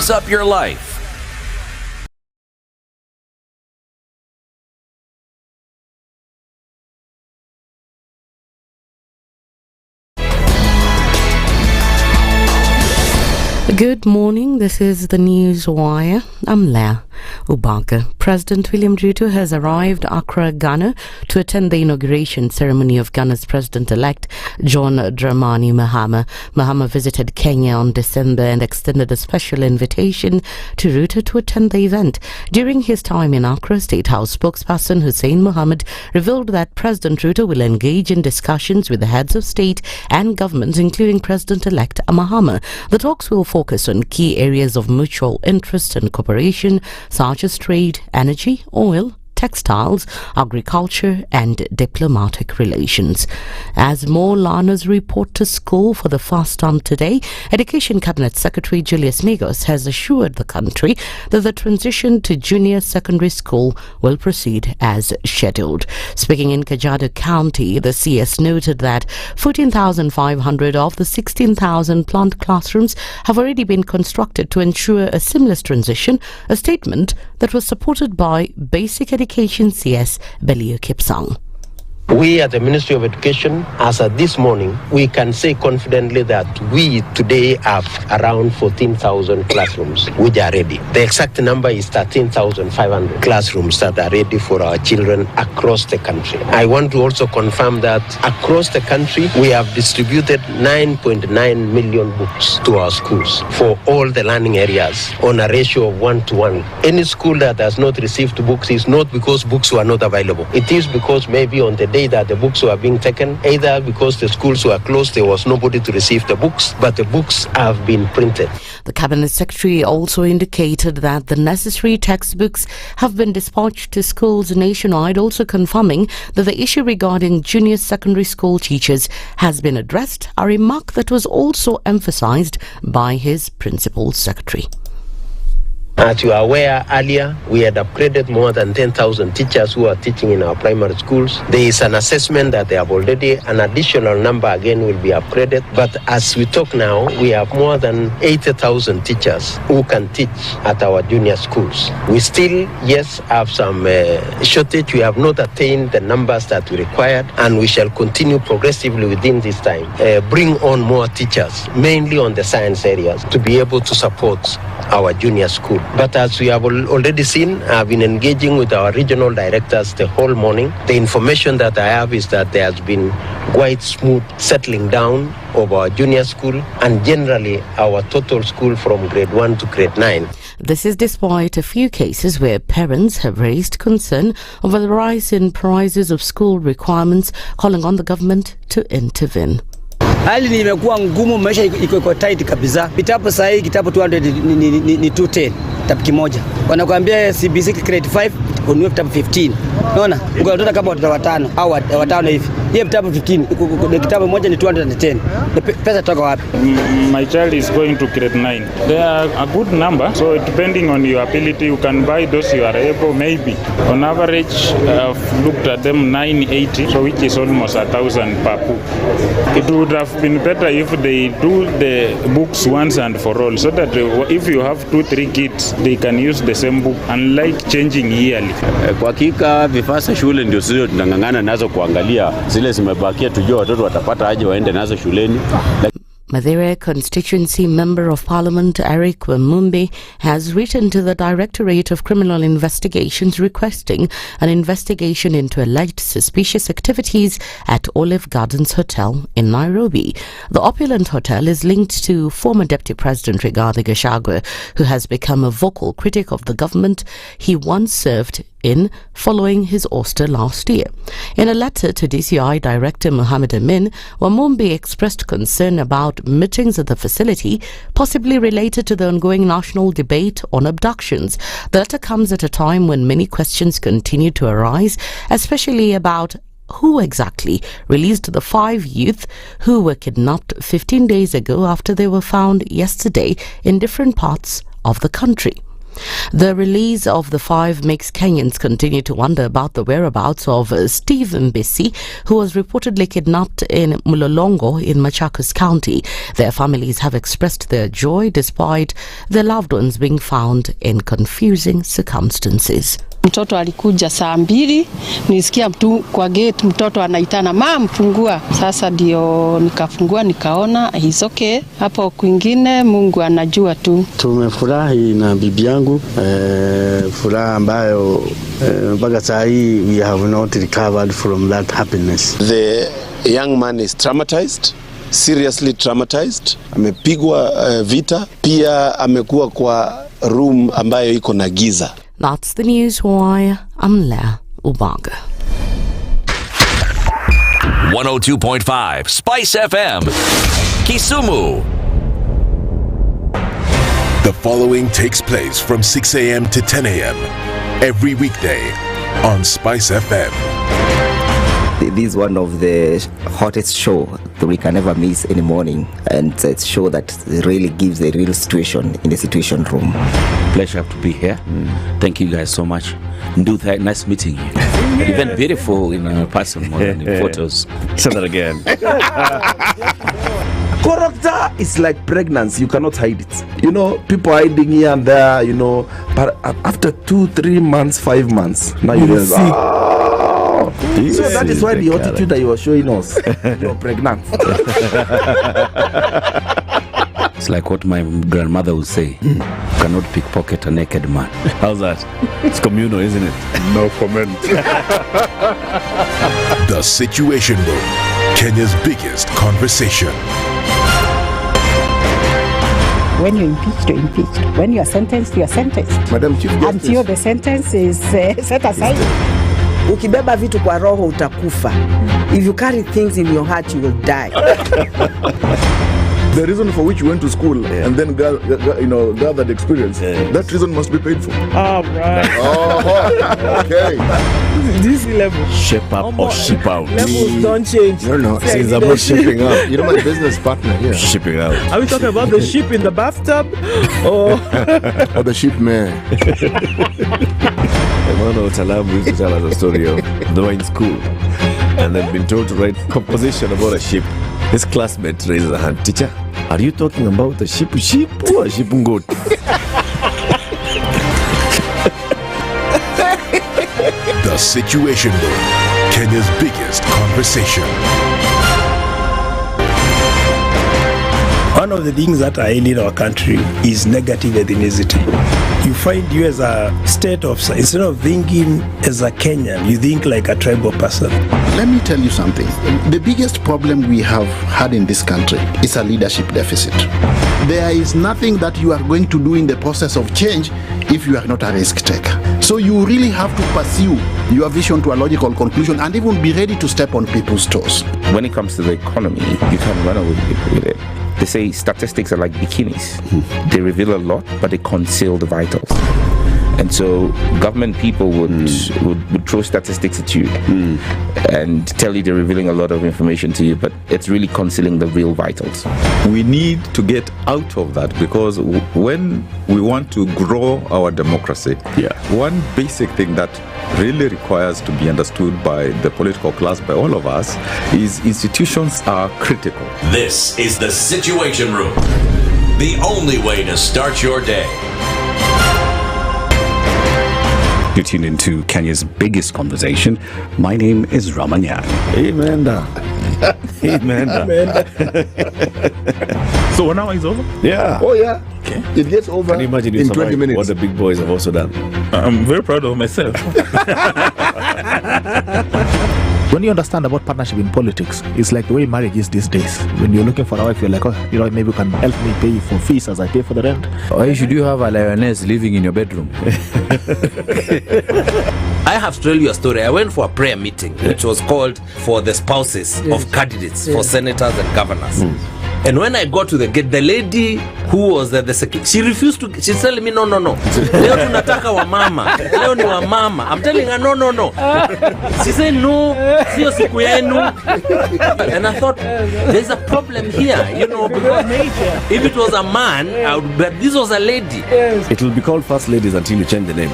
spice up your life. Good morning, this is the News Wire. I'm Leah Ubaka. President William Ruto has arrived Accra, Ghana to attend the inauguration ceremony of Ghana's President-elect John Dramani Mahama. Mahama visited Kenya on December and extended a special invitation to Ruto to attend the event. During his time in Accra, State House spokesperson Hussein Mohammed revealed that President Ruto will engage in discussions with the heads of state and governments, including President-elect Mahama. The talks will focus on key areas of mutual interest and cooperation, such as trade, energy, oil, textiles, agriculture and diplomatic relations. As more learners report to school for the first time today, Education Cabinet Secretary Julius Migos has assured the country that the transition to junior secondary school will proceed as scheduled. Speaking in Kajiado County, the CS noted that 14,500 of the 16,000 planned classrooms have already been constructed to ensure a seamless transition, a statement that was supported by Basic Education CS Belio Kipsang. We at the Ministry of Education, as of this morning, we can say confidently that we today have around 14,000 classrooms which are ready. The exact number is 13,500 classrooms that are ready for our children across the country. I want to also confirm that across the country, we have distributed 9.9 million books to our schools for all the learning areas on a ratio of 1:1. Any school that has not received books is not because books were not available. It is because maybe on the day that the books were being taken, either because the schools were closed, there was nobody to receive the books, but the books have been printed. The Cabinet Secretary also indicated that the necessary textbooks have been dispatched to schools nationwide, also confirming that the issue regarding junior secondary school teachers has been addressed, a remark that was also emphasized by his Principal Secretary. As you are aware, earlier we had upgraded more than 10,000 teachers who are teaching in our primary schools. There is an assessment that they have already, an additional number again will be upgraded. But as we talk now, we have more than 80,000 teachers who can teach at our junior schools. We still, yes, have some shortage. We have not attained the numbers that we required, and we shall continue progressively within this time, bring on more teachers, mainly on the science areas, to be able to support our junior school. But as we have already seen, I've been engaging with our regional directors the whole morning. The information that I have is that there has been quite smooth settling down of our junior school and generally our total school from grade 1 to grade 9. This is despite a few cases where parents have raised concern over the rise in prices of school requirements, calling on the government to intervene. Hali ni imekuwa ngumu, maisha iko tight kabisa. Kitabu sasa hii kitabu 200 ni 210 kitabu kimoja. Wanakuambia CBC grade 5 ununue kitabu 15. Unaona? Ukatoka kama watoto watano au watano hivi. Hiyo kitabu 15, kitabu moja ni 210. Pesa toka wapi? My child is going to grade 9. They are a good number, so depending on your ability you can buy those you are able, maybe. On average, I've looked at them 980, so which is almost 1,000 per book. It would have been better if they do the books once and for all, so that if you have 2-3 kids, they can use the same book, unlike changing yearly. Kwa hakika vifaa shule ndio sio tunangangana nazo kuangalia zile zimebakia, tujue watoto watapata aje waende nazo shuleni. Mathare constituency member of parliament Eric Wamumbi has written to the Directorate of Criminal Investigations requesting an investigation into alleged suspicious activities at Olive Gardens Hotel in Nairobi. The opulent hotel is linked to former Deputy President Rigathi Gachagua, who has become a vocal critic of the government he once served in following his ouster last year. In a letter to DCI Director Mohammed Amin, Wamumbi expressed concern about meetings at the facility, possibly related to the ongoing national debate on abductions. The letter comes at a time when many questions continue to arise, especially about who exactly released the 5 youth who were kidnapped 15 days ago after they were found yesterday in different parts of the country. The release of the 5 makes Kenyans continue to wonder about the whereabouts of Steve Mbisi, who was reportedly kidnapped in Mulolongo in Machakos County. Their families have expressed their joy despite their loved ones being found in confusing circumstances. Mtoto alikuja saa 2, nisikia mtu kwa gate, mtoto anaitana mama fungua. Sasa ndio nikafungua nikaona he's okay. Hapo kwingine Mungu anajua tu. Tumefurahi na bibi yangu, furaha ambayo mpaka saa hii we have not recovered from that happiness. The young man is traumatized, seriously traumatized. Amepigwa vita, pia amekuwa kwa room ambayo iko na giza. That's the news wire. I'm Lydiah Ubaga. 102.5 SpiceFM, Kisumu. The following takes place from 6 a.m. to 10 a.m. every weekday on SpiceFM. This is one of the hottest show that we can ever miss in the morning, and it's a show that really gives a real situation in the situation room. Pleasure to be here. Thank you guys so much. Nduthai, nice meeting you. Even beautiful in person more than in photos. Say that again. Character is like pregnancy, you cannot hide it. You know, people hiding here and there, you know, but after 2-3 months, 5 months, now you realize, so that is why the attitude that you were showing us, you're pregnant. It's like what my grandmother would say. You cannot pickpocket a naked man. How's that? It's communal, isn't it? No comment. The Situation Room, Kenya's biggest conversation. When you're impeached, you're impeached. When you're sentenced, you're sentenced. Madam Chief Justice. Until the sentence is set aside. Ukibeba vitu kwa roho utakufa. If you carry things in your heart, you will die. The reason for which you went to school and then gathered experience, that reason must be paid for. Oh, right. Oh, okay. This level. Shape up or ship out. Levels don't change. No. Since I'm not shipping up. You're my business partner here. Shipping out. Are we talking about the ship in the bathtub? Or the ship man? Emmanuel Talabu used to tell us a story of they were in school and they'd been told to write composition about a ship. His classmate raises a hand. Teacher, are you talking about a ship or a ship goat? The Situation Room, Kenya's biggest conversation. One of the things that are ailing our country is negative ethnicity. You find you as a state officer, instead of thinking as a Kenyan, you think like a tribal person. Let me tell you something. The biggest problem we have had in this country is a leadership deficit. There is nothing that you are going to do in the process of change if you are not a risk taker. So you really have to pursue your vision to a logical conclusion and even be ready to step on people's toes. When it comes to the economy, you can run away with it. They say statistics are like bikinis. They reveal a lot, but they conceal the vitals. And so government people would throw statistics at you and tell you they're revealing a lot of information to you, but it's really concealing the real vitals. We need to get out of that, because when we want to grow our democracy, one basic thing that really requires to be understood by the political class, by all of us, is institutions are critical. This is the Situation Room, the only way to start your day. You tune into Kenya's biggest conversation. My name is Ramanyang. Amen. Amen. So 1 hour is over? Yeah. Oh yeah. Okay. It gets over. Can you imagine in 20 minutes? What the big boys have also done? I'm very proud of myself. When you understand about partnership in politics, it's like the way marriage is these days. When you're looking for a wife, you're like, maybe you can help me pay for fees as I pay for the rent. Why should you have a lioness living in your bedroom? I have to tell you a story. I went for a prayer meeting, which was called for the spouses of candidates for senators and governors. And when I got to the gate, the lady who was the security, she refused to. She's telling me, no. Leo tunataka wa mama. Leo ni wa mama. I'm telling her, no. She said, no, sio siku yenu. And I thought, there's a problem here, because if it was a man, but this was a lady. It will be called First Ladies until you change the name.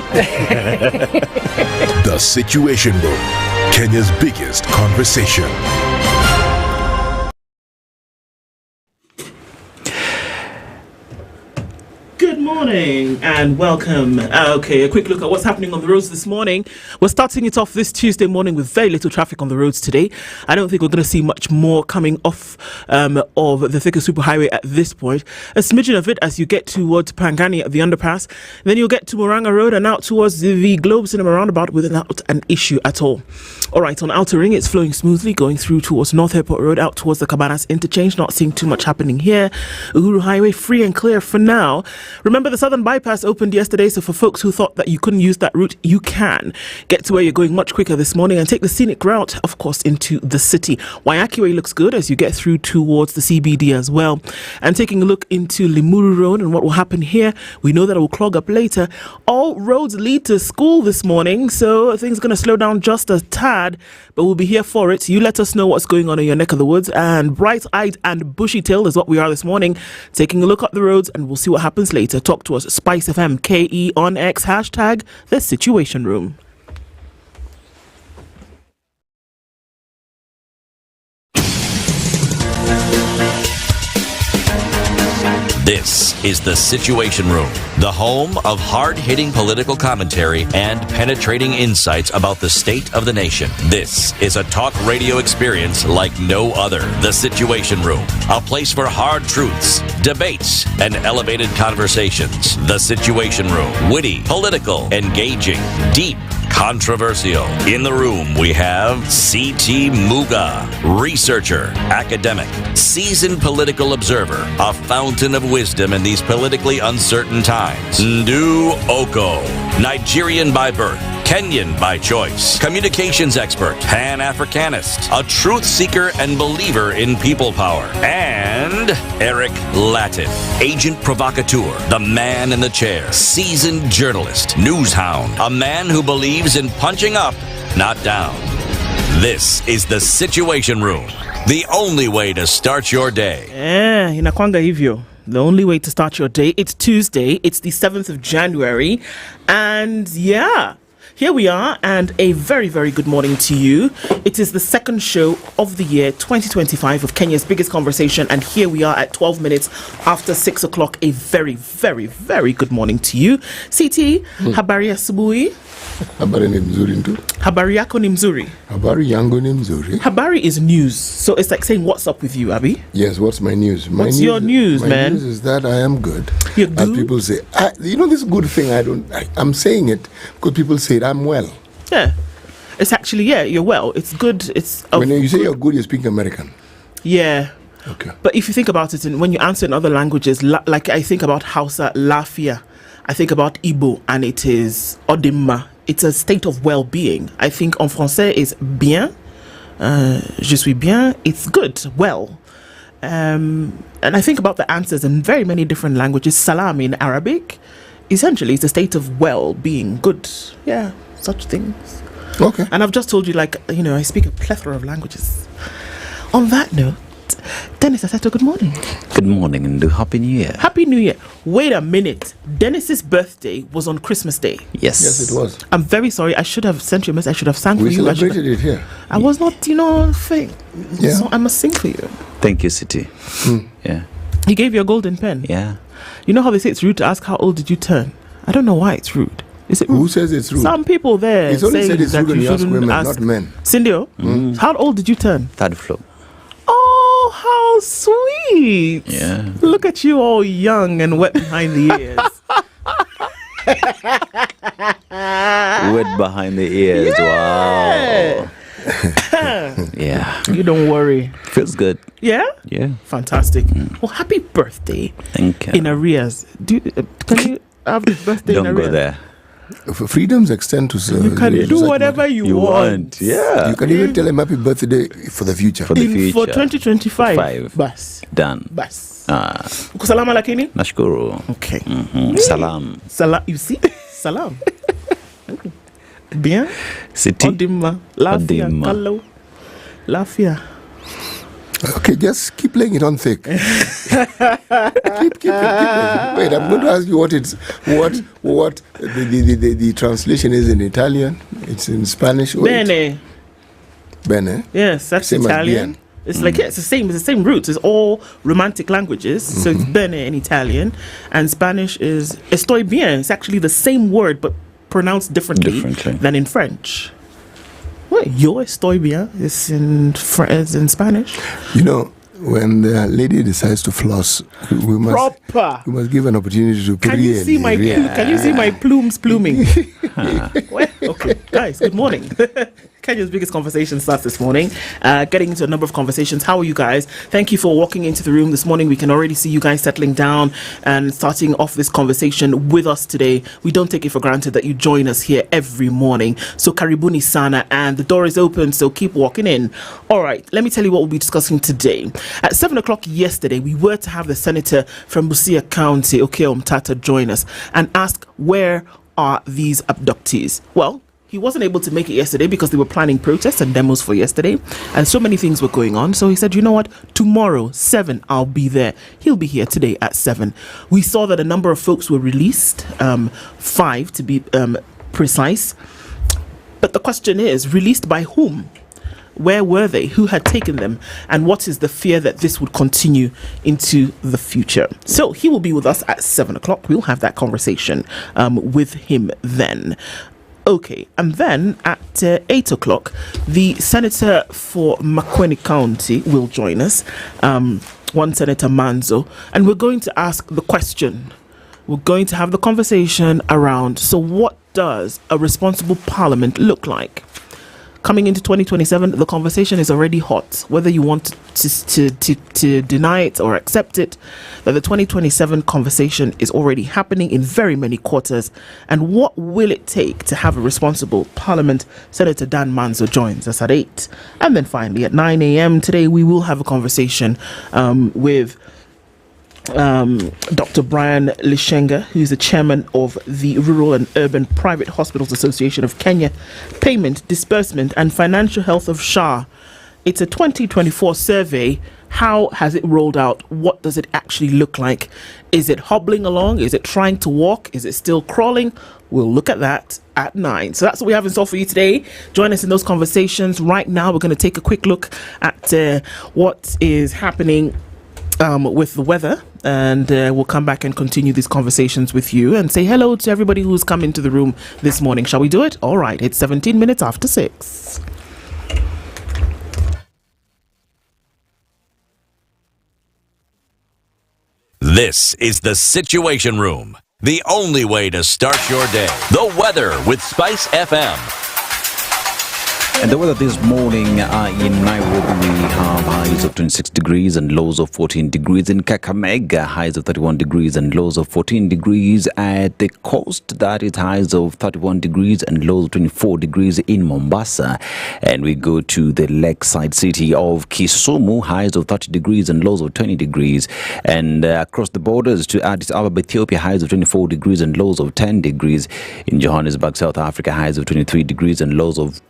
The Situation Room, Kenya's biggest conversation. Good morning and welcome. Okay, a quick look at what's happening on the roads this morning. We're starting it off this Tuesday morning with very little traffic on the roads today. I don't think we're going to see much more coming off of the Thika Superhighway at this point. A smidgen of it as you get towards Pangani at the underpass. Then you'll get to Moranga Road and out towards the Globe Cinema roundabout without an issue at all. All right, on Outer Ring, it's flowing smoothly going through towards North Airport Road out towards the Cabanas interchange. Not seeing too much happening here. Uhuru Highway free and clear for now. Remember, the Southern Bypass opened yesterday, so for folks who thought that you couldn't use that route, you can get to where you're going much quicker this morning and take the scenic route, of course, into the city. Waiyaki Way looks good as you get through towards the CBD as well. And taking a look into Limuru Road and what will happen here, we know that it will clog up later. All roads lead to school this morning, so things are going to slow down just a tad, but we'll be here for it. You let us know what's going on in your neck of the woods, and bright-eyed and bushy-tailed is what we are this morning. Taking a look at the roads, and we'll see what happens later. Talk to us, SpiceFM KE on X, hashtag The Situation Room. This is The Situation Room, the home of hard-hitting political commentary and penetrating insights about the state of the nation. This is a talk radio experience like no other. The Situation Room, a place for hard truths, debates, and elevated conversations. The Situation Room, witty, political, engaging, deep, controversial. In the room, we have C.T. Muga, researcher, academic, seasoned political observer, a fountain of wisdom in these politically uncertain times. Ndu Okoh, Nigerian by birth, Kenyan by choice, communications expert, Pan-Africanist, a truth seeker and believer in people power, and Eric Latif, agent provocateur, the man in the chair, seasoned journalist, news hound, a man who believes in punching up, not down. This is The Situation Room, the only way to start your day. Inakwanga hivyo. The only way to start your day. It's Tuesday. It's the 7th of January. And yeah, here we are, and a very, very good morning to you. It is the second show of the year 2025 of Kenya's biggest conversation, and here we are at 12 minutes after 6 o'clock. A very, very, very good morning to you. CT, habari ya asubuhi? Habari ni mzuri ndu. Habari yako ni mzuri? Habari yangu ni mzuri. Habari is news, so it's like saying what's up with you, Abby? Yes, what's my news? What's your news, man? My news is that I am good. You're good? As people say, this good thing, I'm saying it because people say I'm well. Yeah, it's actually, you're well. It's good. It's when you say you're good, you speak American. Yeah. Okay. But if you think about it, and when you answer in other languages, like I think about Hausa, Lafia, I think about Igbo, and it is Odimma. It's a state of well-being. I think en français is bien. Je suis bien. It's good, well. And I think about the answers in very many different languages. Salam in Arabic, essentially, it's a state of well-being, good. Yeah, such things. Okay. And I've just told you, I speak a plethora of languages. On that note, Dennis Aseto, good morning. Good morning and Happy New Year. Happy New Year. Wait a minute. Dennis's birthday was on Christmas Day. Yes. Yes, it was. I'm very sorry. I should have sent you a message. I should have sang We for you. celebrated it here. I was not, thing. Yeah. So I must sing for you. Thank you, City. Yeah. He gave you a golden pen. Yeah. You know how they say it's rude to ask how old did you turn? I don't know why it's rude. Is it rude? Who says it's rude? Some people there It's only say said it's that rude when you you ask shouldn't women, ask. not men. Cindy, how old did you turn? Third floor. Oh, how sweet. Yeah. Look at you all young and wet behind the ears. Wet behind the ears. Yeah. Wow. Yeah. You don't worry. Feels good. Yeah? Yeah. Fantastic. Well, happy birthday. Thank you. In arrears. Can you have birthday Don't in arrears? go there. Freedoms extend to... you can do whatever you want. Yeah. You can even tell him happy birthday for the future. For the future. For 2025. Bas. Done. Bas. Uko salama lakini? Nashukuru. Okay. Salam. You see? Salam. Bien. City. Odima. Lafia. Kalau. Lafia. Okay, just keep laying it on thick. keep it. Wait, I'm going to ask you what the translation is in Italian. It's in Spanish. Bene. Bene. Yes, that's same Italian. It's like it's the same roots. It's all romantic languages. So it's bene in Italian, and Spanish is estoy bien. It's actually the same word but pronounced differently. Than in French. What? Yo estoy bien is in Spanish. You know, when the lady decides to floss, we must give an opportunity to. Can you see my plumes pluming? Okay, guys. Good morning. Kenya's biggest conversation starts this morning. Getting into a number of conversations. How are you guys? Thank you for walking into the room this morning. We can already see you guys settling down and starting off this conversation with us today. We don't take it for granted that you join us here every morning. So karibuni sana, and the door is open, so keep walking in. All right, let me tell you what we'll be discussing today. At 7 o'clock yesterday, we were to have the senator from Busia County, Okoh Mtata, join us and ask where are these abductees. Well, he wasn't able to make it yesterday because they were planning protests and demos for yesterday, and so many things were going on. So he said, you know what, tomorrow 7 I'll be there. He'll be here today at 7. We saw that a number of folks were released, 5 to be precise, but the question is, released by whom? Where were they? Who had taken them? And what is the fear that this would continue into the future? So he will be with us at 7 o'clock. We'll have that conversation with him then. Okay, and then at 8 o'clock, the senator for Makwene County will join us, one Senator Maanzo, and we're going to ask the question. We're going to have the conversation around, so what does a responsible parliament look like? Coming into 2027, the conversation is already hot, whether you want to deny it or accept it, that the 2027 conversation is already happening in very many quarters. And what will it take to have a responsible parliament? Senator Dan Maanzo joins us at 8. And then finally at 9 a.m. today, we will have a conversation with Dr. Brian Lishenga, who's the chairman of the Rural and Urban Private Hospitals Association of Kenya, Payment, Disbursement and Financial Health of SHA. It's a 2024 survey. How has it rolled out? What does it actually look like? Is it hobbling along? Is it trying to walk? Is it still crawling? We'll look at that at 9. So that's what we have in store for you today. Join us in those conversations. Right now, we're going to take a quick look at what is happening with the weather, and we'll come back and continue these conversations with you and say hello to everybody who's come into the room this morning. Shall we do it? All right, it's 17 minutes after 6. This is the Situation Room, the only way to start your day. The weather with SpiceFM. And the weather this morning in Nairobi, we have highs of 26 degrees and lows of 14 degrees. In Kakamega, highs of 31 degrees and lows of 14 degrees. At the coast, that is highs of 31 degrees and lows of 24 degrees in Mombasa. And we go to the lakeside city of Kisumu, highs of 30 degrees and lows of 20 degrees. And across the borders to Addis Ababa, Ethiopia, highs of 24 degrees and lows of 10 degrees. In Johannesburg, South Africa, highs of 23 degrees and lows of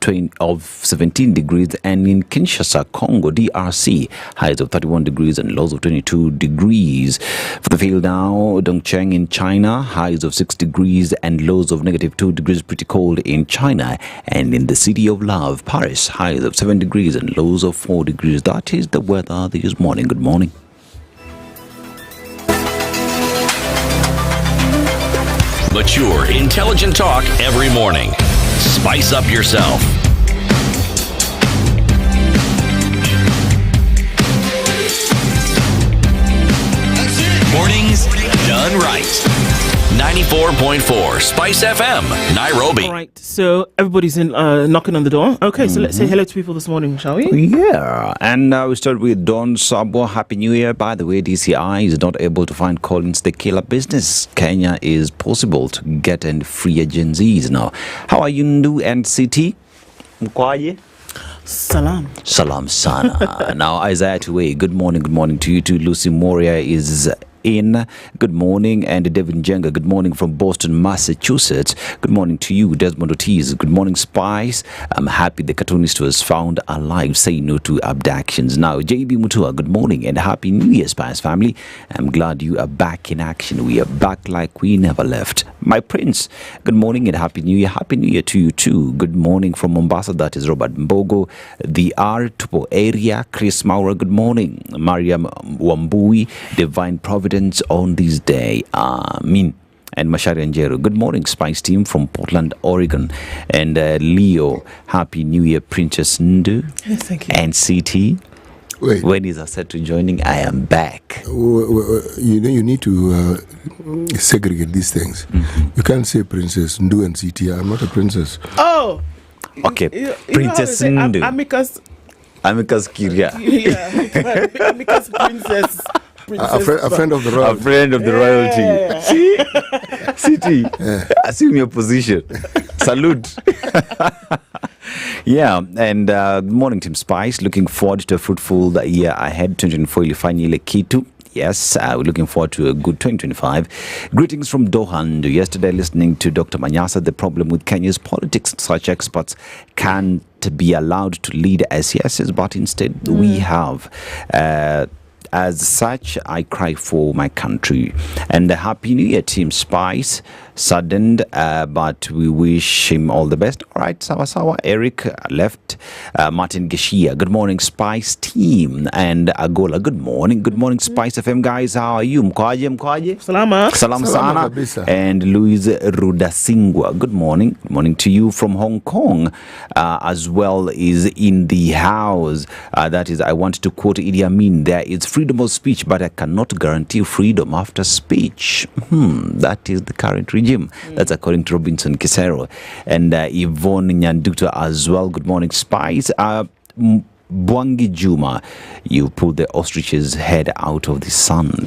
17 degrees, and in Kinshasa, Congo, DRC, highs of 31 degrees and lows of 22 degrees. For the field now, Dongcheng in China, highs of 6 degrees and lows of -2 degrees, pretty cold in China. And in the city of love, Paris, highs of 7 degrees and lows of 4 degrees. That is the weather this morning. Good morning. Mature, intelligent talk every morning. Spice up yourself. Mornings done right. 94.4 Spice FM, Nairobi. All right, so everybody's in knocking on the door. Okay, so let's say hello to people this morning, shall we? Yeah, and we start with Don Sabo. Happy New Year. By the way, DCI is not able to find Collins the killer business. Kenya is possible to get and free agencies now. How are you, Ndu and City? Mkwaje? Salam. Salam sana. Now, Isaiah Tuwe, good morning to you too. Lucy Moria is in. Good morning. And Devin Jenga, good morning from Boston, Massachusetts. Good morning to you. Desmond Ortiz, good morning, Spice. I'm happy the cartoonist was found alive. Say no to abductions. Now, JB Mutua, good morning and Happy New Year, Spice family. I'm glad you are back in action. We are back like we never left. My prince, good morning and Happy New Year. Happy New Year to you too. Good morning from Mombasa. That is Robert Mbogo. The Tupo area, Chris Maurer, good morning. Mariam Wambui, Divine Providence on this day. Amin. And Mashari Anjero, good morning, Spice team from Portland, Oregon. And Leo, Happy New Year, Princess Ndu. Yes, thank you. And CT. Wait. When is Aseto joining? I am back. You know, you need to segregate these things. You can't say Princess Ndu and CT. I'm not a princess. Oh! Okay, Princess Ndu. Amicus Kyria. Yeah, Amicus Princess. A friend of the royalty. A friend of the royalty. See? City, assume your position. Salute. Yeah, and good morning, Team Spice. Looking forward to a fruitful year ahead. 2024 ilifanyile kitu. Yes, we're looking forward to a good 2025. Greetings from Doha. Yesterday, listening to Dr. Manyasa, the problem with Kenya's politics, such experts can't be allowed to lead SCSs, but instead we have. As such, I cry for my country. And Happy New Year, Team Spice. Saddened, but we wish him all the best. All right, Sawa. Eric left. Martin Geshia, good morning, Spice team. And Agola, good morning. Good morning, Spice FM guys. How are you? Mkwaje? Salama. Salam sana. And Louise Rudasingwa, good morning. Good morning to you from Hong Kong. As well is in the house. That is, I want to quote Idi Amin. There is freedom of speech, but I cannot guarantee freedom after speech. That is the current regime. That's according to Robinson Kisero. And Yvonne Nyanduta as well. Good morning, Spice. Bwangi Juma, you pulled the ostrich's head out of the sand.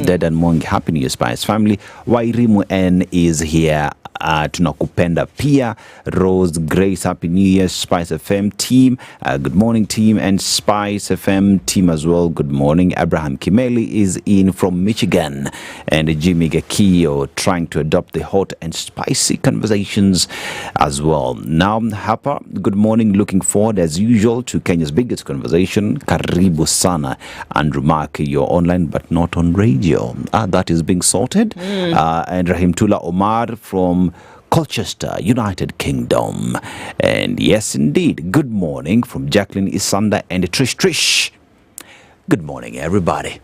Dead and Mwangi, Happy New Year, Spice family. Wairimu N is here. Tunakupenda pia. Rose Grace, Happy New Year, Spice FM team. Good morning, team, and Spice FM team as well. Good morning. Abraham Kimeli is in from Michigan, and Jimmy Gakio trying to adopt the hot and spicy conversations as well. Now, Hapa, good morning. Looking forward as usual to Kenya's biggest conversation. Karibu sana. Andrew Mark, you're online but not on radio. That is being sorted. And Rahim Tula Omar from Colchester, United Kingdom. And yes, indeed, good morning from Jacqueline Isanda and Trish. Good morning, everybody.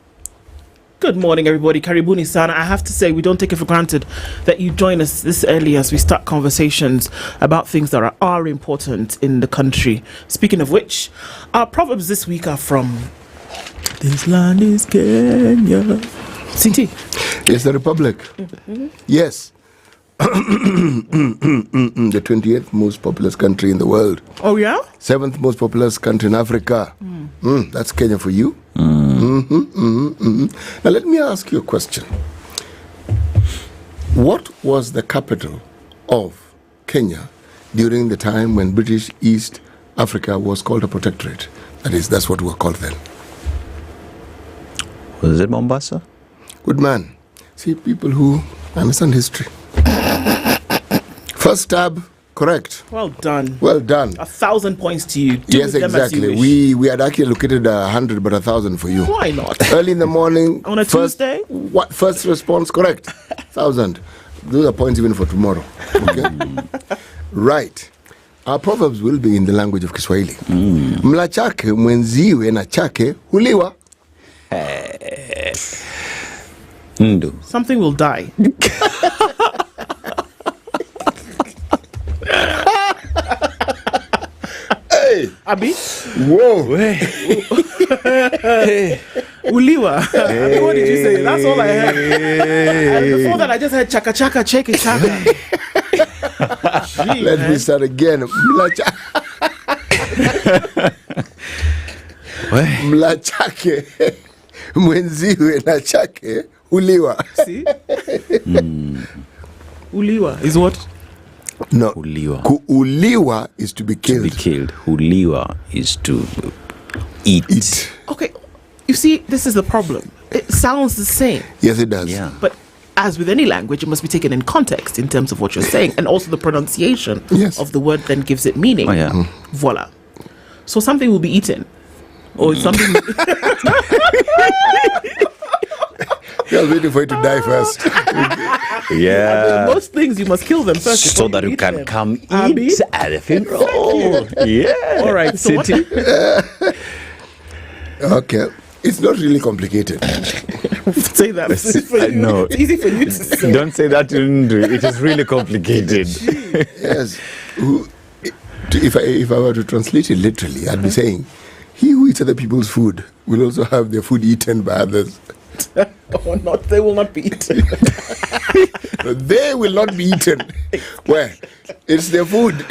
Good morning, everybody. Karibuni sana. I have to say, we don't take it for granted that you join us this early as we start conversations about things that are important in the country. Speaking of which, our proverbs this week are from This Land is Kenya. Sinti. Yes, the Republic. Yes. The 28th most populous country in the world. Oh, yeah? 7th most populous country in Africa. That's Kenya for you. Now, let me ask you a question. What was the capital of Kenya during the time when British East Africa was called a protectorate? That's what we were called then. Was it Mombasa? Good man. See, people who understand history. First tab, correct. Well done. Well done. 1,000 points to you. Yes, exactly. We had actually allocated 100, but 1,000 for you. Why not? Early in the morning. On a Tuesday? First response, correct. 1,000. Those are points even for tomorrow. Okay? Right. Our proverbs will be in the language of Kiswahili. Mla chake mwenziwe na chake huliwa. Ndu. Something will die. Hey, Abi? Whoa. Hey. Uliwa. What did you say? That's all I heard. And before that, I just heard chaka chaka, cheke chaka. Let me start again. Mlachake mwenziwe na chake uliwa. See? Uliwa is what? No. Uliwa. Uliwa is to be killed. To be killed. Uliwa is to eat. Okay, you see, this is the problem. It sounds the same. Yes, it does. Yeah. But as with any language, it must be taken in context in terms of what you're saying, and also the pronunciation of the word then gives it meaning. Oh, yeah. Voila. So something will be eaten. Or something... You're waiting for it to die first. Yeah. I mean, most things you must kill them first. So that you can them. Come eat Abby? At the funeral. Yeah. All right. So what? Okay. It's not really complicated. Say that. No. It's easy for you to say. Don't say that. It is really complicated. Yes. If I were to translate it literally, I'd be saying, he who eats other people's food will also have their food eaten by others. Or not, they will not be eaten. They will not be eaten. Where? It's their food.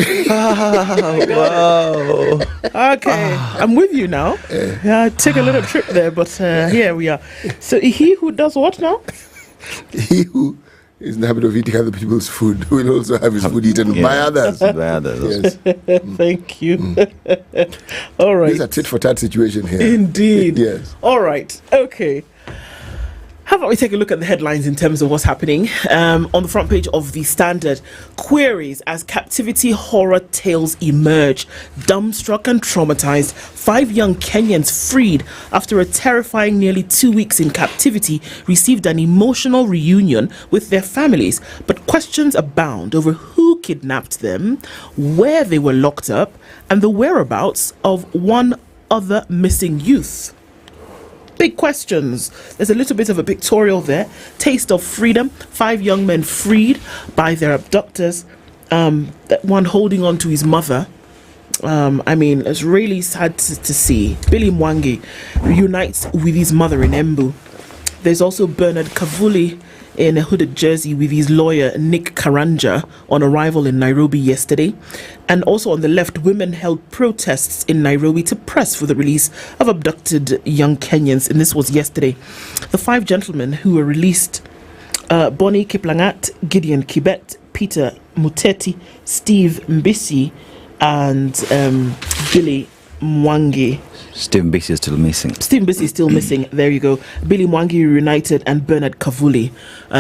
Wow. Okay, I'm with you now. I took a little trip there, but here we are. So he who does what now? He who is in the habit of eating other people's food will also have his food eaten by others. By others. Yes. Thank you. All right. It's a tit for tat situation here. Indeed. Yes. All right. Okay. How about we take a look at the headlines in terms of what's happening? On the front page of the Standard, queries as captivity horror tales emerge. Dumbstruck and traumatized, 5 young Kenyans freed after a terrifying nearly 2 weeks in captivity received an emotional reunion with their families. But questions abound over who kidnapped them, where they were locked up, and the whereabouts of one other missing youth. Big questions. There's a little bit of a pictorial there. Taste of freedom. 5 young men freed by their abductors. That one holding on to his mother. I mean, it's really sad to see. Billy Mwangi reunites with his mother in Embu. There's also Bernard Kavuli in a hooded jersey with his lawyer Nick Karanja on arrival in Nairobi yesterday. And also on the left, women held protests in Nairobi to press for the release of abducted young Kenyans. And this was yesterday. The 5 gentlemen who were released, Bonnie Kiplangat, Gideon Kibet, Peter Muteti, Steve Mbisi, and Billy Mwangi. Steve Mbisi is still missing. Steve Mbisi is still missing. There you go. Billy Mwangi reunited and Bernard Kavuli.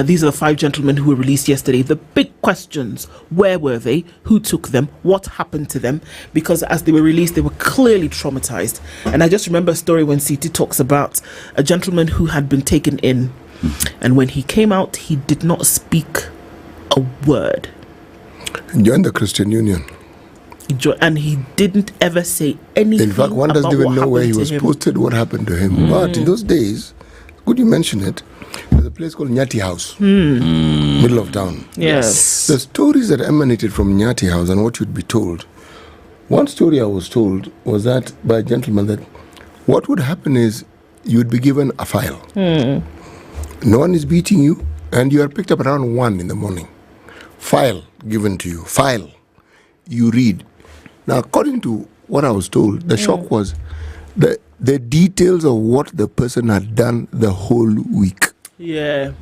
These are the 5 gentlemen who were released yesterday. The big questions: where were they? Who took them? What happened to them? Because as they were released, they were clearly traumatized. And I just remember a story when CT talks about a gentleman who had been taken in, and when he came out, he did not speak a word. He joined the Christian Union. And he didn't ever say anything. In fact, one doesn't even know where he was posted, what happened to him. But in those days, good you mention it, there's a place called Nyati House, middle of town. Yes. The stories that emanated from Nyati House and what you'd be told. One story I was told was that by a gentleman that what would happen is you'd be given a file. No one is beating you, and you are picked up around 1 in the morning. File given to you. File. You read. Now, according to what I was told, the shock was the details of what the person had done the whole week. Yeah.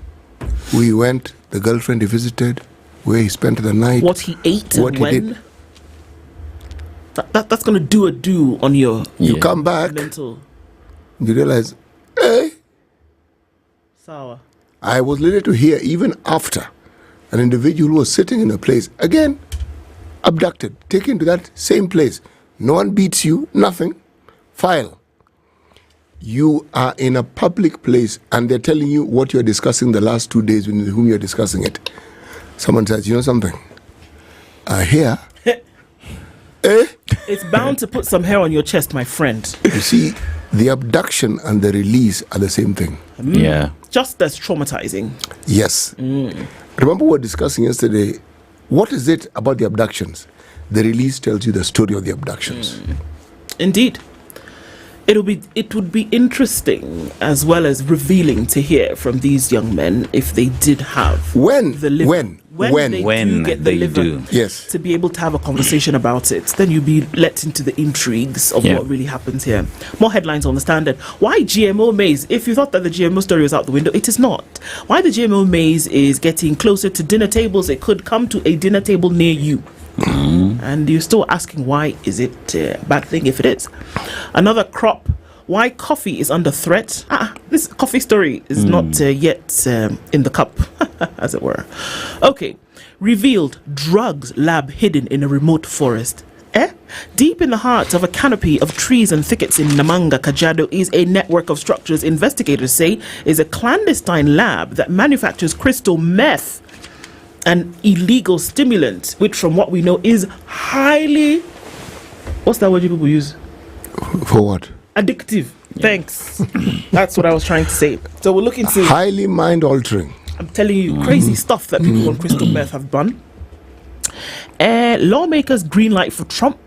We went, the girlfriend he visited, where he spent the night. What he ate what and when. Did. That's going to do on your You come back, mental. you realize, hey, Sour. I was later to hear, even after an individual was sitting in a place, again, abducted, taken to that same place. No one beats you, nothing. File. You are in a public place and they're telling you what you're discussing the last 2 days with whom you're discussing it. Someone says, you know something? Here. It's bound to put some hair on your chest, my friend. You see, the abduction and the release are the same thing. Yeah. Just as traumatizing. Yes. Remember we were discussing yesterday, what is it about the abductions? The release tells you the story of the abductions. Indeed. it would be interesting as well as revealing to hear from these young men if they did have the liver. When they do. Yes. To be able to have a conversation about it, then you'll be let into the intrigues of what really happens here. More headlines on the Standard. Why GMO maize? If you thought that the GMO story was out the window, it is not. Why the GMO maize is getting closer to dinner tables, it could come to a dinner table near you. And you're still asking, why is it a bad thing if it is? Another crop. Why coffee is under threat. This coffee story is not yet in the cup, as it were. Okay. Revealed drugs lab hidden in a remote forest. Deep in the heart of a canopy of trees and thickets in Namanga, Kajiado, is a network of structures investigators say is a clandestine lab that manufactures crystal meth, an illegal stimulant, which from what we know is highly... What's that word you people use? For what? Addictive. Thanks. That's what I was trying to say. So we're looking to... Highly mind-altering. I'm telling you, crazy stuff that people on crystal meth have done. Lawmakers green light for Trump,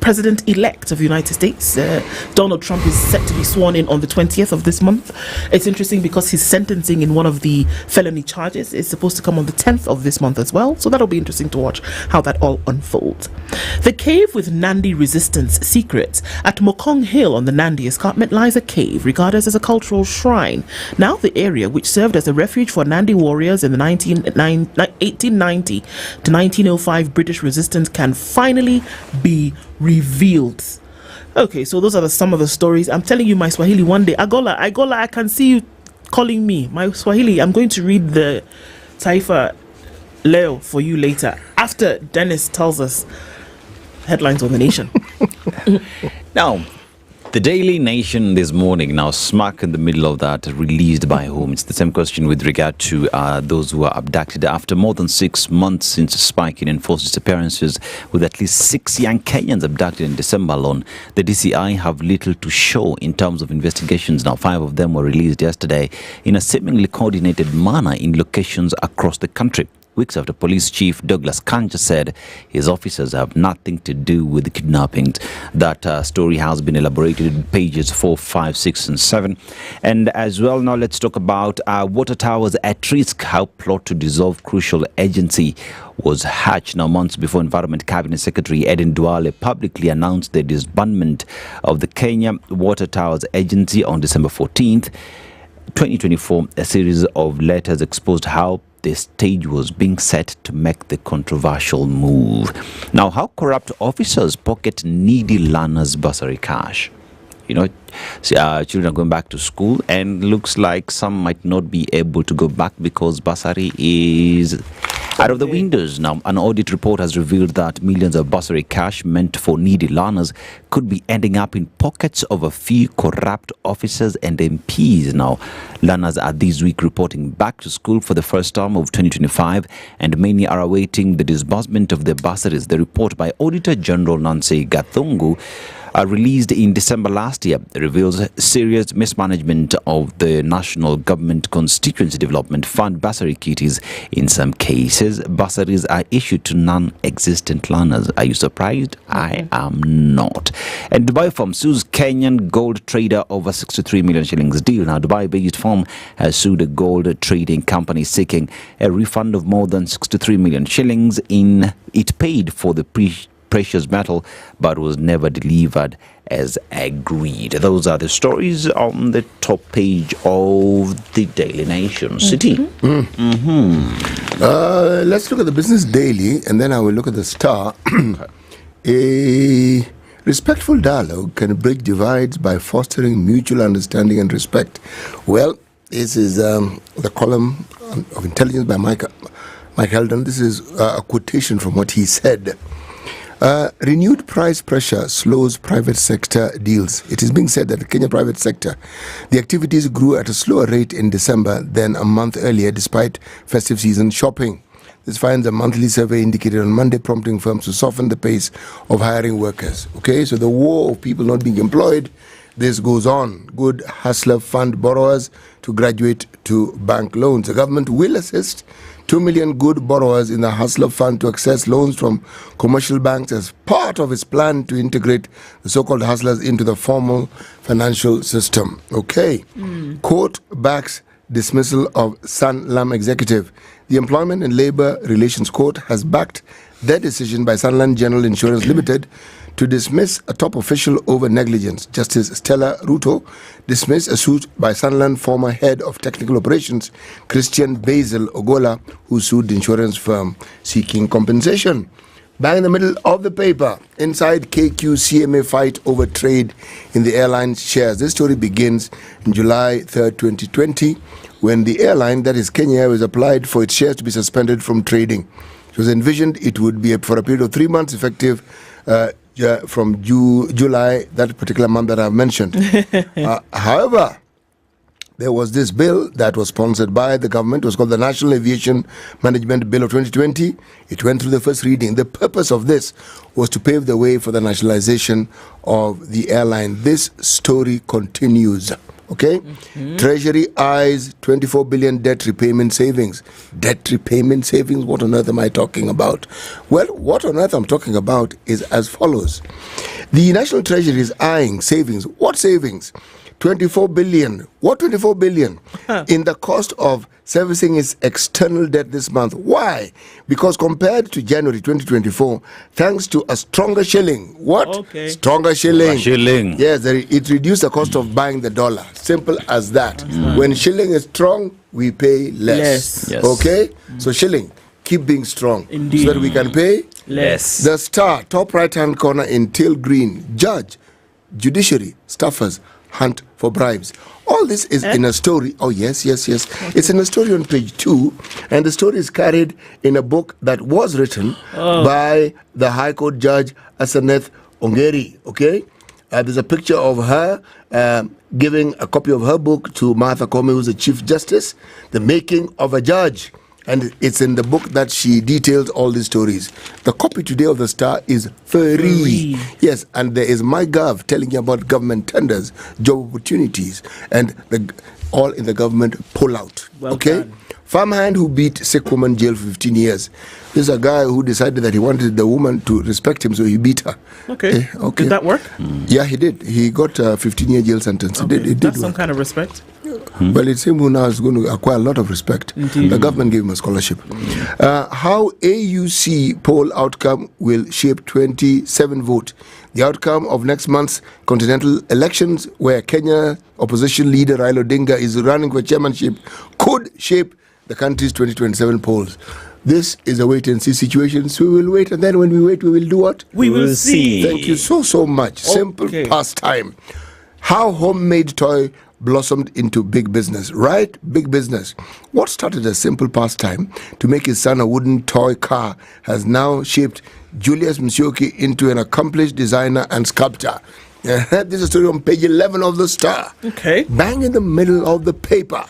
president-elect of the United States. Donald Trump is set to be sworn in on the 20th of this month. It's interesting because his sentencing in one of the felony charges is supposed to come on the 10th of this month as well. So that'll be interesting to watch how that all unfolds. The cave with Nandi resistance secrets. At Mokong Hill on the Nandi escarpment lies a cave regarded as a cultural shrine. Now the area, which served as a refuge for Nandi warriors in the 1890 to 1905 British resistance, can finally be revealed. Okay, so those are some of the stories. I'm telling you, my Swahili, one day, Agola, I can see you calling me. My Swahili, I'm going to read the Taifa Leo for you later, after Dennis tells us headlines on the nation. Now, the Daily Nation this morning, now smack in the middle of that, released by whom? It's the same question with regard to those who are abducted after more than 6 months since a spike in enforced disappearances, with at least 6 young Kenyans abducted in December alone. The DCI have little to show in terms of investigations. Now, 5 of them were released yesterday in a seemingly coordinated manner in locations across the country. Weeks after Police Chief Douglas Kanja said his officers have nothing to do with the kidnappings. That story has been elaborated in pages 4, 5, 6 and 7. And as well, now let's talk about water towers at risk. How plot to dissolve crucial agency was hatched now months before Environment Cabinet Secretary Edin Duale publicly announced the disbandment of the Kenya Water Towers Agency on December 14th, 2024. A series of letters exposed how the stage was being set to make the controversial move. Now, how corrupt officers pocket needy learners' bursary cash. You know, children are going back to school, and looks like some might not be able to go back because bursary is out of the windows. Now, an audit report has revealed that millions of bursary cash meant for needy learners could be ending up in pockets of a few corrupt officers and MPs. Now, learners are this week reporting back to school for the first term of 2025, and many are awaiting the disbursement of their bursaries. The report by Auditor General Nancy Gathungu, released in December last year, reveals serious mismanagement of the National Government Constituency Development Fund bursary kitties. In some cases, bursaries are issued to non-existent learners. Are you surprised? I am not. And Dubai firm sues Kenyan gold trader over 63 million shillings deal. Now, Dubai-based firm has sued a gold trading company seeking a refund of more than 63 million shillings in it paid for the precious metal, but was never delivered as agreed. Those are the stories on the top page of the Daily Nation. City. Let's look at the Business Daily, and then I will look at the Star. A respectful dialogue can bridge divides by fostering mutual understanding and respect. Well, this is the column of intelligence by Mike Eldon. This is a quotation from what he said. Renewed price pressure slows private sector deals. It is being said that the Kenya private sector, the activities grew at a slower rate in December than a month earlier, despite festive season shopping. This finds a monthly survey indicated on Monday, prompting firms to soften the pace of hiring workers. Okay, so the war of people not being employed, this goes on. Good hustler fund borrowers to graduate to bank loans. The government will assist 2 million good borrowers in the Hustler Fund to access loans from commercial banks as part of its plan to integrate the so-called hustlers into the formal financial system. Okay. Court backs dismissal of Sanlam executive. The Employment and Labour Relations Court has backed their decision by Sanlam General Insurance Limited to dismiss a top official over negligence. Justice Stella Ruto dismissed a suit by Sanlam former head of technical operations, Christian Basil Ogola, who sued the insurance firm seeking compensation. Bang in the middle of the paper, inside KQ CMA fight over trade in the airline's shares. This story begins in July 3rd, 2020, when the airline, that is Kenya Airways, applied for its shares to be suspended from trading. It was envisioned it would be for a period of 3 months, effective from July, that particular month that I've mentioned. However, there was this bill that was sponsored by the government. It was called the National Aviation Management Bill of 2020. It went through the first reading. The purpose of this was to pave the way for the nationalization of the airline. This story continues. Okay? Treasury eyes 24 billion debt repayment savings. Debt repayment savings? What on earth am I talking about? Well, what on earth I'm talking about is as follows. The National Treasury is eyeing savings. What savings? 24 billion. What 24 billion? In the cost of servicing its external debt this month. Why? Because compared to January 2024, thanks to a stronger shilling. What? Okay. Stronger shilling. Shilling. Yes, it reduced the cost of buying the dollar. Simple as that. When shilling is strong, we pay less. Yes. Okay? So shilling, keep being strong. Indeed. So that we can pay less. The Star, top right-hand corner in teal green. Judge, judiciary, staffers, hunt for bribes. All this is in a story. Oh, yes. Okay. It's in a story on page 2, and the story is carried in a book that was written by the High Court Judge Aseto Ongeri. Okay? There's a picture of her giving a copy of her book to Martha Koome, who's the Chief Justice, The Making of a Judge. And it's in the book that she details all these stories. The copy today of the Star is free. Yes, and there is MyGov telling you about government tenders, job opportunities, and all in the government pullout. Well done. Farmhand who beat sick woman jail for 15 years. This is a guy who decided that he wanted the woman to respect him, so he beat her. Okay. Did that work? Yeah, he did. He got a 15-year jail sentence. Okay. It did That's work. some kind of respect. Well, it's him who now is going to acquire a lot of respect. Indeed. The government gave him a scholarship. How AUC poll outcome will shape 27 vote. The outcome of next month's continental elections, where Kenya opposition leader Raila Odinga is running for chairmanship, could shape the country's 2027 polls. This is a wait-and-see situation, so we will wait, and then when we wait, we will do what? We will see. Thank you so much. Simple pastime. How homemade toy blossomed into big business, right? Big business. What started as simple pastime to make his son a wooden toy car has now shaped Julius Musyoki into an accomplished designer and sculptor. This is a story on page 11 of the Star. Okay. Bang in the middle of the paper.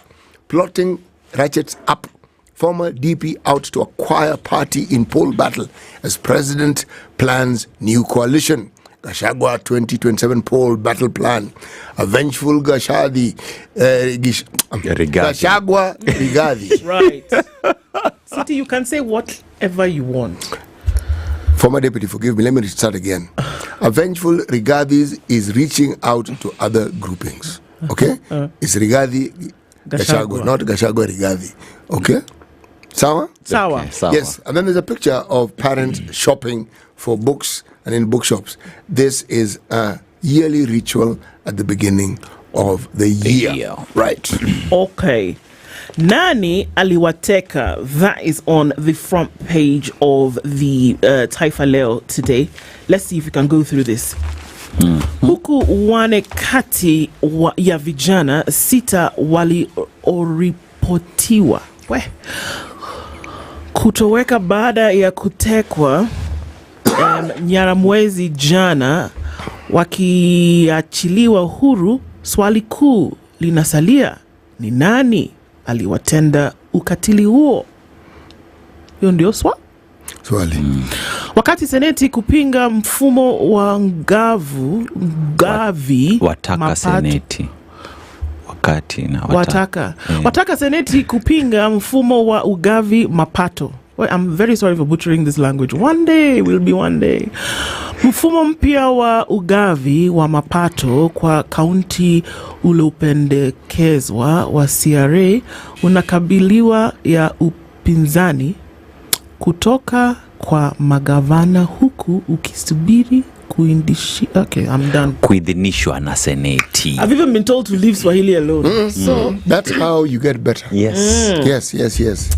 Plotting ratchets up. Former DP out to acquire party in poll battle as president plans new coalition. Gachagua 2027 poll battle plan. A vengeful Gachagua Rigathi. Right. City, you can say whatever you want. Former deputy, forgive me, let me start again. A vengeful Rigathi is reaching out to other groupings. Okay? It's Rigathi Gachagua, not Gachagua Rigathi. Okay? Sawa? Sawa. Yes, and then there's a picture of parents shopping for books and in bookshops. This is a yearly ritual at the beginning of the year. Right. Okay. Nani aliwateka? That is on the front page of the Taifa Leo today. Let's see if we can go through this. Huku wane kati ya vijana 6 walioripotiwa kutoweka baada ya kutekwa Nyaramwezi jana wakiachiliwa huru. Swali kuu linasalia, ni nani aliwatenda ukatili huo? Hiyo ndio swali. Wakati seneti kupinga mfumo wa ngavi wataka seneti Kati na wataka seneti kupinga mfumo wa ugavi mapato. Well, I'm very sorry for butchering this language. One day will be one day. Mfumo mpya wa ugavi wa mapato kwa kaunti uliopendekezwa wa CRA unakabiliwa ya upinzani kutoka kwa magavana huku ukisubiri kuidhinishwa na seneti. I've even been told to leave Swahili alone. So that's how you get better. Yes.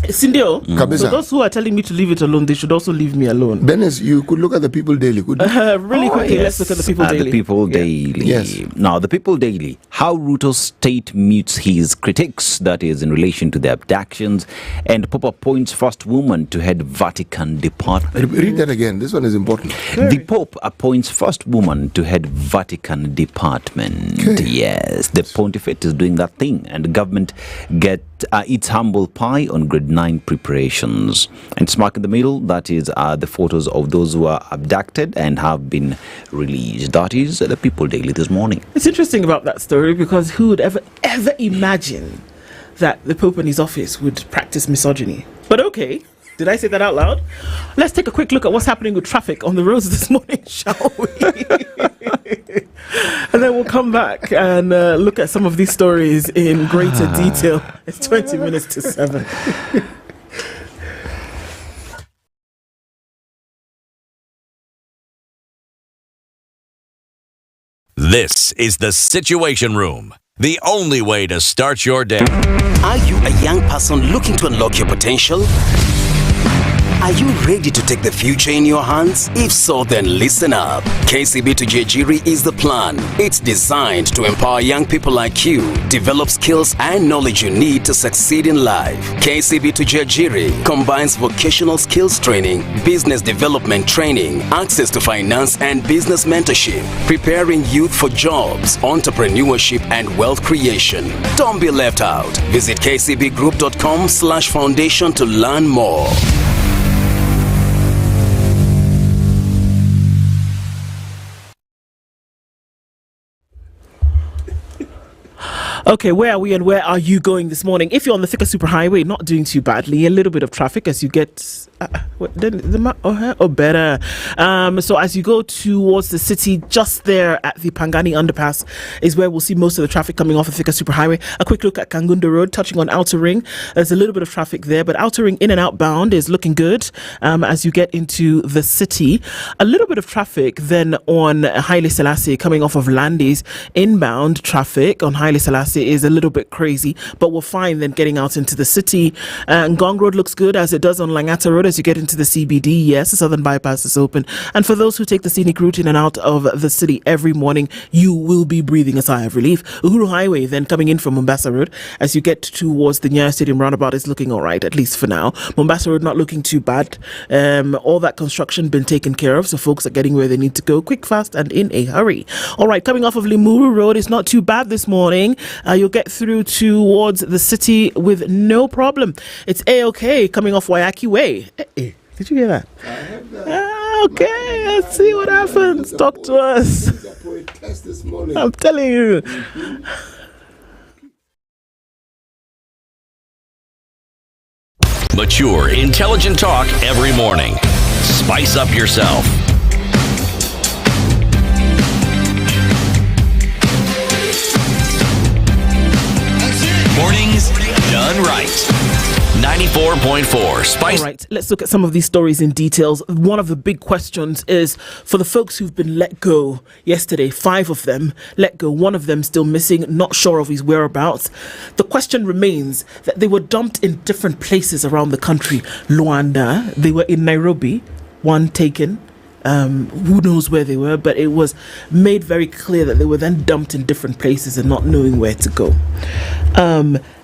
Sindio? Kabisa. So those who are telling me to leave it alone, they should also leave me alone. Dennis, you could look at the People Daily, could you? Really quickly, let's look at the People Daily. The People Daily. Yes. Now, the People Daily. How Ruto's state mutes his critics, that is in relation to the abductions, and Papa appoints first woman to head Vatican department. Read that again. This one is important. The Pope appoints first woman to head Vatican department. Okay. Yes, the pontificate is doing that thing, and the government get its humble pie on grade 9 preparations. And smack in the middle, that is the photos of those who are abducted and have been released. That is the People Daily this morning. It's interesting about that story because who would ever imagine that the Pope and his office would practice misogyny? But okay. Did I say that out loud? Let's take a quick look at what's happening with traffic on the roads this morning, shall we? And then we'll come back and look at some of these stories in greater detail. It's 20 minutes to 7. This is the Situation Room, the only way to start your day. Are you a young person looking to unlock your potential? Are you ready to take the future in your hands? If so, then listen up. KCB to Jejiri is the plan. It's designed to empower young people like you, develop skills and knowledge you need to succeed in life. KCB to Jejiri combines vocational skills training, business development training, access to finance and business mentorship, preparing youth for jobs, entrepreneurship and wealth creation. Don't be left out. Visit kcbgroup.com/foundation to learn more. Okay, where are we and where are you going this morning? If you're on the Thika Superhighway, not doing too badly. A little bit of traffic as you get better. So as you go towards the city, just there at the Pangani underpass is where we'll see most of the traffic coming off the Thika Superhighway. A quick look at Kangundo Road, touching on Outer Ring. There's a little bit of traffic there, but Outer Ring in and outbound is looking good as you get into the city. A little bit of traffic then on Haile Selassie coming off of Landis. Inbound traffic on Haile Selassie is a little bit crazy, but we're fine then getting out into the city. Ngong Road looks good as it does on Langata Road as you get into the CBD. Yes, the Southern Bypass is open. And for those who take the scenic route in and out of the city every morning, you will be breathing a sigh of relief. Uhuru Highway then coming in from Mombasa Road as you get towards the Nyeri Stadium roundabout is looking all right, at least for now. Mombasa Road not looking too bad. All that construction been taken care of, so folks are getting where they need to go quick, fast, and in a hurry. All right, coming off of Limuru Road is not too bad this morning. You'll get through towards the city with no problem. It's A-OK coming off Wayaki Way. Hey, did you hear that? I heard that. Okay, let's see what happens. Talk to us. This morning. I'm telling you. Mature, intelligent talk every morning. Spice up yourself. Mornings done right. 94.4 Spice. All right, let's look at some of these stories in details. One of the big questions is for the folks who've been let go yesterday, 5 of them let go, 1 of them still missing, not sure of his whereabouts. The question remains that they were dumped in different places around the country. Luanda, they were in Nairobi, 1 taken. Who knows where they were, but it was made very clear that they were then dumped in different places and not knowing where to go.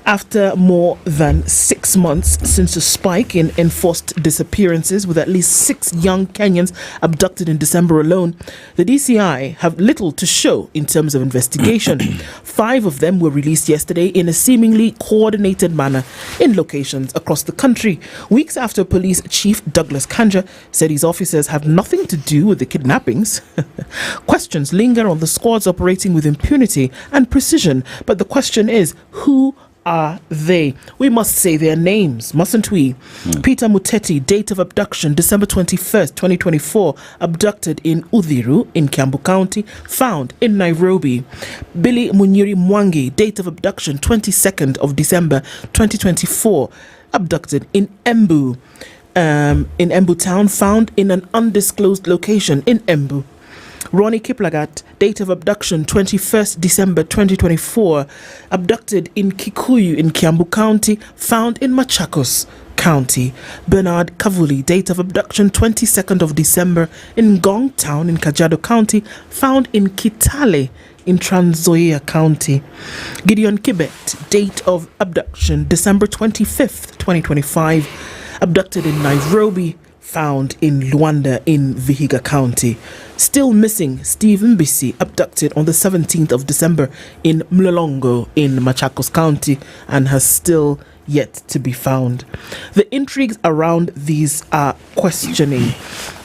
After more than 6 months since a spike in enforced disappearances, with at least 6 young Kenyans abducted in December alone, the DCI have little to show in terms of investigation. 5 of them were released yesterday in a seemingly coordinated manner in locations across the country, weeks after Police Chief Douglas Kanja said his officers have nothing to do with the kidnappings? Questions linger on the squads operating with impunity and precision, but the question is, who are they? We must say their names, mustn't we? Peter Muteti, date of abduction December 21st, 2024, abducted in Uthiru in Kiambu County, found in Nairobi. Billy Munyiri Mwangi, date of abduction 22nd of December 2024, abducted in Embu. In Embu town, found in an undisclosed location in Embu. Ronnie Kiplagat, date of abduction 21st December 2024, abducted in Kikuyu in Kiambu County, found in Machakos County. Bernard Kavuli, date of abduction 22nd of December in Ngong Town in Kajiado County, found in Kitale in Trans Nzoia County. Gideon Kibet, date of abduction December 25th, 2025, abducted in Nairobi, found in Luanda in Vihiga County. Still missing, Steve Mbisi, abducted on the 17th of December in Mlolongo in Machakos County and has still yet to be found. The intrigues around these are questioning.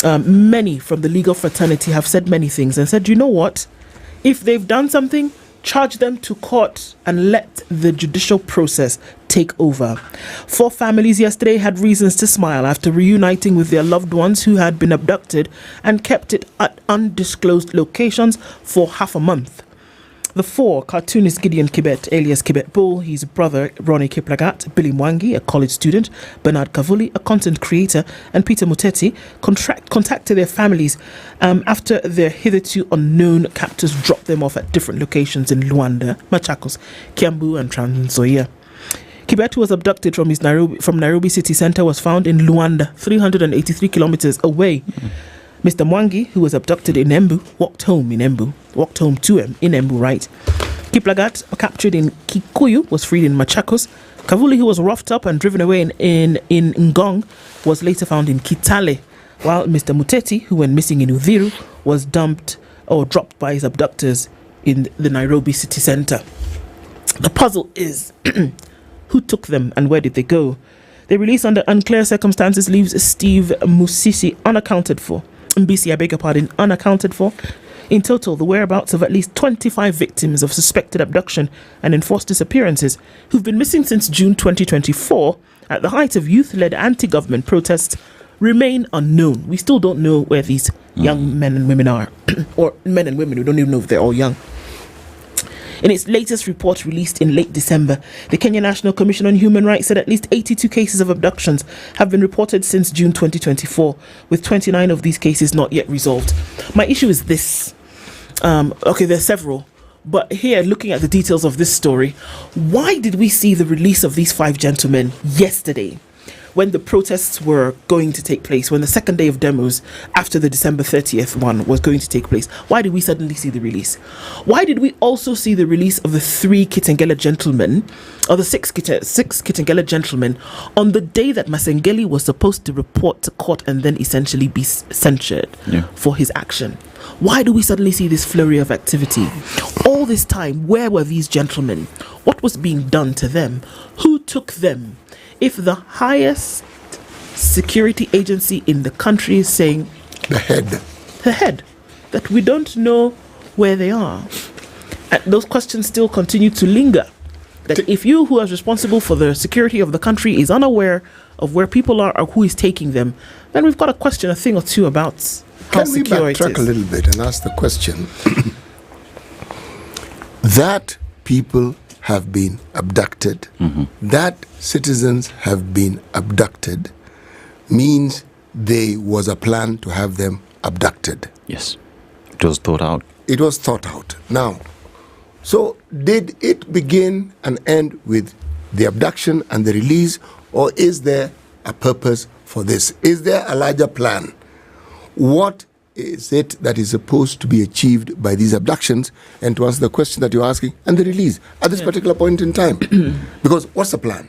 Many from the legal fraternity have said many things and said, you know what? If they've done something, charge them to court and let the judicial process take over. 4 families yesterday had reasons to smile after reuniting with their loved ones who had been abducted and kept it at undisclosed locations for half a month. The 4, cartoonist Gideon Kibet, alias Kibet Bull, his brother Ronnie Kiplagat, Billy Mwangi, a college student, Bernard Kavuli, a content creator, and Peter Muteti contacted their families after their hitherto unknown captors dropped them off at different locations in Luanda, Machakos, Kiambu, and Trans Nzoia. Kibet, who was abducted from Nairobi city centre, was found in Luanda, 383 kilometers away. Mr. Mwangi, who was abducted in Embu, walked home to him in Embu, right? Kiplagat, captured in Kikuyu, was freed in Machakos. Kavuli, who was roughed up and driven away in Ngong, was later found in Kitale, while Mr. Muteti, who went missing in Uthiru, was dumped or dropped by his abductors in the Nairobi city centre. The puzzle is, who took them and where did they go? Their release under unclear circumstances leaves Steve Musisi unaccounted for. Mbisi, I beg your pardon, unaccounted for. In total, the whereabouts of at least 25 victims of suspected abduction and enforced disappearances who've been missing since June 2024 at the height of youth-led anti-government protests remain unknown. We still don't know where these young men and women are, or men and women, we don't even know if they're all young. In its latest report released in late December, the Kenya National Commission on Human Rights said at least 82 cases of abductions have been reported since June 2024, with 29 of these cases not yet resolved. My issue is this. There's several. But here, looking at the details of this story, why did we see the release of these 5 gentlemen yesterday, when the protests were going to take place, when the second day of demos after the December 30th one was going to take place? Why did we suddenly see the release? Why did we also see the release of the 3 Kitengela gentlemen, or the 6 Kitengela gentlemen, on the day that Masengeli was supposed to report to court and then essentially be censured for his action? Why do we suddenly see this flurry of activity? All this time, where were these gentlemen? What was being done to them? Who took them? If the highest security agency in the country is saying the head, that we don't know where they are, and those questions still continue to linger. That if you, who is responsible for the security of the country, is unaware of where people are or who is taking them, then we've got to question a thing or two about how secure it is. Can we backtrack a little bit and ask the question that people have been abducted, that citizens have been abducted, means there was a plan to have them abducted. Yes. It was thought out. It was thought out. Now, so did it begin and end with the abduction and the release, or is there a purpose for this? Is there a larger plan? What is it that is supposed to be achieved by these abductions? And to answer the question that you're asking, and the release at this particular point in time. Because what's the plan?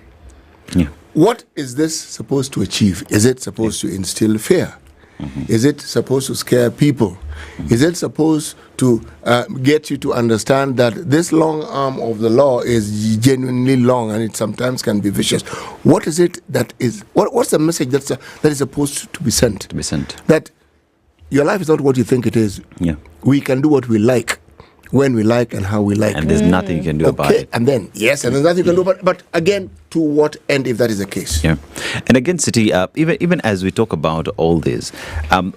What is this supposed to achieve? Is it supposed to instill fear? Is it supposed to scare people? Is it supposed to get you to understand that this long arm of the law is genuinely long and it sometimes can be vicious? What is it that is, what's the message that is supposed to be sent? That your life is not what you think it is. Yeah. We can do what we like, when we like, and how we like. And there's nothing you can do about it. And then, yes, and there's nothing you can do about it. But again, to what end if that is the case? Yeah. And again, City, even as we talk about all this,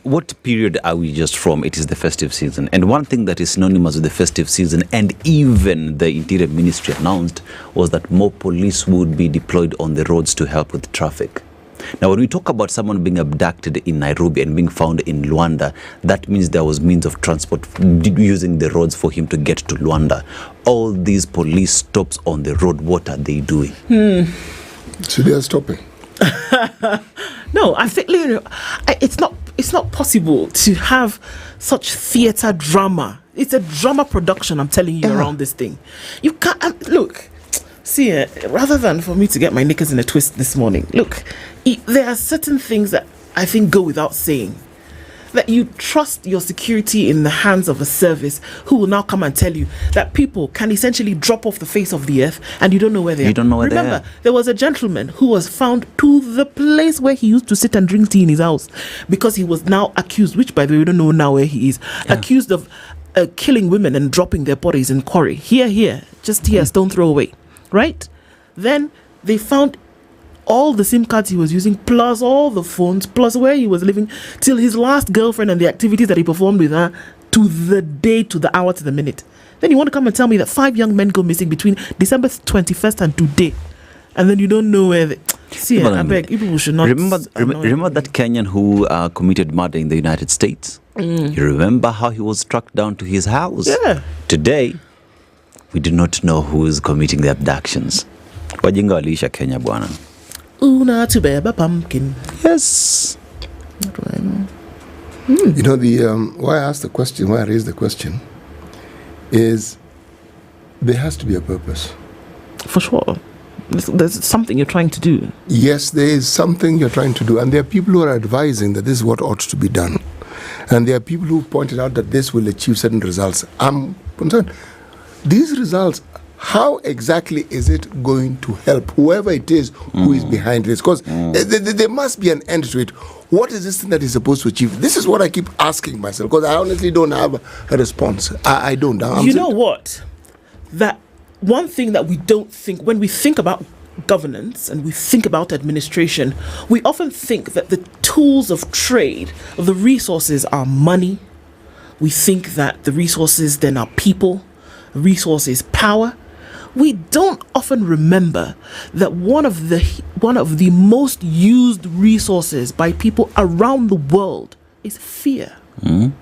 what period are we just from? It is the festive season. And one thing that is synonymous with the festive season, and even the Interior Ministry announced, was that more police would be deployed on the roads to help with traffic. Now, when we talk about someone being abducted in Nairobi and being found in Luanda, that means there was means of transport using the roads for him to get to Luanda. All these police stops on the road, what are they doing? So they are stopping. No, I think it's not possible to have such theatre drama. It's a drama production, I'm telling you, around this thing. You can't look. See, rather than for me to get my knickers in a twist this morning, look, there are certain things that I think go without saying. That you trust your security in the hands of a service who will now come and tell you that people can essentially drop off the face of the earth and you don't know where they are. You don't know where they are. Remember, there was a gentleman who was found to the place where he used to sit and drink tea in his house because he was now accused, which by the way, we don't know now where he is, accused of killing women and dropping their bodies in quarry. Here, just here, stone throw away. Right? Then they found all the SIM cards he was using, plus all the phones, plus where he was living, till his last girlfriend and the activities that he performed with her, to the day, to the hour, to the minute. Then you want to come and tell me that 5 young men go missing between December 21st and today, and then you don't know where they... See, I beg, people should not... Remember that Kenyan who committed murder in the United States? You remember how he was struck down to his house? Yeah. Today, we do not know who is committing the abductions. Wajinga waliisha Kenya bwana. Una to beba pumpkin. Yes. What do I know? You know, why I asked the question, why I raised the question, is there has to be a purpose. For sure. There's something you're trying to do. Yes, there is something you're trying to do. And there are people who are advising that this is what ought to be done. And there are people who pointed out that this will achieve certain results. I'm concerned. These results, how exactly is it going to help whoever it is who is behind this? Because there must be an end to it. What is this thing that is supposed to achieve? This is what I keep asking myself, because I honestly don't have a response. I don't. You know what? That one thing that we don't think, when we think about governance and we think about administration, we often think that the tools of trade, of the resources, are money. We think that the resources then are people. Resources, power. We don't often remember that one of the most used resources by people around the world is fear. To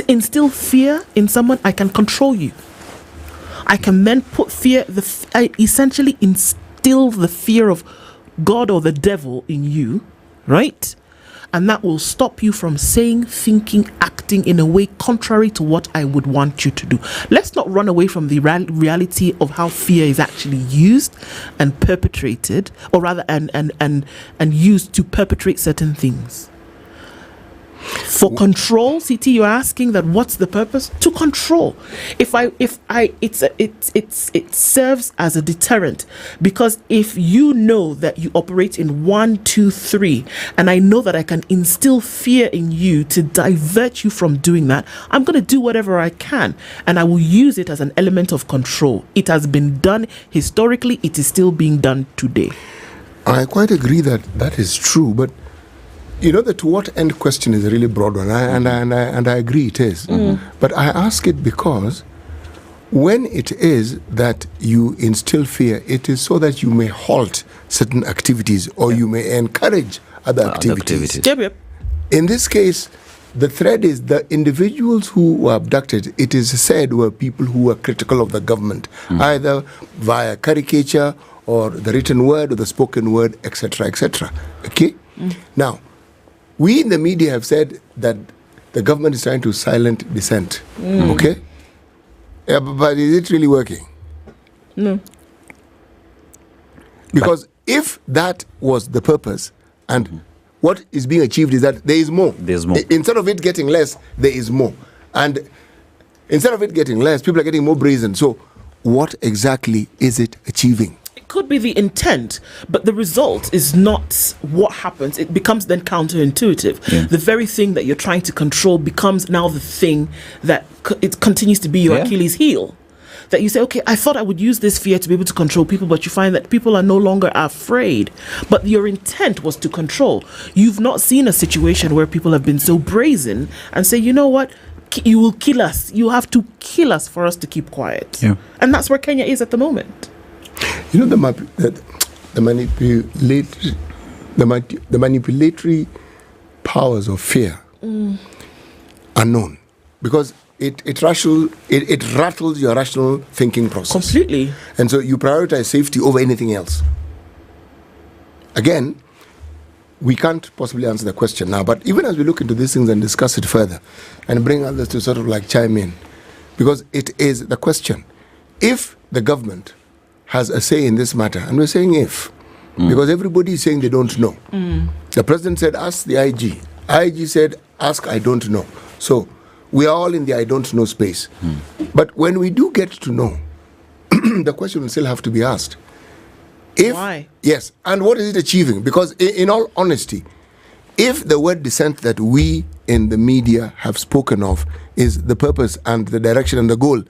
instill fear in someone, I can control you. I can then put fear. I essentially instill the fear of God or the devil in you, right? And that will stop you from saying, thinking, acting in a way contrary to what I would want you to do. Let's not run away from the reality of how fear is actually used and perpetrated, or rather, and used to perpetrate certain things. For control, CT, you're asking that what's the purpose? To control. It serves as a deterrent, because if you know that you operate in 1, 2, 3, and I know that I can instill fear in you to divert you from doing that, I'm going to do whatever I can, and I will use it as an element of control. It has been done historically. It is still being done today. I quite agree that that is true, but you know, the to what end question is a really broad one, and I agree it is. But I ask it because when it is that you instill fear, it is so that you may halt certain activities, or you may encourage other activities. Yep. In this case, the thread is the individuals who were abducted, it is said, were people who were critical of the government, either via caricature or the written word or the spoken word, etc., etc. Okay? Now, we in the media have said that the government is trying to silence dissent. Okay? Yeah, but is it really working? No. Because if that was the purpose, and what is being achieved is that there is more. There's more. Instead of it getting less, there is more. And instead of it getting less, people are getting more brazen. So what exactly is it achieving? could be the intent, but the result is not what happens. It becomes then counterintuitive. The very thing that you're trying to control becomes now the thing that it continues to be your Achilles heel. That you say, okay, I thought I would use this fear to be able to control people, but you find that people are no longer afraid. But your intent was to control. You've not seen a situation where people have been so brazen and say, you know what, you will kill us. You have to kill us for us to keep quiet. Yeah. And that's where Kenya is at the moment. You know, the manipulatory powers of fear are known because it rattles your rational thinking process. Completely. And so you prioritize safety over anything else. Again, we can't possibly answer the question now, but even as we look into these things and discuss it further and bring others to sort of like chime in, because it is the question, if the government has a say in this matter, and we're saying if, because everybody is saying they don't know. The president said, ask the IG. IG said, ask, I don't know. So we are all in the I don't know space. But when we do get to know, the question will still have to be asked. Why? Yes, and what is it achieving? Because in all honesty, if the word dissent that we in the media have spoken of is the purpose and the direction and the goal,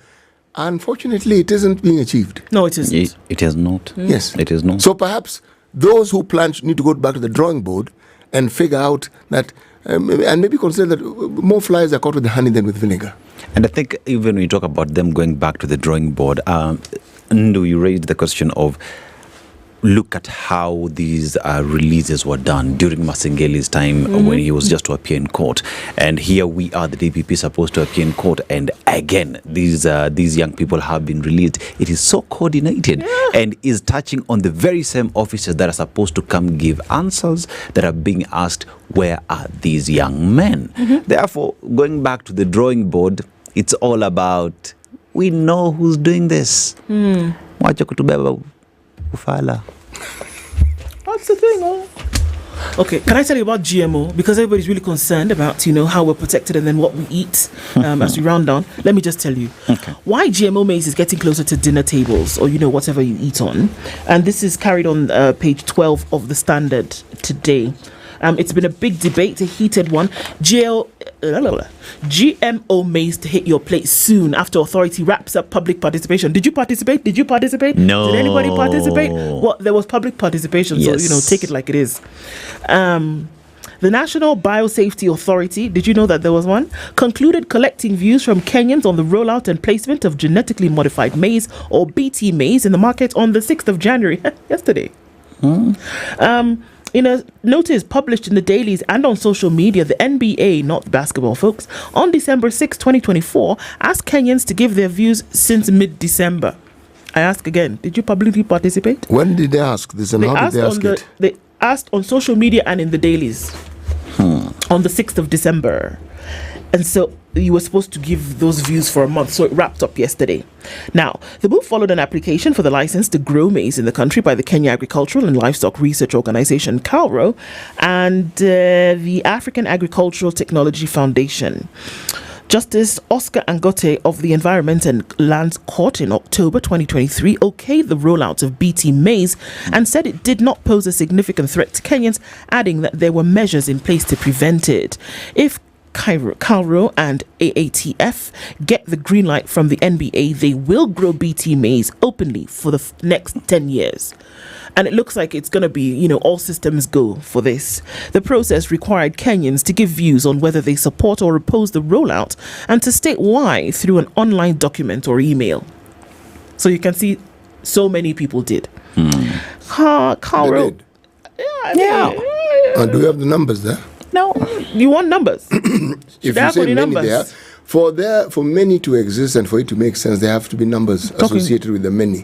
unfortunately, it isn't being achieved. No, it isn't. It is not. Yes. It is not. So perhaps those who plan need to go back to the drawing board and figure out that, and maybe consider that more flies are caught with honey than with vinegar. And I think even when we talk about them going back to the drawing board, Ndu, you raised the question of look at how these releases were done during Masengeli's time when he was just to appear in court. And here we are, the DPP supposed to appear in court. And again, these young people have been released. It is so coordinated and is touching on the very same officers that are supposed to come give answers that are being asked, where are these young men? Therefore, going back to the drawing board, it's all about, we know who's doing this. Wacha kutubeba ufala. That's the thing, Okay, can I tell you about GMO? Because everybody's really concerned about, how we're protected and then what we eat as we round down. Let me just tell you why GMO maize is getting closer to dinner tables or, whatever you eat on. And this is carried on page 12 of the Standard today. It's been a big debate, a heated one. GMO maize to hit your plate soon after authority wraps up public participation. Did you participate? No. Did anybody participate? Well, there was public participation, so, take it like it is. The National Biosafety Authority, did you know that there was one? Concluded collecting views from Kenyans on the rollout and placement of genetically modified maize or BT maize in the market on the 6th of January, yesterday. In a notice published in the dailies and on social media, the NBA, not basketball folks, on December 6, 2024, asked Kenyans to give their views since mid-December. I ask again, did you publicly participate? When did they ask this and how did they ask it? They asked on social media and in the dailies on the 6th of December. And so you were supposed to give those views for a month, so it wrapped up yesterday. Now, the move followed an application for the license to grow maize in the country by the Kenya Agricultural and Livestock Research Organization, KALRO, and the African Agricultural Technology Foundation. Justice Oscar Angote of the Environment and Lands Court in October 2023 okayed the rollout of BT maize and said it did not pose a significant threat to Kenyans, adding that there were measures in place to prevent it. If KALRO and AATF get the green light from the NBA, they will grow BT maize openly for the next 10 years. And it looks like it's going to be, all systems go for this. The process required Kenyans to give views on whether they support or oppose the rollout and to state why through an online document or email. So you can see so many people did. KALRO. Do you have the numbers there? No, you want numbers. If you say many there, for many to exist and for it to make sense, there have to be numbers associated with the many.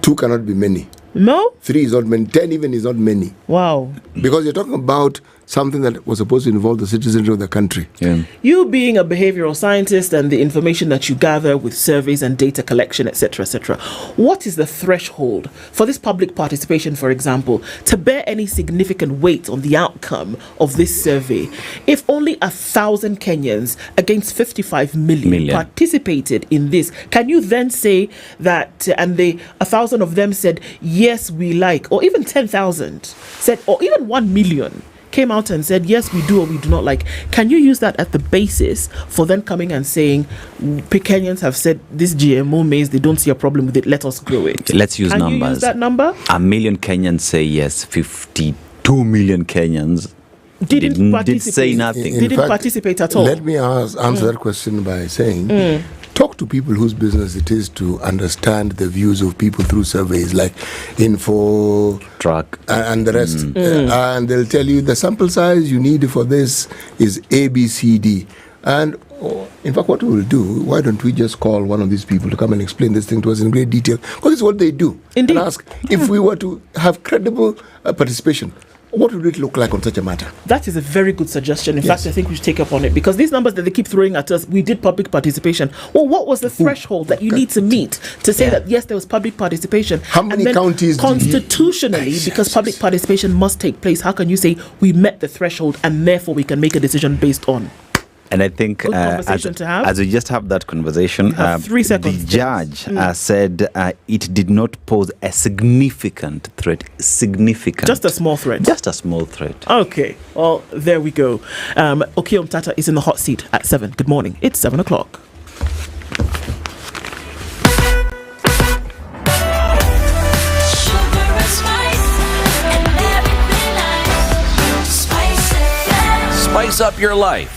2 cannot be many. No? 3 is not many. 10 even is not many. Wow. Because you're talking about something that was supposed to involve the citizens of the country. Yeah. You being a behavioral scientist and the information that you gather with surveys and data collection, etc., what is the threshold for this public participation, for example, to bear any significant weight on the outcome of this survey? If only 1,000 Kenyans against 55 million participated in this, can you then say that, and 1,000 of them said, yes, we like, or even 10,000 said, or even 1 million came out and said, yes, we do or we do not like? Can you use that at the basis for then coming and saying, Kenyans have said this GMO maize, they don't see a problem with it, let us grow it? Let's use numbers. Can you use that number? 1 million Kenyans say yes, 52 million Kenyans did say nothing. Didn't participate at all. Let me answer that question by saying, talk to people whose business it is to understand the views of people through surveys like Info, Track, and the rest. And they'll tell you the sample size you need for this is A, B, C, D. And in fact, what we will do, why don't we just call one of these people to come and explain this thing to us in great detail? Because it's what they do. Indeed. And ask, if we were to have credible participation, what would it look like on such a matter? That is a very good suggestion. In fact, I think we should take up on it, because these numbers that they keep throwing at us, we did public participation. Well, what was the threshold that you need to meet to say that, yes, there was public participation? How many counties constitutionally, because public participation must take place, how can you say we met the threshold and therefore we can make a decision based on? And I think as we just have that conversation, 3 seconds. The judge said it did not pose a significant threat. Significant. Just a small threat. Just a small threat. Okay. Well, there we go. Okoh Mtata is in the hot seat at 7. Good morning. It's 7 o'clock. Spice up your life.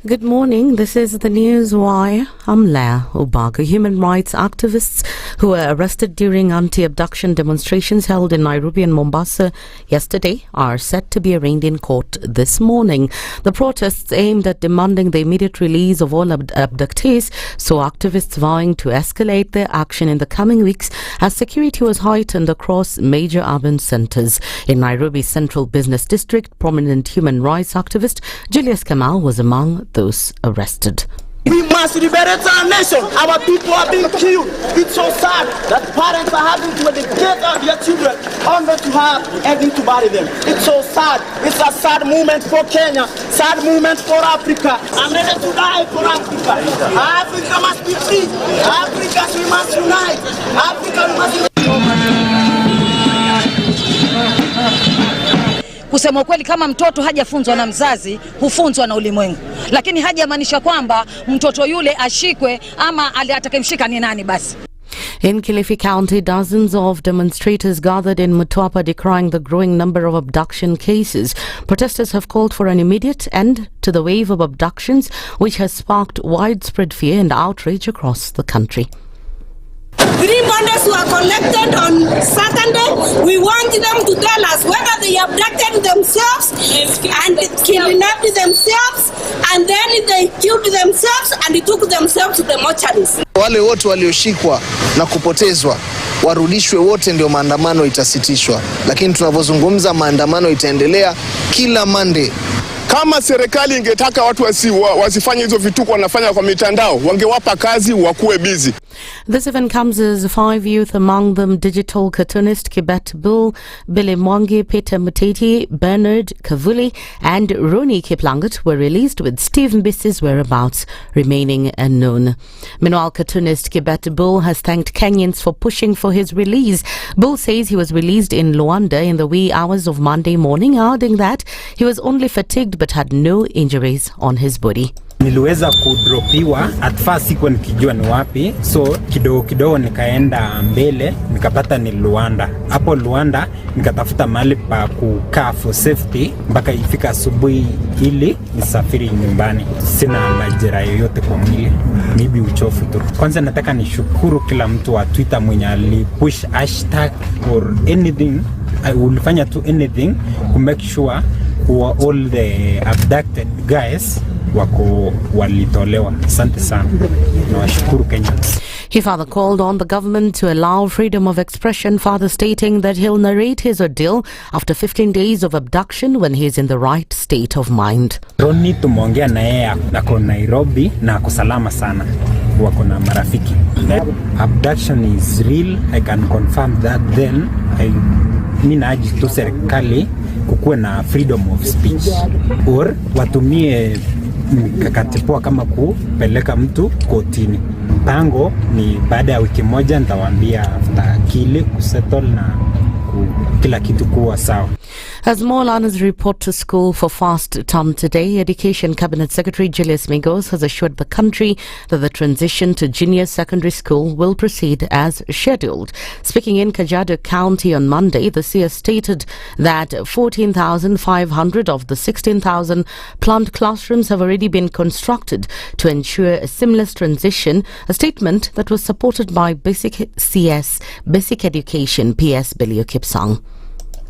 Good morning. This is the News Wire. I'm Lydiah Obaga. Human rights activists who were arrested during anti-abduction demonstrations held in Nairobi and Mombasa yesterday are set to be arraigned in court this morning. The protests aimed at demanding the immediate release of all abductees, so activists vowing to escalate their action in the coming weeks as security was heightened across major urban centres. In Nairobi's Central Business District, prominent human rights activist Julius Kamau was among those arrested. We must liberate our nation. Our people are being killed. It's so sad that parents are having to educate their children only to have anything to bury them. It's so sad. It's a sad moment for Kenya. Sad moment for Africa. I'm ready to die for Africa. Africa must be free. Africa, we must unite. Africa, we must unite. Kusema kweli, kama mtoto hajafunzwa na mzazi, hufunzwa na ulimwengu. Lakini hajamaanisha kwamba mtoto yule ashikwe ama atakayemshika ni nani basi. In Kilifi County, dozens of demonstrators gathered in Mtwapa decrying the growing number of abduction cases. Protesters have called for an immediate end to the wave of abductions, which has sparked widespread fear and outrage across the country. Green bonders who are collected on Saturday, we want them to tell us whether they abducted themselves and kidnapped themselves, and then they killed themselves and took themselves to the mortuaries. Wale wote walioshikwa na kupotezwa warudishwe wote, ndio maandamano itasitishwa. Lakini tunavyozungumza, maandamano itaendelea kila Monday. Kama serikali ingetaka watu wasifanye hizo vituko wanafanya kwa mitandao, wangewapa kazi wakuwe busy. This event comes as 5 youth, among them digital cartoonist Kibet Bull, Billy Mwangi, Peter Muteti, Bernard Kavuli and Roni Kiplangat were released, with Steve Mbisi's whereabouts remaining unknown. Meanwhile, cartoonist Kibet Bull has thanked Kenyans for pushing for his release. Bull says he was released in Luanda in the wee hours of Monday morning, adding that he was only fatigued but had no injuries on his body. Niliweza kudropiwa at first, sikuwa nikijua ni wapi, so kidogo nikaenda mbele nikapata ni Luanda. Hapo Luanda nikatafuta mahali pa kukaa for safety mpaka ifika asubuhi ili nisafiri nyumbani. Sina majeraha yoyote kwa mwili, maybe uchovu tu. Kwanza nataka nishukuru kila mtu wa Twitter mwenye alipush hashtag or anything. I will fanya to anything to make sure all the abducted guys walitolewa. Asante sana. Nawashukuru Kenyans. He further called on the government to allow freedom of expression, further stating that he'll narrate his ordeal after 15 days of abduction when he's in the right state of mind. Roni tumeongea na yeye ako Nairobi na ako salama sana. Wako na marafiki. Abduction is real. I can confirm that. Then mimi naji tu serikali kukuwe na freedom of speech or watumie mkakati poa kama kupeleka mtu kotini. Mpango ni baada ya wiki moja nitawaambia after kile kusettle na kila kitu kuwa sawa. As more learners report to school for first term today, Education Cabinet Secretary Julius Migos has assured the country that the transition to junior secondary school will proceed as scheduled. Speaking in Kajiado County on Monday, the CS stated that 14,500 of the 16,000 planned classrooms have already been constructed to ensure a seamless transition, a statement that was supported by Basic Education PS Belio Kipsang.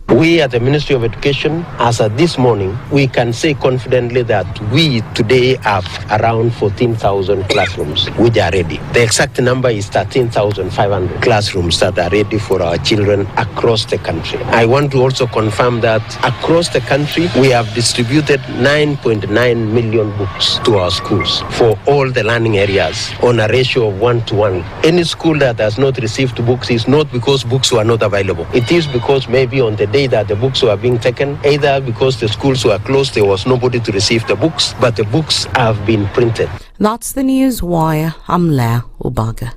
We at the Ministry of Education, as of this morning, we can say confidently that we today have around 14,000 classrooms which are ready. The exact number is 13,500 classrooms that are ready for our children across the country. I want to also confirm that across the country, we have distributed 9.9 million books to our schools for all the learning areas on a ratio of 1:1. Any school that has not received books is not because books were not available. It is because maybe on the day that the books were being taken, either because the schools were closed, there was nobody to receive the books, but the books have been printed. That's the news wire. I'm Lydiah Ubaga.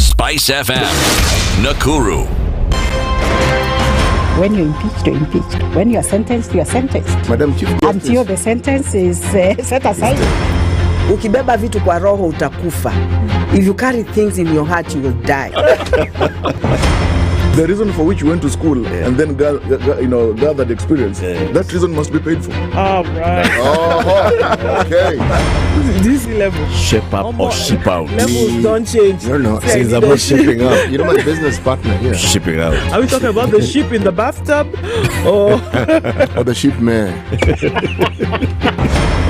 SpiceFM, Nakuru. When you're impeached, you're impeached. When you're sentenced, you're sentenced. Madam Chief Justice. Until the sentence is set aside. Ukibeba vitu kwa roho utakufa. If you carry things in your heart, you will die. The reason for which you went to school and then gathered experience, that reason must be paid for. All right. Okay. This level. Shape up or ship out. Levels don't change. No. Since I'm not shipping up. You're my business partner here. Shipping out. Are we talking about the ship in the bathtub? Or the ship man?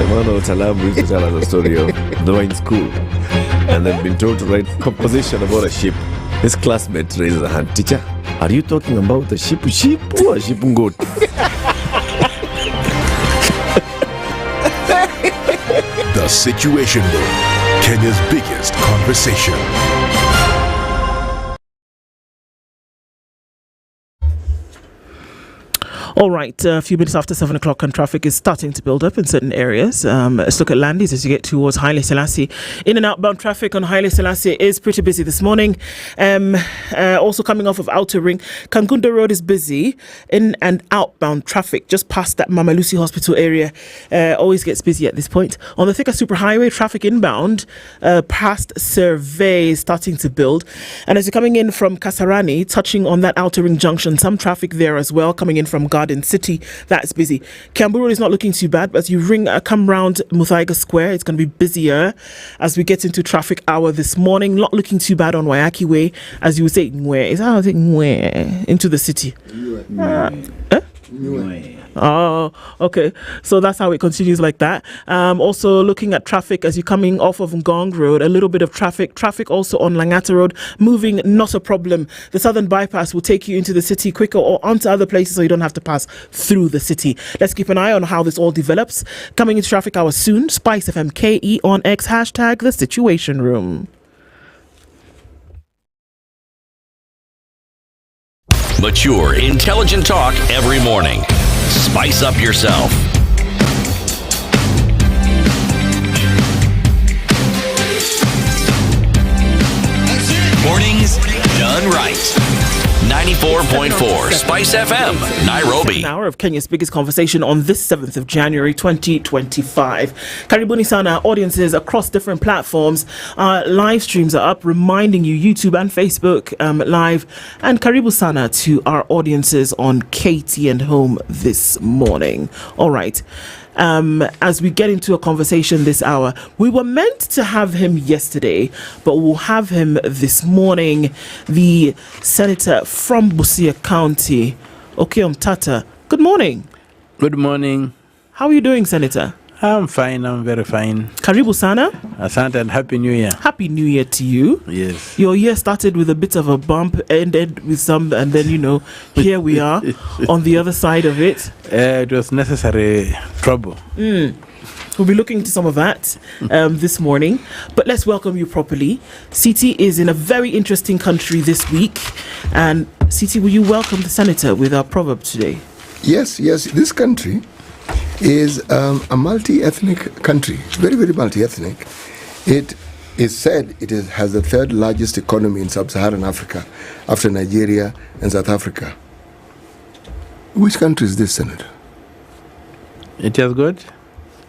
Emmanuel Talabu used to tell us a story of they were in school and they'd been told to write composition about a ship. His classmate raises a hand. Teacher, are you talking about a ship or a ship goat? The Situation Room, Kenya's biggest conversation. all right, a few minutes after 7 o'clock, and traffic is starting to build up in certain areas. Let's look at Landis as you get towards Haile Selassie. In and outbound traffic on Haile Selassie is pretty busy this morning. Also coming off of Outer Ring, Kankunda Road is busy. In and outbound traffic just past that Mama Lucy Hospital area always gets busy at this point. On the Thika Superhighway, traffic inbound past Survey is starting to build. And as you're coming in from Kasarani, touching on that Outer Ring junction, some traffic there as well, coming in from Garden City, that's busy. Kiambu Road is not looking too bad, but as you come round Muthaiga Square, it's going to be busier as we get into traffic hour this morning. Not looking too bad on Wayaki Way, as you would say, is that how I think into the city? Oh, okay. So that's how it continues like that. Also looking at traffic as you're coming off of Ngong Road, a little bit of traffic. Traffic also on Langata Road, moving not a problem. The Southern Bypass will take you into the city quicker or onto other places so you don't have to pass through the city. Let's keep an eye on how this all develops. Coming into traffic hour soon, SpiceFM KE on X, hashtag The Situation Room. Mature, intelligent talk every morning. Spice up yourself. Mornings done right. 94.4 Spice FM, Nairobi. An hour of Kenya's biggest conversation on this 7th of January 2025. Karibuni sana, audiences across different platforms. Live streams are up, reminding you YouTube and Facebook live. And karibu sana to our audiences on KT and Home this morning. All right. as we get into a conversation this hour. We were meant to have him yesterday, but we'll have him this morning. The senator from Busia County, Okoh Tata. Good morning. Good morning. How are you doing, Senator? I'm fine. I'm very fine. Karibu sana. Asante and Happy New Year. Happy New Year to you. Yes. Your year started with a bit of a bump, ended with some, and then, here we are on the other side of it. It was necessary trouble. We'll be looking into some of that this morning. But let's welcome you properly. CT is in a very interesting country this week. And CT, will you welcome the Senator with our proverb today? Yes. This country is a multi-ethnic country, very, very multi-ethnic. It is said it has the third largest economy in sub-Saharan Africa after Nigeria and South Africa. Which country is this, Senator? It is good.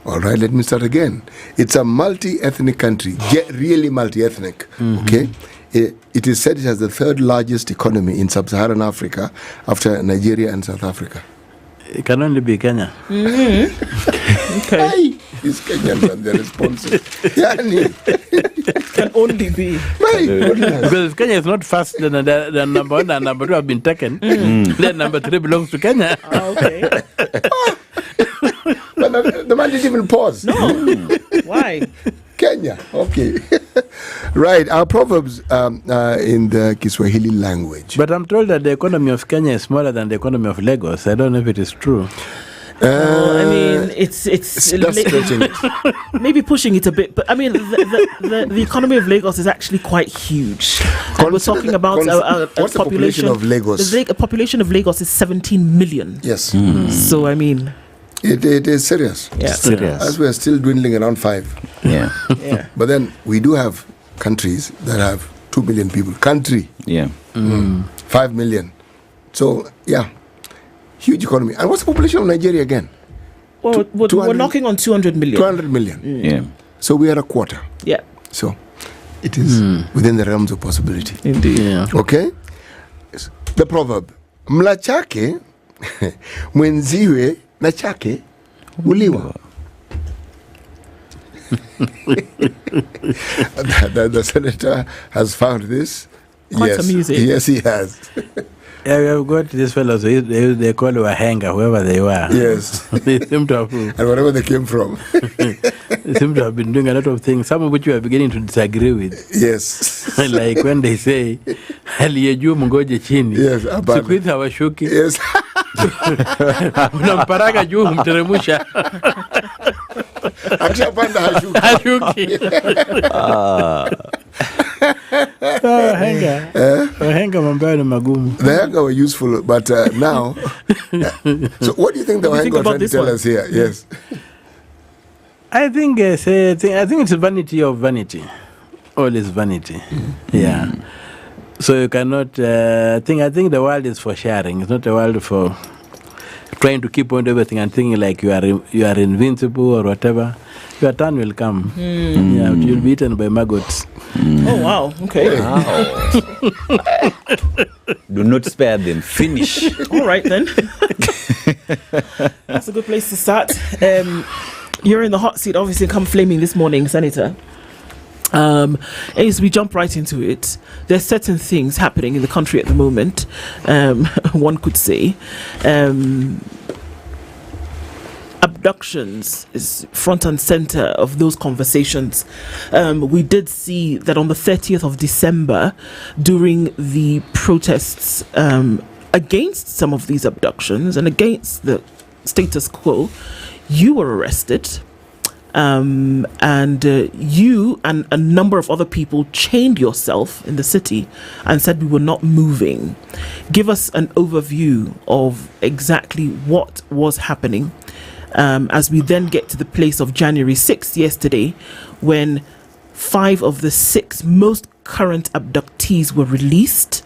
All right, let me start again. It's a multi-ethnic country, really multi-ethnic, okay? It is said it has the third largest economy in sub-Saharan Africa after Nigeria and South Africa. It can only be Kenya. Okay. These Kenyans and their responses. Can only be. Because if Kenya is not first, then number one and number two have been taken. Then number three belongs to Kenya. Okay. But the man didn't even pause. No. Why? Kenya. Okay. Right. Our proverbs in the Kiswahili language. But I'm told that the economy of Kenya is smaller than the economy of Lagos. I don't know if it is true. I mean, it's stretching it. Maybe pushing it a bit, but I mean, the economy of Lagos is actually quite huge. And we're talking about what's the population of Lagos? The population of Lagos is 17 million. Yes. So I mean, it is serious. Yeah. Serious. As we are still dwindling around 5. Yeah. Yeah. But then we do have countries that have 2 million people. Country. Yeah. 5 million. So yeah. Huge economy. And what's the population of Nigeria again? Well, we're knocking on 200 million. 200 million. Yeah. So we are a quarter. Yeah. So it is within the realms of possibility. Indeed. Yeah. Okay? The proverb. Mla chake mwenziwe na chake uliwa. The senator has found this. Quite amusing. Yes, he has. Yeah, we have got these fellows, they call you a hanger, whoever they were. Yes. They seem to have, and wherever they came from. they seem to have been doing a lot of things, some of which we are beginning to disagree with. Yes. Like when they say, aliyeju mngoje chini. Yes, siku hizi hawashuki. Yes. Unamparaga juu mteremusha. Akishapanda hashuki. Hashuki. Wahenga mambo ni magumu. The Wahenga were useful, but now. So, what do you think the Wahenga are trying to tell us here? Yes. I think it's vanity of vanity. All is vanity. Yeah. So you cannot. I think the world is for sharing. It's not a world for trying to keep on everything and thinking like you are invincible or whatever. Your turn will come. Yeah, you'll be eaten by maggots. Oh wow! Okay. Wow. Do not spare them. Finish. All right then. That's a good place to start. You're in the hot seat, obviously. Come flaming this morning, Senator. As we jump right into it, there's certain things happening in the country at the moment. One could say. Abductions is front and center of those conversations. We did see that on the 30th of December, during the protests against some of these abductions and against the status quo, you were arrested. And you and a number of other people chained yourself in the city and said we were not moving. Give us an overview of exactly what was happening. As we then get to the place of January 6th, yesterday, when 5 of the 6 most current abductees were released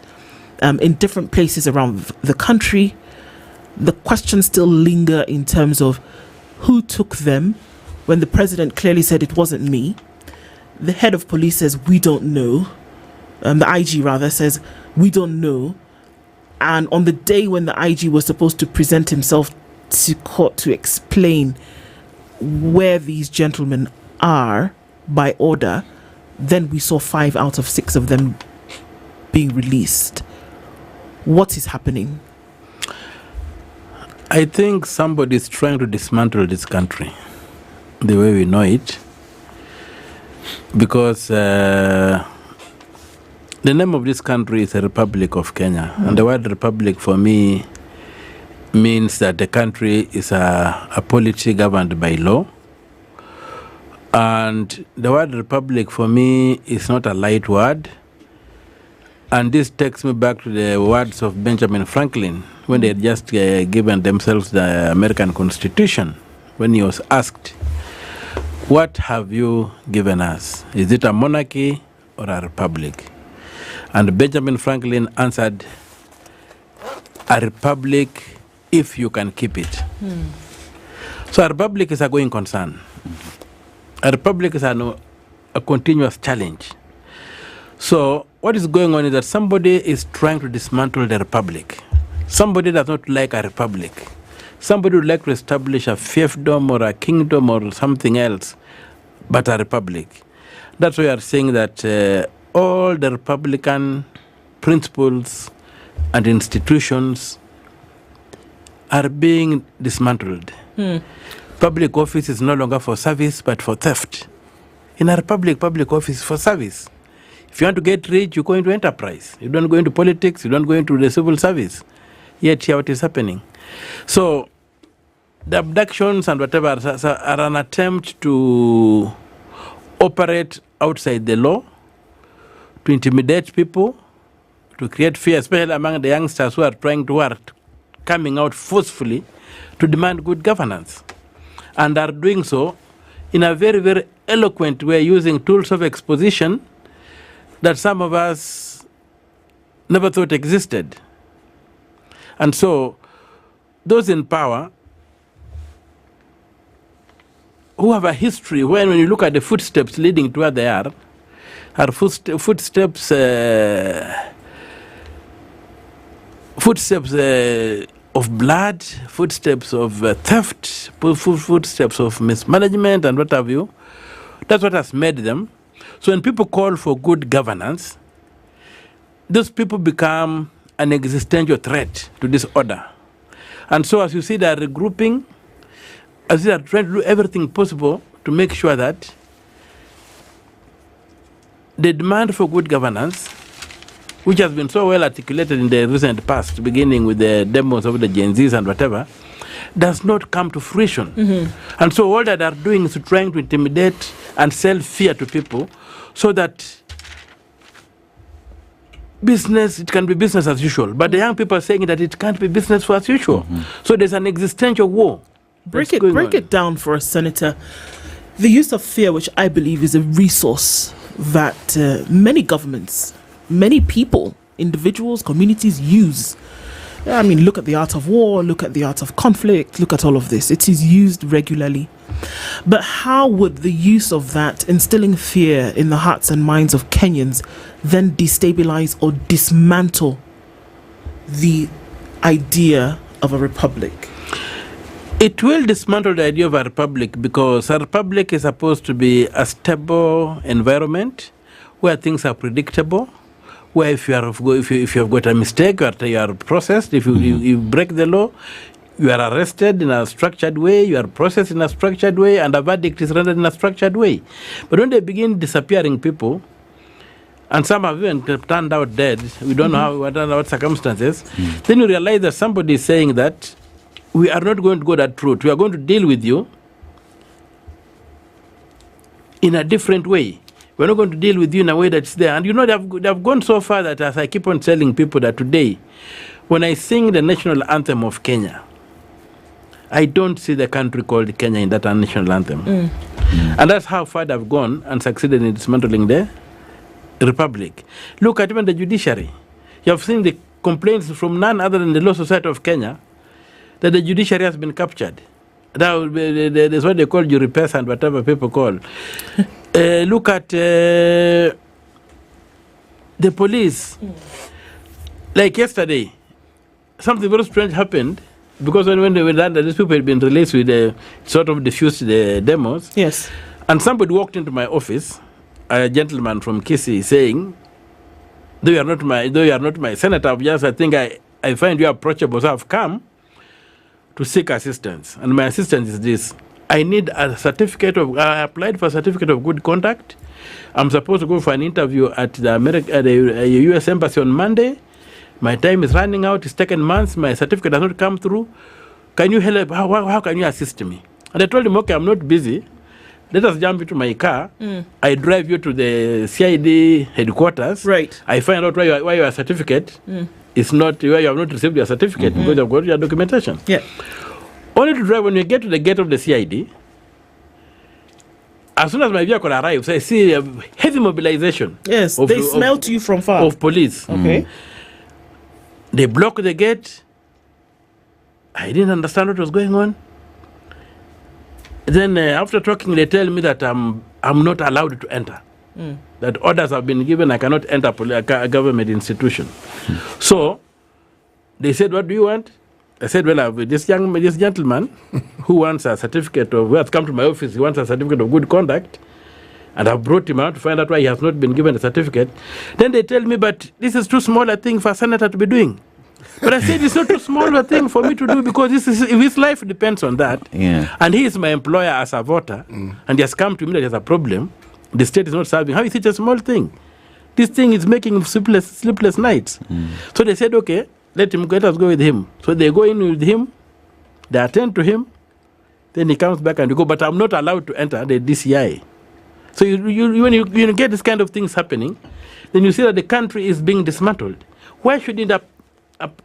in different places around the country. The questions still linger in terms of who took them, when the president clearly said it wasn't me. The head of police says, we don't know. The IG rather says, we don't know. And on the day when the IG was supposed to present himself to court to explain where these gentlemen are by order, then we saw 5 out of 6 of them being released. What is happening? I think somebody is trying to dismantle this country the way we know it, because the name of this country is the Republic of Kenya, and the word republic for me means that the country is a polity governed by law. And the word republic for me is not a light word. And this takes me back to the words of Benjamin Franklin when they had just given themselves the American Constitution, when he was asked, "What have you given us? Is it a monarchy or a republic?" And Benjamin Franklin answered, "A republic if you can keep it." So a republic is a going concern. A republic is a continuous challenge. So what is going on is that somebody is trying to dismantle the republic. Somebody does not like a republic. Somebody would like to establish a fiefdom or a kingdom or something else, but a republic. That's why we are saying that all the republican principles and institutions are being dismantled. Public office is no longer for service, but for theft. In a republic, public office is for service. If you want to get rich, you go into enterprise. You don't go into politics, you don't go into the civil service. Yet here what is happening. So the abductions and whatever are an attempt to operate outside the law, to intimidate people, to create fear, especially among the youngsters who are coming out forcefully to demand good governance, and are doing so in a very, very eloquent way, using tools of exposition that some of us never thought existed. And so those in power who have a history, when you look at the footsteps leading to where they are footsteps of blood, footsteps of theft, footsteps of mismanagement and what have you. That's what has made them. So when people call for good governance, those people become an existential threat to this order. And so as you see, they are regrouping, as they are trying to do everything possible to make sure that the demand for good governance, which has been so well articulated in the recent past, beginning with the demos of the Gen Zs and whatever, does not come to fruition. And so all that they are doing is trying to intimidate and sell fear to people so that it can be business as usual. But the young people are saying that it can't be business as usual. So there's an existential war. Break it down for us, Senator. The use of fear, which I believe is a resource that many governments, many people, individuals, communities use. I mean, look at the art of war, look at the art of conflict, look at all of this. It is used regularly. But how would the use of that, instilling fear in the hearts and minds of Kenyans, then destabilize or dismantle the idea of a republic? It will dismantle the idea of a republic, because a republic is supposed to be a stable environment where things are predictable, where if you have got a mistake, you are processed. If you break the law, you are arrested in a structured way, you are processed in a structured way, and a verdict is rendered in a structured way. But when they begin disappearing people, and some have even turned out dead, we don't know what circumstances, then you realize that somebody is saying that we are not going to go that route. We are going to deal with you in a different way. We're not going to deal with you in a way that's there. And they have gone so far that, as I keep on telling people, that today, when I sing the national anthem of Kenya, I don't see the country called Kenya in that national anthem. And that's how far they've gone and succeeded in dismantling the republic. Look at even the judiciary. You have seen the complaints from none other than the Law Society of Kenya that the judiciary has been captured. That's what they call jury pes and whatever people call. Look at the police. Like yesterday, something very strange happened because when these people had been released with sort of diffused the demos. Yes. And somebody walked into my office, a gentleman from Kisii, saying, though you are not my senator, I think I find you approachable, so I've come to seek assistance. And my assistance is this. I need a certificate of, I applied for a certificate of good conduct. I'm supposed to go for an interview at the US Embassy on Monday. My time is running out. It's taken months. My certificate has not come through. Can you help? How can you assist me? And I told him, okay, I'm not busy. Let us jump into my car. I drive you to the CID headquarters. Right. I find out why your certificate is not, why you have not received your certificate because you've got your documentation. Yeah. Only to drive when you get to the gate of the CID. As soon as my vehicle arrives, I see a heavy mobilization. Yes, they smelt you from far. Of police. Okay. They block the gate. I didn't understand what was going on. Then after talking, they tell me that I'm not allowed to enter. That orders have been given, I cannot enter a government institution. So they said, what do you want? I said, well, this gentleman who wants a certificate of, who has come to my office, he wants a certificate of good conduct, and I've brought him out to find out why he has not been given a certificate. Then they tell me, but this is too small a thing for a senator to be doing. But I said, it's not too small a thing for me to do because his life depends on that. Yeah. And he is my employer as a voter, and he has come to me that there's a problem. The state is not serving. How is it a small thing? This thing is making sleepless nights. So they said, okay, let us go with him. So they go in with him, they attend to him, then he comes back and we go, but I'm not allowed to enter the DCI. So when you get this kind of things happening, then you see that the country is being dismantled. Why shouldn't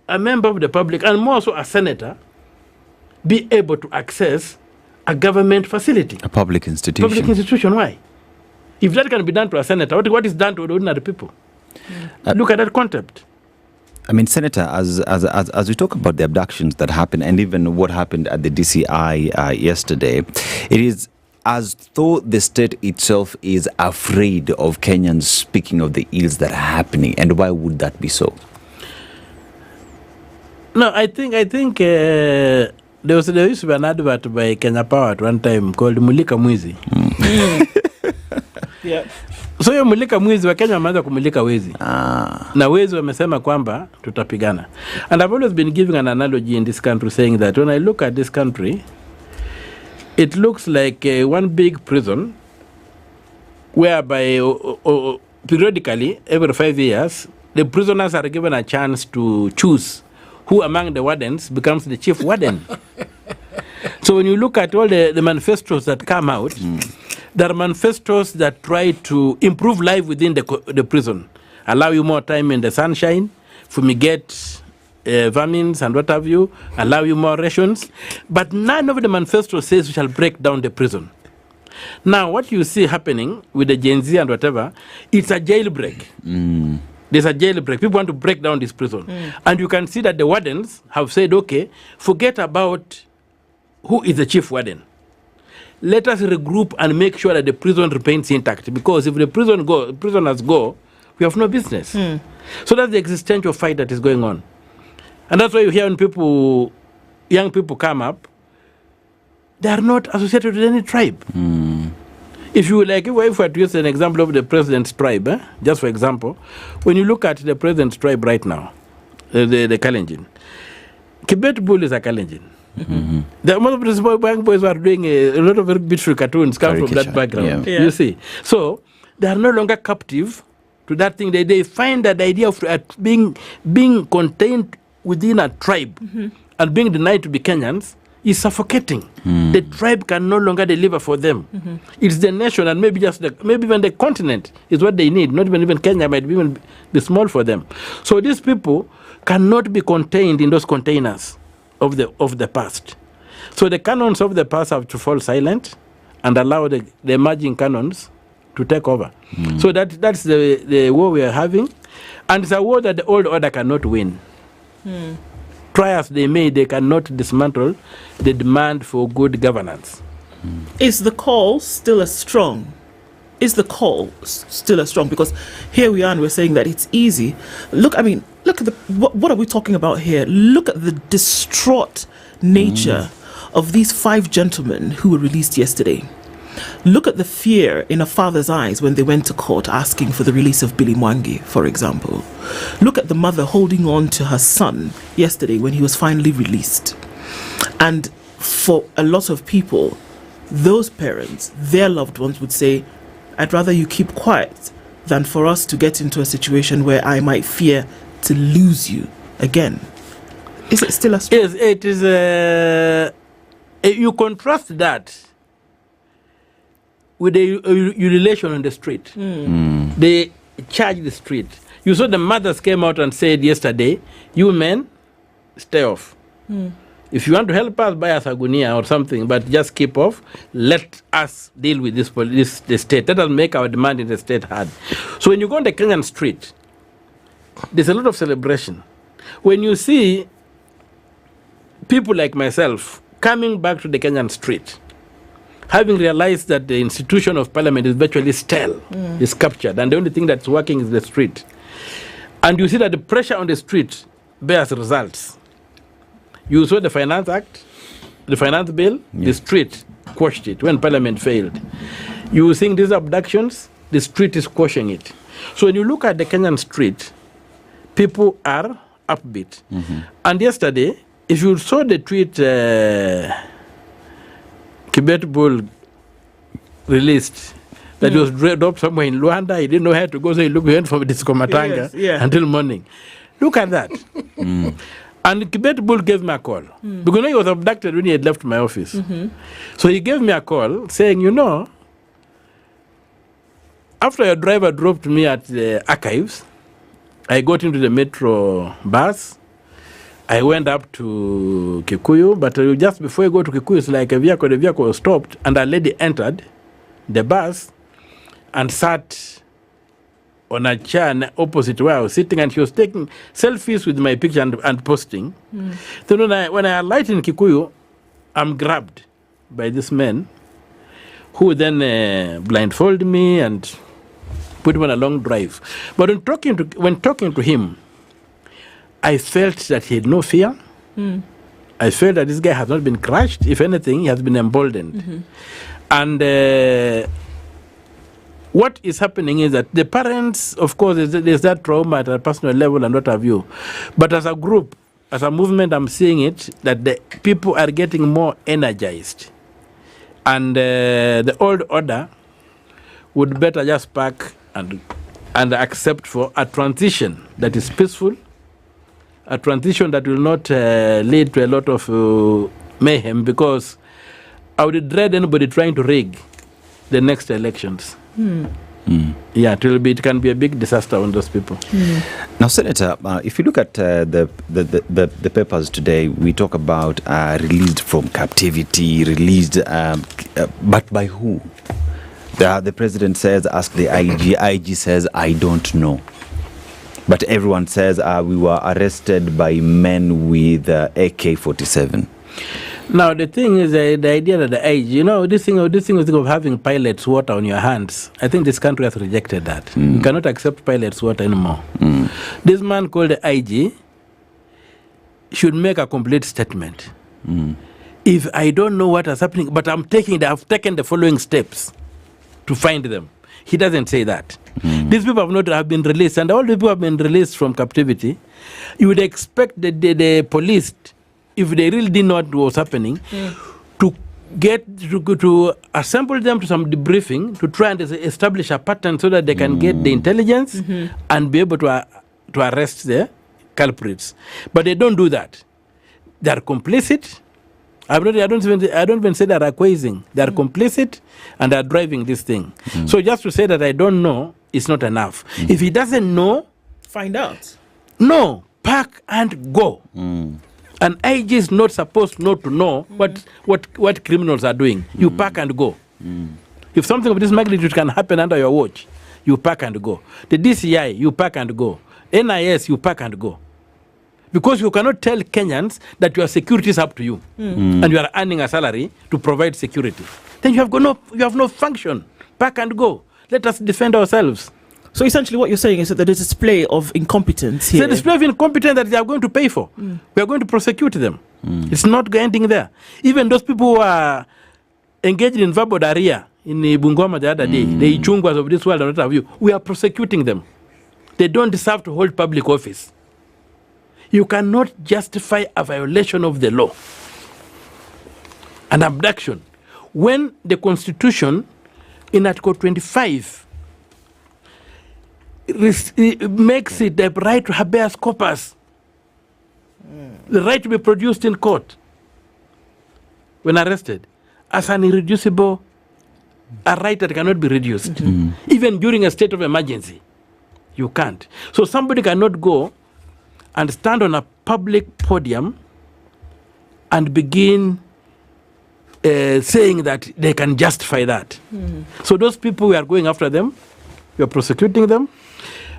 a member of the public, and more so a senator, be able to access a government facility? A public institution. Public institution, why? If that can be done to a senator, what is done to ordinary people? Look at that concept. I mean, Senator, as we talk about the abductions that happened and even what happened at the DCI yesterday, it is as though the state itself is afraid of Kenyans speaking of the ills that are happening. And why would that be so? No, I think there used to be an advert by Kenya Power at one time called Mulika Mwizi. Yeah. So hiyo mulika mwizi wa Kenya wameanza kumulika wezi. Na wezi wamesema kwamba tutapigana. And I've always been giving an analogy in this country saying that when I look at this country, it looks like one big prison whereby periodically, every 5 years, the prisoners are given a chance to choose who among the wardens becomes the chief warden. So when you look at all the manifestos that come out, there are manifestos that try to improve life within the prison, allow you more time in the sunshine, fumigate vermins and what have you, allow you more rations. But none of the manifestos says we shall break down the prison. Now, what you see happening with the Gen Z and whatever, it's a jailbreak. There's a jailbreak. People want to break down this prison. And you can see that the wardens have said, okay, forget about who is the chief warden. Let us regroup and make sure that the prison remains intact. Because if the prisoners go, we have no business. So that's the existential fight that is going on. And that's why you hear when young people come up, they are not associated with any tribe. If you like, if we were to use an example of the president's tribe, just for example, when you look at the president's tribe right now, the Kalenjin, Kibet Bull is a Kalenjin. The most of the young boys are doing a lot of very beautiful cartoons come from that background. You see, so they are no longer captive to that thing. They find that the idea of being contained within a tribe and being denied to be Kenyans is suffocating. The tribe can no longer deliver for them. It's the nation and maybe even the continent is what they need. Not even Kenya might even be small for them. So these people cannot be contained in those containers of the past. So the canons of the past have to fall silent and allow the emerging canons to take over. So that's the war we are having. And it's a war that the old order cannot win. Try as they may, they cannot dismantle the demand for good governance. Is the call still as strong? Because here we are and we're saying that it's easy. Look, I mean, look at what are we talking about here? Look at the distraught nature of these 5 gentlemen who were released yesterday. Look at the fear in a father's eyes when they went to court asking for the release of Billy Mwangi, for example. Look at the mother holding on to her son yesterday when he was finally released. And for a lot of people, those parents, their loved ones would say, I'd rather you keep quiet than for us to get into a situation where I might fear to lose you again. Is it still a struggle? Yes, it is. You contrast that with the relation on the street. They charge the street. You saw the mothers came out and said yesterday, you men, stay off. If you want to help us, buy us a gunia or something, but just keep off. Let us deal with the state. Let us make our demand in the state hard. So when you go on the Kenyan street, there's a lot of celebration. When you see people like myself coming back to the Kenyan street, having realized that the institution of parliament is virtually stale, is captured, and the only thing that's working is the street. And you see that the pressure on the street bears results. You saw the Finance Act, the Finance Bill, the street quashed it when parliament failed. You think these abductions, the street is quashing it. So when you look at the Kenyan street, people are upbeat. And yesterday, if you saw the tweet Kibet Bull released, that he was dropped somewhere in Luanda, he didn't know where to go, so he went from Disco Matanga until morning. Look at that. And Kibet Bull gave me a call. Because he was abducted when he had left my office. So he gave me a call saying, after your driver dropped me at the archives, I got into the metro bus. I went up to Kikuyu, but just before I go to Kikuyu, it's like the vehicle was stopped, and a lady entered the bus and sat on a chair opposite where I was sitting, and she was taking selfies with my picture and posting. So when I alight in Kikuyu, I'm grabbed by this man who then blindfolded me and put me on a long drive. But when talking to him, I felt that he had no fear. I felt that this guy has not been crushed. If anything, he has been emboldened. And what is happening is that the parents, of course, there's that trauma at a personal level and what have you. But as a group, as a movement, I'm seeing it, that the people are getting more energized. And the old order would better just pack and accept for a transition that is peaceful, a transition that will not lead to a lot of mayhem, because I would dread anybody trying to rig the next elections. Yeah, it can be a big disaster on those people. Now, Senator, if you look at the papers today, we talk about released from captivity, released, but by who? The president says, ask the IG. IG says, I don't know. But everyone says we were arrested by men with AK-47. Now, the thing is, the idea that the IG, this thing of having pilots' water on your hands, I think this country has rejected that. You cannot accept pilots' water anymore. This man called the IG should make a complete statement. If I don't know what is happening, but I've taken the following steps to find them. He doesn't say that. These people have been released, and all the people have been released from captivity. You would expect the police, if they really didn't know what was happening, to assemble them to some debriefing, to try and establish a pattern so that they can get the intelligence and be able to arrest the culprits. But they don't do that. They are complicit. I don't even say they are acquiescing. They are complicit and they are driving this thing. So just to say that I don't know is not enough. If he doesn't know, find out. No, pack and go. An IG is not supposed not to know what criminals are doing. You pack and go. If something of this magnitude can happen under your watch, you pack and go. The DCI, you pack and go. NIS, you pack and go. Because you cannot tell Kenyans that your security is up to you and you are earning a salary to provide security. Then you have no function. Pack and go. Let us defend ourselves. So essentially what you're saying is that there is a display of incompetence here. It's a display of incompetence that they are going to pay for. We are going to prosecute them. It's not ending there. Even those people who are engaged in verbal diarrhea in Bungoma the other day, the Ichungwas of this world and what have you, we are prosecuting them. They don't deserve to hold public office. You cannot justify a violation of the law, an abduction, when the Constitution in Article 25 makes it the right to habeas corpus, the right to be produced in court when arrested, as an irreducible, a right that cannot be reduced. Even during a state of emergency, you can't. So somebody cannot go and stand on a public podium and begin saying that they can justify that. So those people, we are going after them, we are prosecuting them.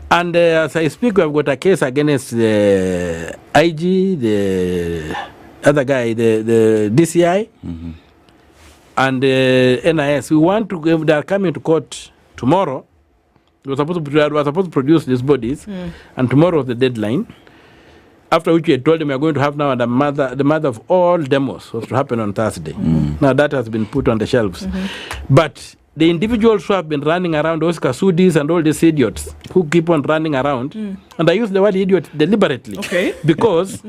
And as I speak, we have got a case against the IG, the other guy, the DCI, and NIS. We want to give, they are coming to court tomorrow. We were supposed to produce these bodies, and tomorrow is the deadline. After which we had told them we are going to have now the mother of all demos was to happen on Thursday. Now that has been put on the shelves. But the individuals who have been running around, those Kasudis and all these idiots who keep on running around, and I use the word idiot deliberately, because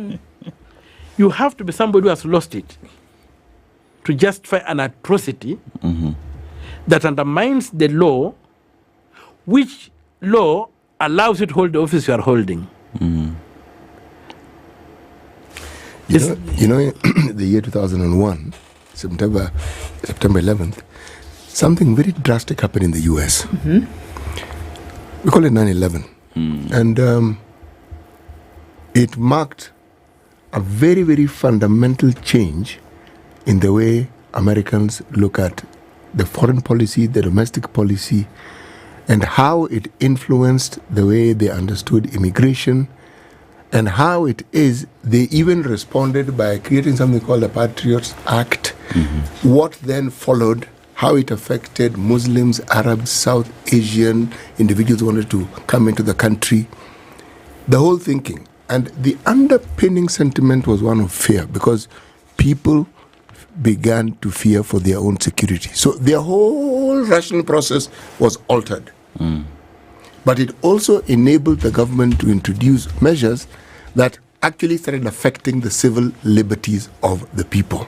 you have to be somebody who has lost it to justify an atrocity that undermines the law, which law allows you to hold the office you are holding. You know, the year 2001, September 11th, something very drastic happened in the US. We call it 9/11. And it marked a very, very fundamental change in the way Americans look at the foreign policy, the domestic policy, and how it influenced the way they understood immigration, and how it is they even responded by creating something called the Patriots Act. What then followed, how it affected Muslims, Arabs, South Asian individuals who wanted to come into the country, the whole thinking. And the underpinning sentiment was one of fear, because people began to fear for their own security. So their whole rational process was altered. But it also enabled the government to introduce measures that actually started affecting the civil liberties of the people.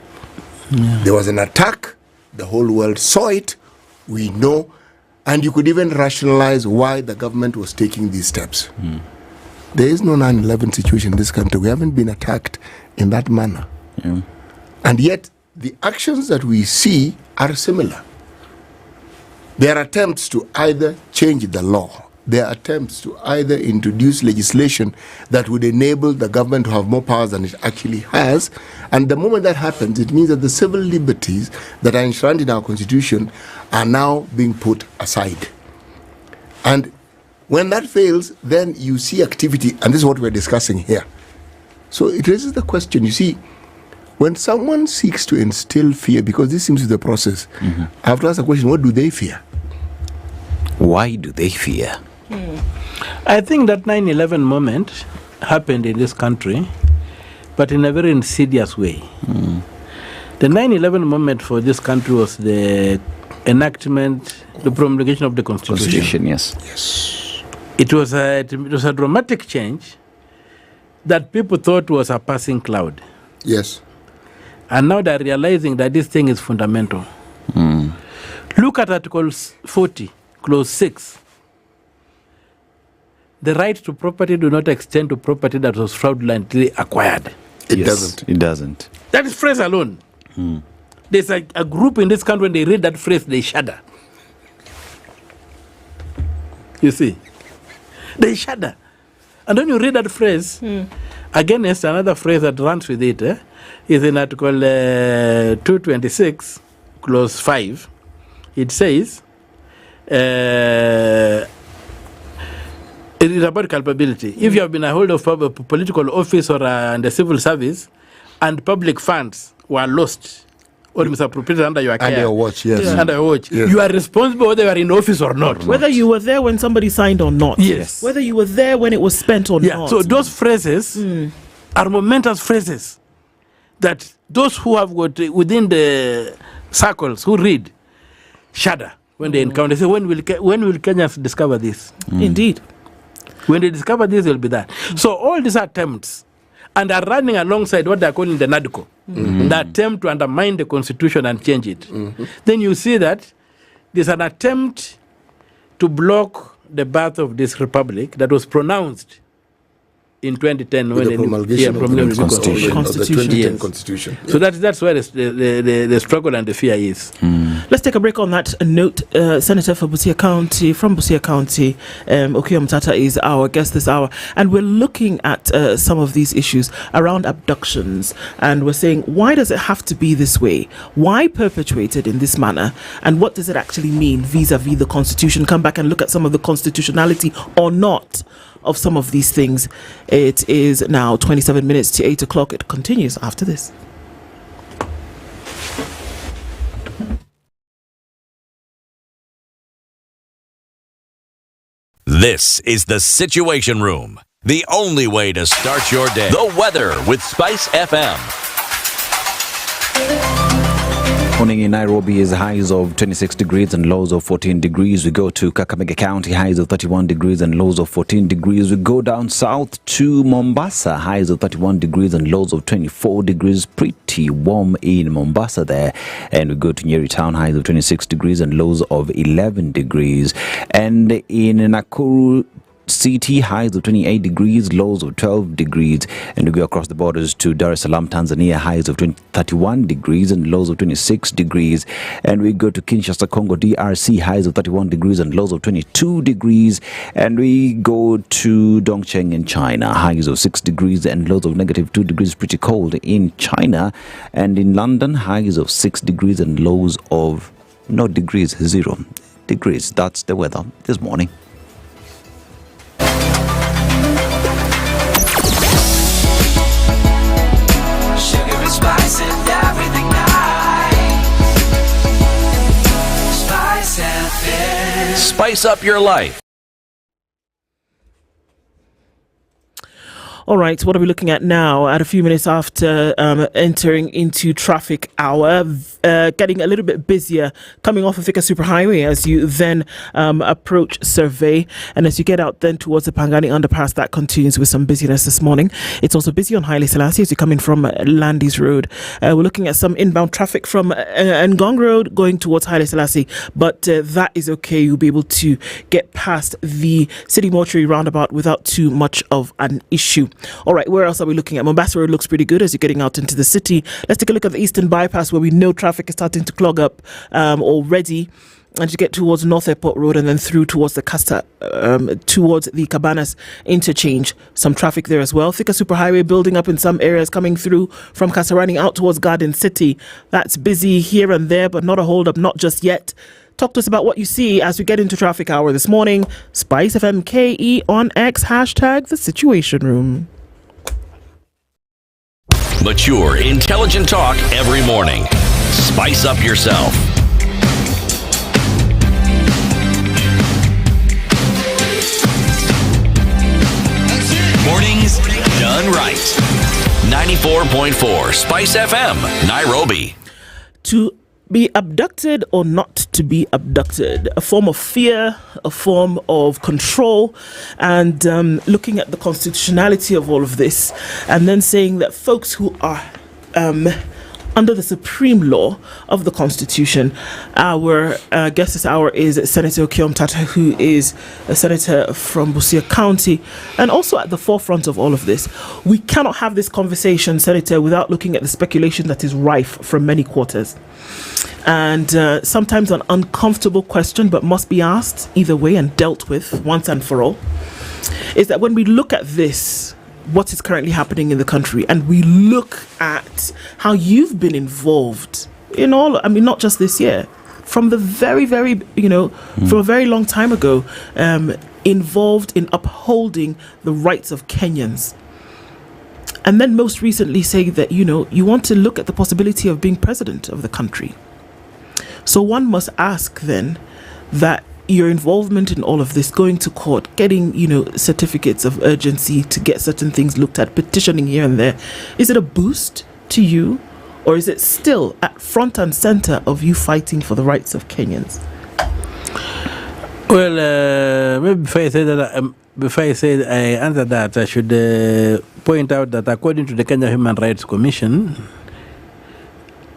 There was an attack, the whole world saw it, we know, and you could even rationalize why the government was taking these steps. There is no 9/11 situation in this country. We haven't been attacked in that manner. And yet, the actions that we see are similar. There are attempts to either change the law, there are attempts to either introduce legislation that would enable the government to have more powers than it actually has. And the moment that happens, it means that the civil liberties that are enshrined in our Constitution are now being put aside. And when that fails, then you see activity, and this is what we're discussing here. So it raises the question, you see, when someone seeks to instill fear, because this seems to be the process, I have to ask the question, what do they fear? Why do they fear? I think that 9/11 moment happened in this country, but in a very insidious way. The 9/11 moment for this country was the enactment, the promulgation of the Constitution. Yes. It was a dramatic change that people thought was a passing cloud. Yes. And now they're realizing that this thing is fundamental. Look at Article 40, Clause 6. The right to property do not extend to property that was fraudulently acquired. It doesn't. It doesn't. That is phrase alone. There's a group in this country, when they read that phrase, they shudder. You see? They shudder. And when you read that phrase, against another phrase that runs with it, is in Article 226, Clause 5. It says, it is about culpability. If you have been a holder of a political office or in the civil service, and public funds were lost or misappropriated under your care. Under your watch, yes. Yeah. Under your watch. Yes. You are responsible whether you are in office or not. Whether you were there when somebody signed or not. Yes. Whether you were there when it was spent or not. So those phrases are momentous phrases that those who have got within the circles who read shudder when they encounter. They say, when will Kenyans discover this? Indeed. When they discover this, they'll be that. So all these attempts and are running alongside what they're calling the NADCO, the attempt to undermine the constitution and change it. Then you see that there's an attempt to block the birth of this republic that was pronounced in 2010 with the promulgation of the Constitution. Constitution. So that's where the struggle and the fear is. Let's take a break on that note. Senator from Busia County, Okoh Mtata is our guest this hour, and we're looking at some of these issues around abductions, and we're saying, why does it have to be this way? Why perpetuated in this manner? And what does it actually mean vis-a-vis the Constitution? Come back and look at some of the constitutionality or not of some of these things. It is now 27 minutes to 8 o'clock. It continues after this. This is the Situation Room, the only way to start your day. The weather with SpiceFM. Morning in Nairobi is highs of 26 degrees and lows of 14 degrees. We go to Kakamega County, highs of 31 degrees and lows of 14 degrees. We go down south to Mombasa, highs of 31 degrees and lows of 24 degrees. Pretty warm in Mombasa there. And we go to Nyeri town, highs of 26 degrees and lows of 11 degrees. And in Nakuru City, highs of 28 degrees, lows of 12 degrees. And we go across the borders to Dar es Salaam, Tanzania, highs of 31 degrees and lows of 26 degrees. And we go to Kinshasa, Congo, DRC, highs of 31 degrees and lows of 22 degrees. And we go to Dongcheng in China, highs of 6 degrees and lows of negative 2 degrees. Pretty cold in China. And in London, highs of 6 degrees and lows of 0 degrees. That's the weather this morning. Spice and everything nice. SpiceFM. Spice up your life. All right, what are we looking at now? At a few minutes after entering into traffic hour, getting a little bit busier coming off of Thika Superhighway as you then approach Survey. And as you get out then towards the Pangani underpass, that continues with some busyness this morning. It's also busy on Haile Selassie as you come in from Landis Road. We're looking at some inbound traffic from Ngong Road going towards Haile Selassie, but that is okay. You'll be able to get past the City Mortuary roundabout without too much of an issue. All right, where else are we looking at? Mombasa Road looks pretty good as you're getting out into the city. Let's take a look at the Eastern Bypass where we know traffic is starting to clog up already. And you get towards North Airport Road and then through towards the towards the Cabanas interchange. Some traffic there as well. Thika Superhighway building up in some areas coming through from Kasarani out towards Garden City. That's busy here and there, but not a hold up, not just yet. Talk to us about what you see as we get into traffic hour this morning. SpiceFM KE on X, hashtag the Situation Room. Mature, intelligent talk every morning. Spice up yourself. Mornings done right. 94.4 Spice FM, Nairobi. To be abducted or not to be abducted, a form of fear, a form of control, and looking at the constitutionality of all of this, and then saying that folks who are under the supreme law of the Constitution. Our guest this hour is Senator Okoh Mtata, who is a senator from Busia County and also at the forefront of all of this. We cannot have this conversation, Senator, without looking at the speculation that is rife from many quarters. And sometimes an uncomfortable question, but must be asked either way and dealt with once and for all, is that when we look at this, what is currently happening in the country, and we look at how you've been involved in all, I mean, not just this year, from the very, from a very long time ago, involved in upholding the rights of Kenyans. and then most recently say that, you want to look at the possibility of being president of the country. So one must ask then that your involvement in all of this, going to court, getting, certificates of urgency to get certain things looked at, petitioning here and there, is it a boost to you, or is it still at front and center of you fighting for the rights of Kenyans? Well, maybe before I answer that, I should point out that according to the Kenya Human Rights Commission,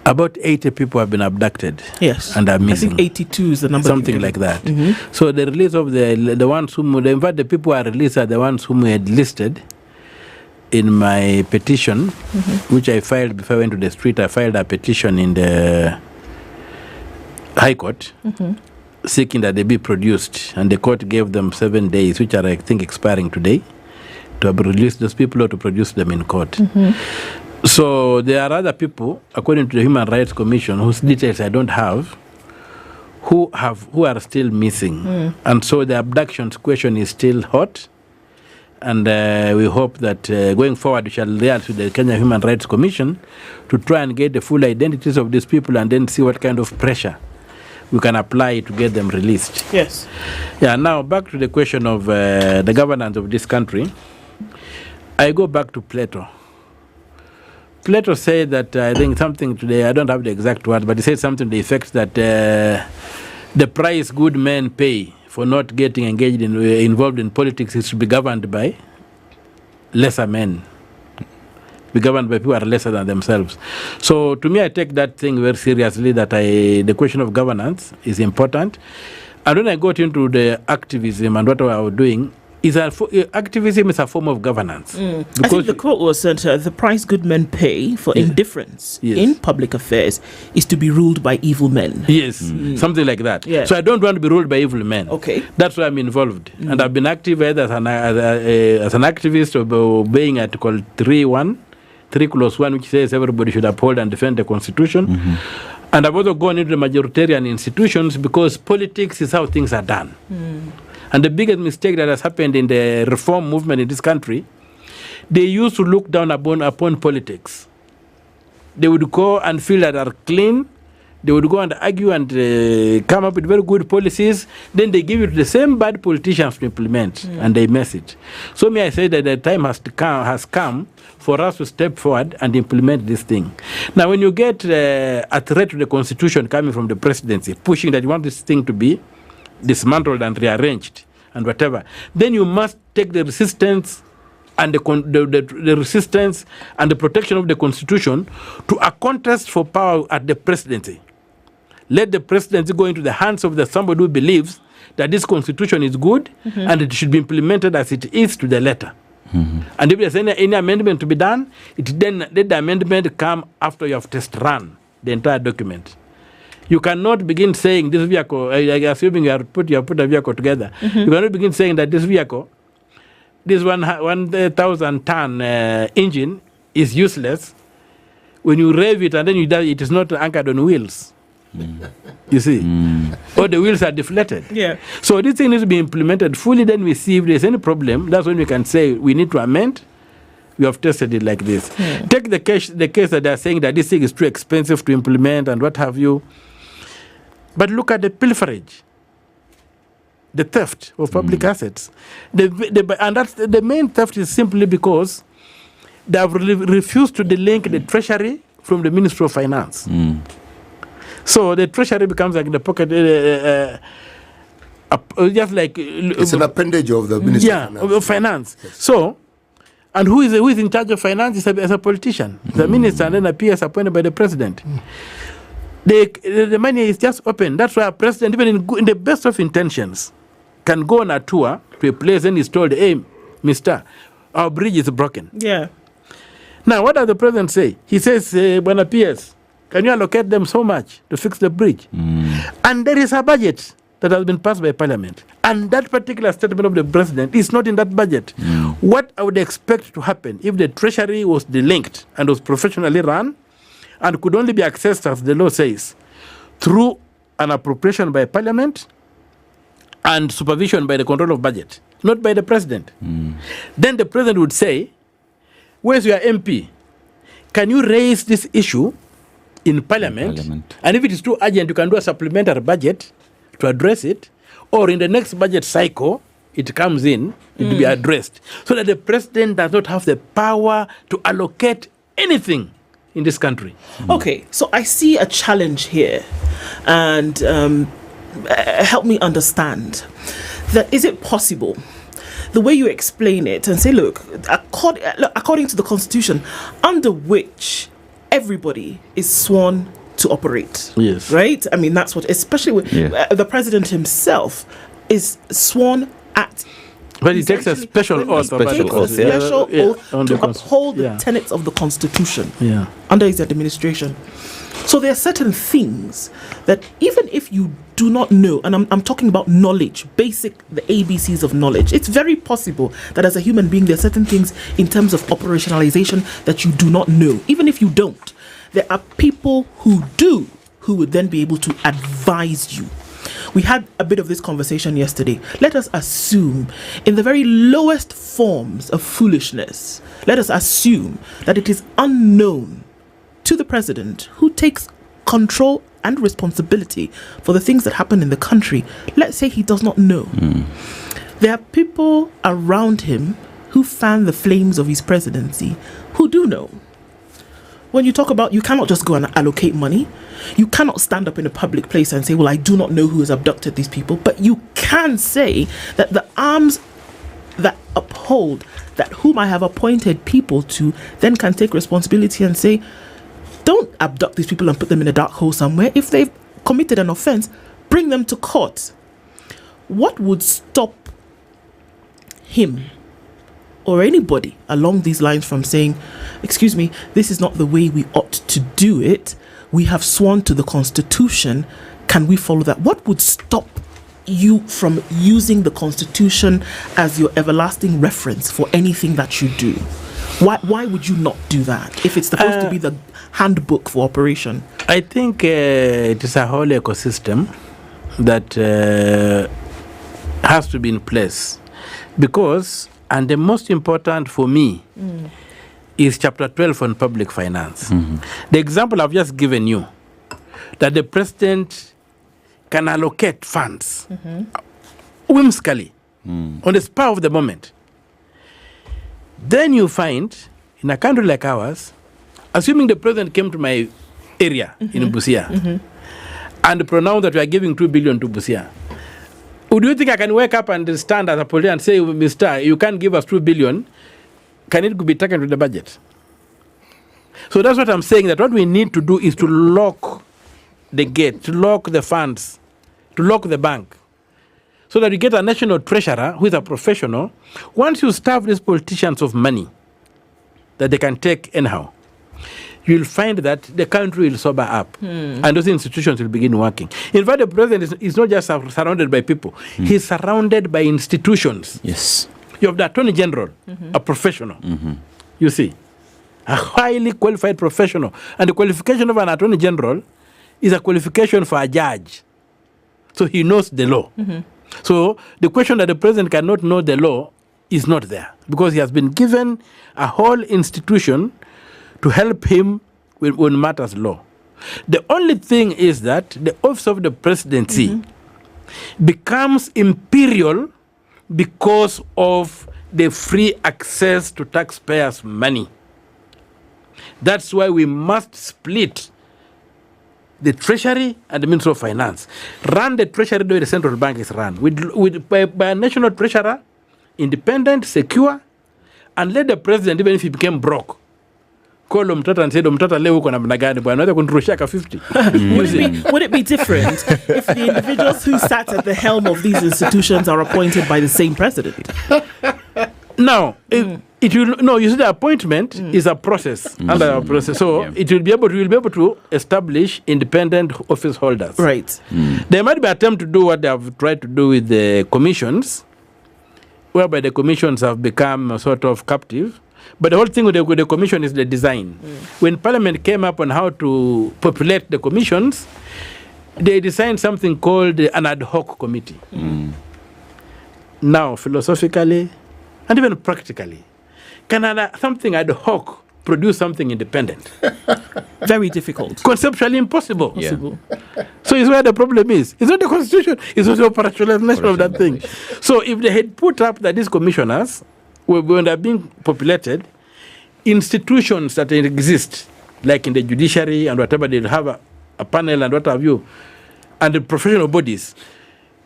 about 80 people have been abducted. Yes. And are missing. I think 82 is the number. Something like that. Mm-hmm. So the release of the ones whom, in fact, the people who are released are the ones whom we had listed in my petition, which I filed before I went to the street. I filed a petition in the High Court, seeking that they be produced. And the court gave them 7 days, which are, I think, expiring today, to release those people or to produce them in court. So there are other people, according to the Human Rights Commission, whose details I don't have, who are still missing. And so the abductions question is still hot. And we hope that going forward we shall liaise with the Kenya Human Rights Commission to try and get the full identities of these people and then see what kind of pressure we can apply to get them released. Yes. Yeah, now back to the question of the governance of this country. I go back to Plato. Plato said that, I think something today, I don't have the exact word, but he said something to the effect that the price good men pay for not getting engaged involved in politics is to be governed by lesser men, be governed by people who are lesser than themselves. So to me, I take that thing very seriously, that the question of governance is important. And when I got into the activism and what I was doing, activism is a form of governance. I think the quote was that the price good men pay for indifference in public affairs is to be ruled by evil men. Yes, something like that. Yeah. So I don't want to be ruled by evil men. Okay. That's why I'm involved. And I've been active either as an activist of obeying Article 3 clause 1, which says everybody should uphold and defend the Constitution. And I've also gone into the majoritarian institutions because politics is how things are done. And the biggest mistake that has happened in the reform movement in this country, they used to look down upon politics. They would go and feel that are clean. They would go and argue and come up with very good policies. Then they give it to the same bad politicians to implement, and they mess it. So may I say that the time has come for us to step forward and implement this thing. Now, when you get a threat to the Constitution coming from the presidency, pushing that you want this thing to be dismantled and rearranged and whatever, then you must take the resistance and the resistance and the protection of the Constitution to a contest for power at the presidency. Let the presidency go into the hands of somebody who believes that this Constitution is good and it should be implemented as it is to the letter. And if there's any amendment to be done, let the amendment come after you have test run the entire document. You cannot begin saying this vehicle, assuming you have put a vehicle together, you cannot begin saying that this vehicle, this 1,000 ton engine is useless when you rev it and then it is not anchored on wheels. You see? Or the wheels are deflated. Yeah. So this thing needs to be implemented fully. Then we see if there's any problem. That's when we can say we need to amend. We have tested it like this. Take the case that they're saying that this thing is too expensive to implement and what have you. But look at the pilferage, the theft of public assets. And that's the main theft is simply because they have refused to delink the treasury from the Ministry of Finance. So the treasury becomes like the pocket, just like it's an appendage of the Ministry of Finance. Yes. So, and who is in charge of finance is a politician, the minister, and then a PS appointed by the president. The money is just open. That's why a president, even in the best of intentions, can go on a tour to a place and is told, hey, mister, our bridge is broken. Yeah. Now, what does the president say? He says, Bwana PS, can you allocate them so much to fix the bridge? And there is a budget that has been passed by Parliament. And that particular statement of the president is not in that budget. What I would expect to happen if the treasury was delinked and was professionally run and could only be accessed, as the law says, through an appropriation by Parliament and supervision by the control of budget, not by the president. Then the president would say, Where's your MP? Can you raise this issue in Parliament? And if it is too urgent, you can do a supplementary budget to address it, or in the next budget cycle, it comes in, it will be addressed, so that the president does not have the power to allocate anything in this country. Okay, so I see a challenge here, and help me understand that. Is it possible, the way you explain it, and say, look, according to the Constitution, under which everybody is sworn to operate. Yes. Right? I mean, that's what, especially with the president himself is sworn at. But he takes a special oath. Oath to uphold the tenets of the Constitution under his administration. So there are certain things that even if you do not know, and I'm talking about knowledge, the ABCs of knowledge, it's very possible that as a human being, there are certain things in terms of operationalization that you do not know. Even if you don't, there are people who do, who would then be able to advise you. We had a bit of this conversation yesterday. Let us assume, in the very lowest forms of foolishness, let us assume that it is unknown to the president, who takes control and responsibility for the things that happen in the country. Let's say he does not know. There are people around him who fan the flames of his presidency who do know. When you talk about, you cannot just go and allocate money. You cannot stand up in a public place and say, well, I do not know who has abducted these people. But you can say that the arms that uphold that whom I have appointed people to then can take responsibility and say, don't abduct these people and put them in a dark hole somewhere. If they've committed an offense, bring them to court. What would stop him or anybody along these lines from saying, excuse me, this is not the way we ought to do it. We have sworn to the Constitution. Can we follow that? What would stop you from using the Constitution as your everlasting reference for anything that you do? Why would you not do that if it's supposed to be the handbook for operation? I think it is a whole ecosystem that has to be in place, because, and the most important for me is chapter 12 on public finance. The example I've just given you, that the president can allocate funds whimsically on the spur of the moment. Then you find, in a country like ours, assuming the president came to my area in Busia and pronounced that we are giving 2 billion to Busia, would you think I can wake up and stand as a politician and say, Mister, you can't give us 2 billion, can it be taken to the budget? So that's what I'm saying, that what we need to do is to lock the gate, to lock the funds, to lock the bank, so that you get a national treasurer who is a professional. Once you starve these politicians of money that they can take anyhow, you'll find that the country will sober up and those institutions will begin working. In fact, the president is not just surrounded by people, he's surrounded by institutions. Yes. You have the Attorney General, a professional. You see, a highly qualified professional. And the qualification of an Attorney General is a qualification for a judge. So he knows the law. So the question that the president cannot know the law is not there, because he has been given a whole institution to help him when matters law. The only thing is that the office of the presidency becomes imperial because of the free access to taxpayers' money. That's why we must split the Treasury and the Ministry of Finance. Run the Treasury the way the central bank is run, by a national treasurer, independent, secure, and let the president, even if he became broke, call Mtata and say, Mtata leo uko namna gani bwana, unaweza kunirushia 50. Would it be different if the individuals who sat at the helm of these institutions are appointed by the same president? No, it will. No, you see, the appointment is a process under a process. So it will be able to establish independent office holders. Right. There might be an attempt to do what they have tried to do with the commissions, whereby the commissions have become sort of captive. But the whole thing with the commission is the design. When Parliament came up on how to populate the commissions, they designed something called an ad hoc committee. Now, philosophically and even practically, Can something ad hoc produce something independent? Very difficult. Conceptually impossible. Yeah. So it's where the problem is. It's not the constitution, it's not the operationalization of that thing. So if they had put up that these commissioners, when they're being populated, institutions that exist, like in the judiciary and whatever, they'll have a panel and what have you, and the professional bodies,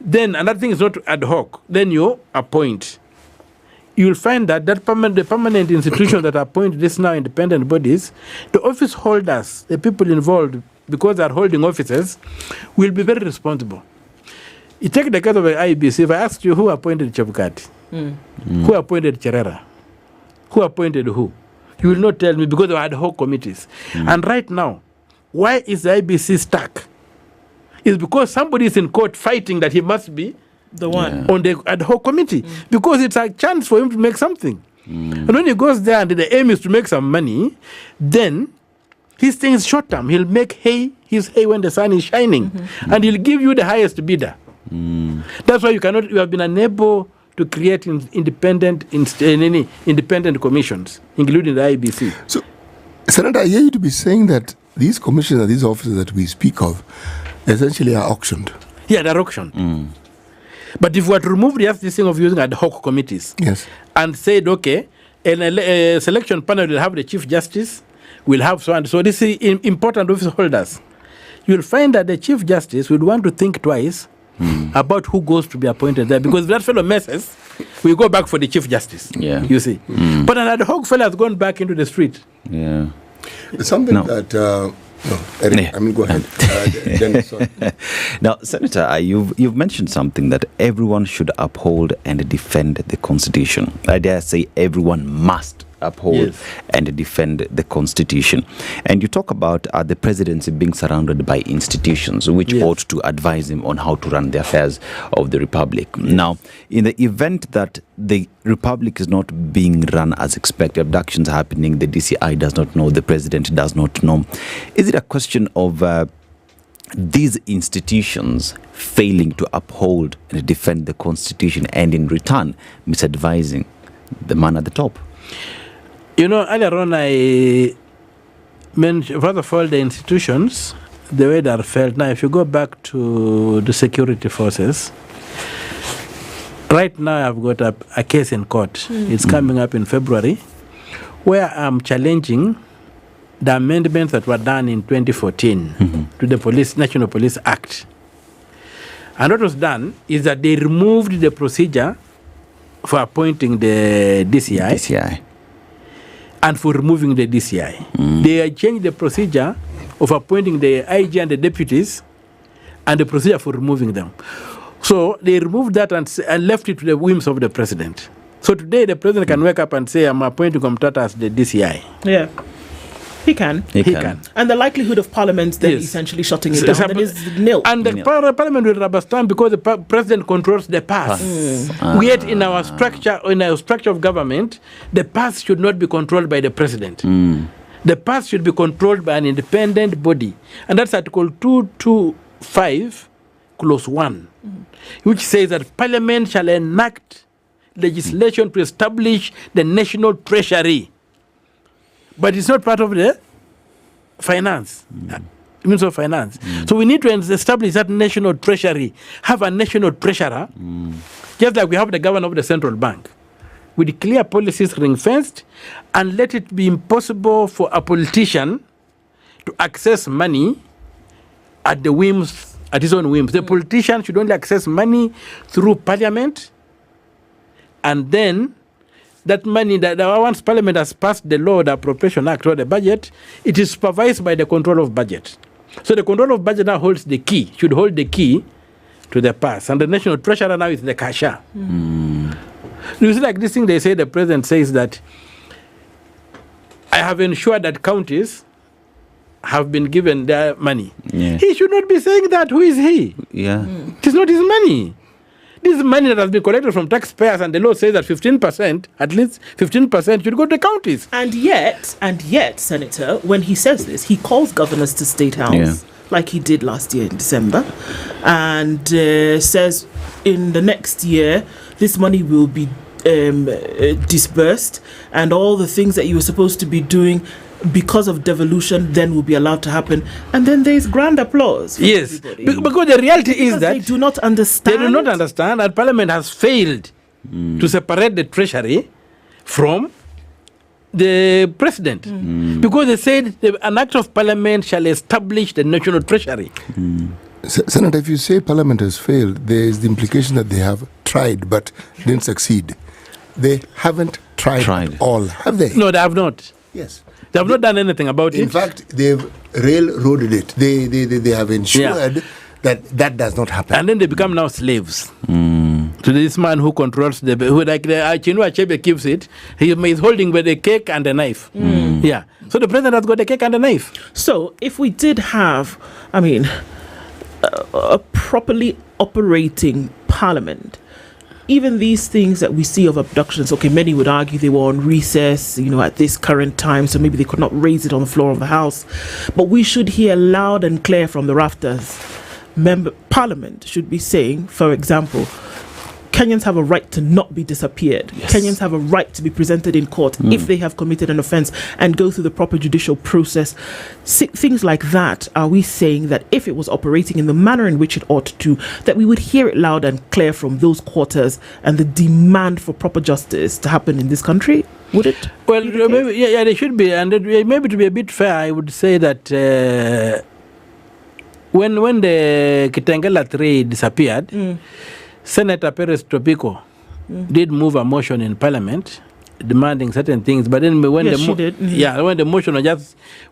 then another thing is not ad hoc, then you appoint. You'll find that the permanent institutions that appoint these now independent bodies, the office holders, the people involved, because they're holding offices, will be very responsible. You take the case of the IBC. If I asked you who appointed Chebukati, who appointed Cherera, who appointed who, you will not tell me because of ad hoc committees. And right now, why is the IBC stuck? It's because somebody is in court fighting that he must be the one on the ad hoc committee, because it's a chance for him to make something. And when he goes there and the aim is to make some money, then his thing is short term. He'll make his hay when the sun is shining, and he'll give you the highest bidder. That's why you have been unable to create independent commissions, including the IBC. So, Senator, I hear you to be saying that these commissions and these offices that we speak of essentially are auctioned. Yeah, they're auctioned. But if we were to remove this thing of using ad hoc committees, and said, okay, a selection panel will have the Chief Justice, will have so and so. This is important office holders. You'll find that the Chief Justice would want to think twice about who goes to be appointed there, because if that fellow messes, we go back for the Chief Justice. Yeah. You see. But an ad hoc fellow has gone back into the street. Yeah. It's something that... Eric, I mean, go ahead. Dennis, sorry. Now, Senator, you've mentioned something that everyone should uphold and defend the Constitution. I dare say everyone must uphold and defend the Constitution. And you talk about the presidency being surrounded by institutions which ought to advise him on how to run the affairs of the Republic. Now, in the event that the Republic is not being run as expected, abductions happening, the DCI does not know, the president does not know, is it a question of these institutions failing to uphold and defend the Constitution and in return misadvising the man at the top? You know, earlier on I mentioned, first of all, the institutions, the way they are felt. Now, if you go back to the security forces, right now I've got a case in court. It's coming up in February, where I'm challenging the amendments that were done in 2014 to the National Police Act. And what was done is that they removed the procedure for appointing the DCI. And for removing the DCI. They changed the procedure of appointing the IG and the deputies and the procedure for removing them. So they removed that and left it to the whims of the president. So today the president can wake up and say, I'm appointing Komtata as the DCI. Yeah. He can. He can. And the likelihood of Parliament then essentially shutting it down is nil. And the Parliament will rubber stamp because the president controls the past. Yet in our structure of government, the past should not be controlled by the president. The past should be controlled by an independent body. And that's Article 225, Clause 1, which says that Parliament shall enact legislation to establish the national treasury. But it's not part of the finance, Ministry of Finance. So we need to establish that national treasury, have a national treasurer, just like we have the governor of the central bank, with clear policies ring-fenced, and let it be impossible for a politician to access money at his own whims. The politician should only access money through Parliament, and then that money, that once Parliament has passed the law, the Appropriation Act, or the budget, it is supervised by the control of budget. So the control of budget now holds the key, should hold the key to the past. And the national treasurer now is the cashier. You see, like this thing they say, the president says that I have ensured that counties have been given their money. He should not be saying that. Who is he? It is not his money. This money that has been collected from taxpayers, and the law says that 15%, at least 15%, should go to the counties. And yet, Senator, when he says this, he calls governors to State House, like he did last year in December, and says in the next year, this money will be disbursed, and all the things that you were supposed to be doing because of devolution then will be allowed to happen, and then there is grand applause. Yes, because the reality is that they do not understand. They do not understand that Parliament has failed to separate the Treasury from the President, because they said an act of Parliament shall establish the National Treasury. Senator, if you say Parliament has failed, there is the implication that they have tried but didn't succeed. They haven't tried at all, have they? No, they have not. Yes. They have not done anything about it. In fact, they've railroaded it. They have ensured that does not happen. And then they become now slaves to this man who controls who like the Chinua Achebe keeps it. He is holding with a cake and a knife. Yeah. So the president has got a cake and a knife. So if we did have, a properly operating Parliament, even these things that we see of abductions, okay, many would argue they were on recess, at this current time, so maybe they could not raise it on the floor of the House. But we should hear loud and clear from the rafters. Parliament should be saying, for example, Kenyans have a right to not be disappeared. Yes. Kenyans have a right to be presented in court if they have committed an offense and go through the proper judicial process. Things like that, are we saying that if it was operating in the manner in which it ought to, that we would hear it loud and clear from those quarters and the demand for proper justice to happen in this country? Would it? Well, maybe, they should be. And maybe to be a bit fair, I would say that when the Kitengela 3 disappeared, Senator Perez Tobiko did move a motion in Parliament demanding certain things, but then when when the motion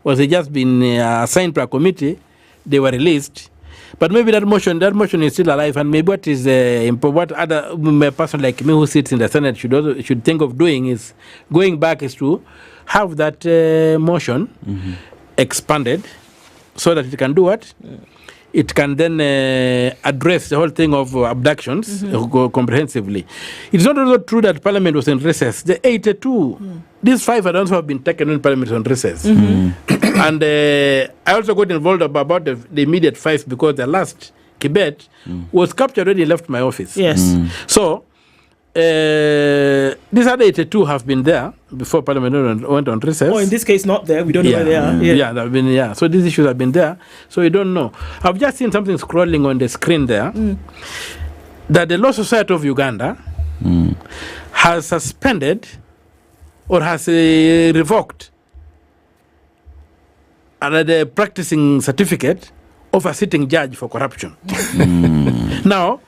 was just been assigned to a committee, they were released. But maybe that motion is still alive, and maybe what other person like me who sits in the Senate should think of doing is going back is to have that motion expanded so that it can do what. It can then address the whole thing of abductions comprehensively. It's not also true that Parliament was in recess. The 82, these 5 had also been taken when Parliament was on recess. And I also got involved about the immediate 5 because the last Kibet was captured when he left my office. Yes. So these other 82 have been there before Parliament went on recess. Or in this case, not there. We don't know where they are. They've been. So these issues have been there. So we don't know. I've just seen something scrolling on the screen there that the Law Society of Uganda has suspended or has revoked another practicing certificate of a sitting judge for corruption. Now,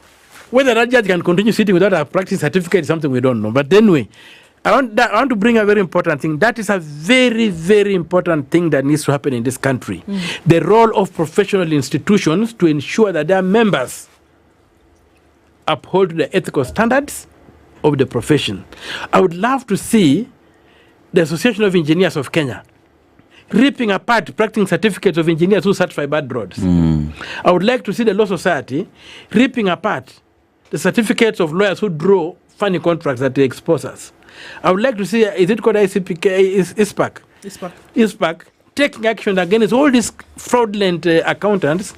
whether that judge can continue sitting without a practice certificate is something we don't know. But anyway, I want to bring a very important thing. That is a very, very important thing that needs to happen in this country. The role of professional institutions to ensure that their members uphold the ethical standards of the profession. I would love to see the Association of Engineers of Kenya ripping apart practicing certificates of engineers who certify bad roads. I would like to see the Law Society ripping apart the certificates of lawyers who draw funny contracts that they expose us. I would like to see, is it called ISPAC? ISPAC taking action against all these fraudulent accountants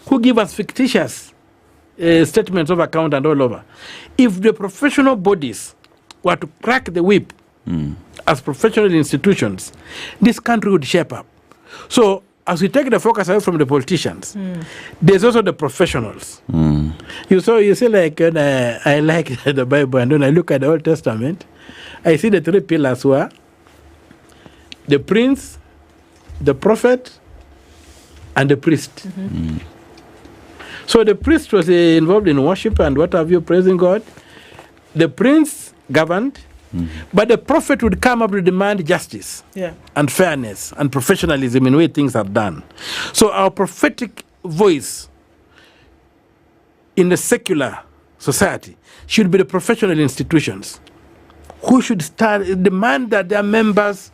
who give us fictitious statements of account and all over. If the professional bodies were to crack the whip as professional institutions, this country would shape up. So, as we take the focus away from the politicians, there's also the professionals. You see, like when I like the Bible, and when I look at the Old Testament, I see the 3 pillars were the prince, the prophet, and the priest. So the priest was involved in worship and what have you, praising God. The prince governed, but the prophet would come up to demand justice and fairness and professionalism in the way things are done. So our prophetic voice in the secular society should be the professional institutions who should demand that their members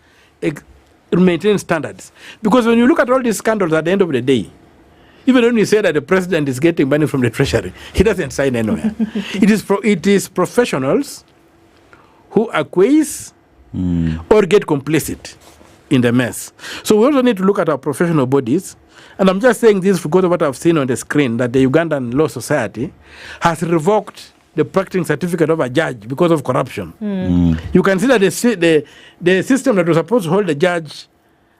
maintain standards. Because when you look at all these scandals at the end of the day, even when you say that the president is getting money from the treasury, he doesn't sign anywhere. It is professionals who acquiesce or get complicit in the mess. So we also need to look at our professional bodies. And I'm just saying this because of what I've seen on the screen, that the Ugandan Law Society has revoked the practicing certificate of a judge because of corruption. You consider the system that was supposed to hold the judge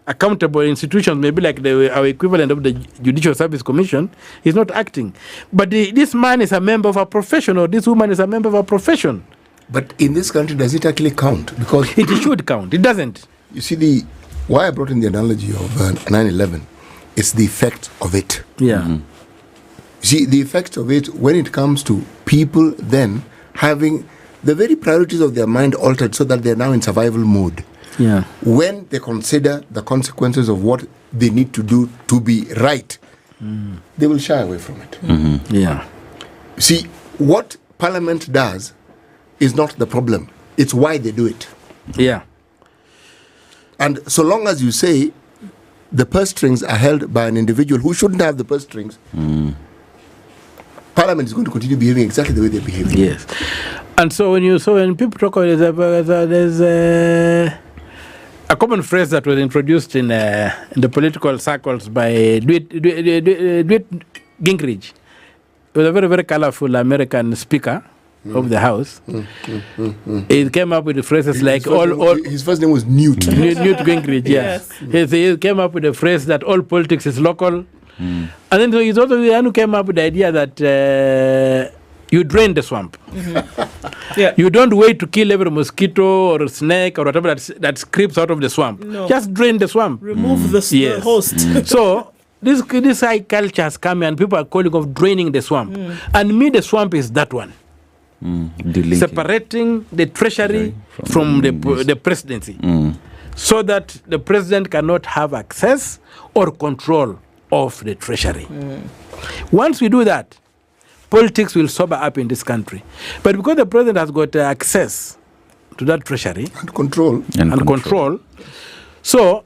accountable institutions, maybe like our equivalent of the Judicial Service Commission, is not acting. But this man is a member of a profession, or this woman is a member of a profession. But in this country, does it actually count? Because it should count. It doesn't. You see, why I brought in the analogy of 9/11 is the effect of it. Yeah. See, the effect of it when it comes to people then having the very priorities of their mind altered so that they're now in survival mode. Yeah. When they consider the consequences of what they need to do to be right, they will shy away from it. Yeah. See, what Parliament does is not the problem. It's why they do it. Yeah. And so long as you say the purse strings are held by an individual who shouldn't have the purse strings, Parliament is going to continue behaving exactly the way they're behaving. Yes. And so when people talk about there's a common phrase that was introduced in the political circles by Dwight Gingrich. He was a very, very colorful American speaker of the House. He came up with the phrases like his first name was Newt. Newt Gingrich, yes. He came up with the phrase that all politics is local. And then he's also the one who came up with the idea that you drain the swamp. You don't wait to kill every mosquito or snake or whatever that creeps out of the swamp. No. Just drain the swamp. Remove the host. So this high culture has come and people are calling of draining the swamp. And me, the swamp is that one. Separating the treasury from the presidency. So that the president cannot have access or control of the treasury. Once we do that, politics will sober up in this country. But because the president has got access to that treasury and control, so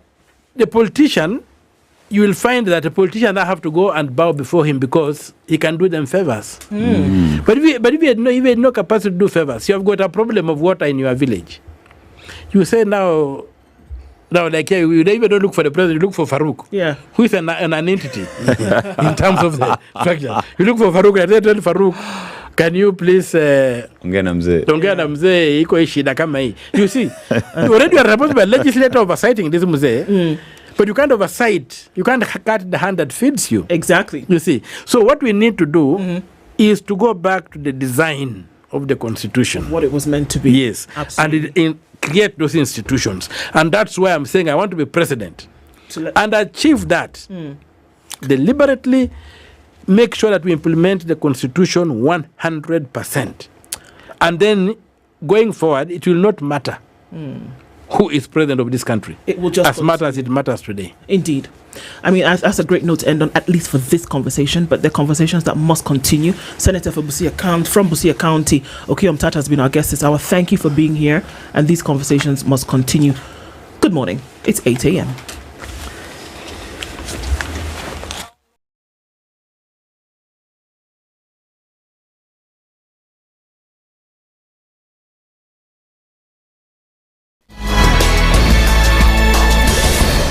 the politician, you will find that the politician now have to go and bow before him because he can do them favors. But if you had no capacity to do favors, you have got a problem of water in your village. You say now like here, you even don't look for the president, you look for Farouk, who is an entity in terms of the structure. You look for Farouk and tell Farouk, can you please ongea na mzee iko shida kama hii. You see, already you are supposed to be a legislator oversighting this mzee, but you can't oversight, you can't cut the hand that feeds you. Exactly. You see, so what we need to do is to go back to the design of the constitution, what it was meant to be. Yes. Absolutely. And create those institutions. And that's why I'm saying I want to be president and achieve that. Deliberately make sure that we implement the constitution 100%. And then going forward, it will not matter who is president of this country. It will just as matter as it matters today. Indeed. I mean, that's a great note to end on, at least for this conversation, but the conversations that must continue. Senator from Busia County, Okoh Mtata has been our guest this hour. Thank you for being here, and these conversations must continue. Good morning. It's 8 a.m.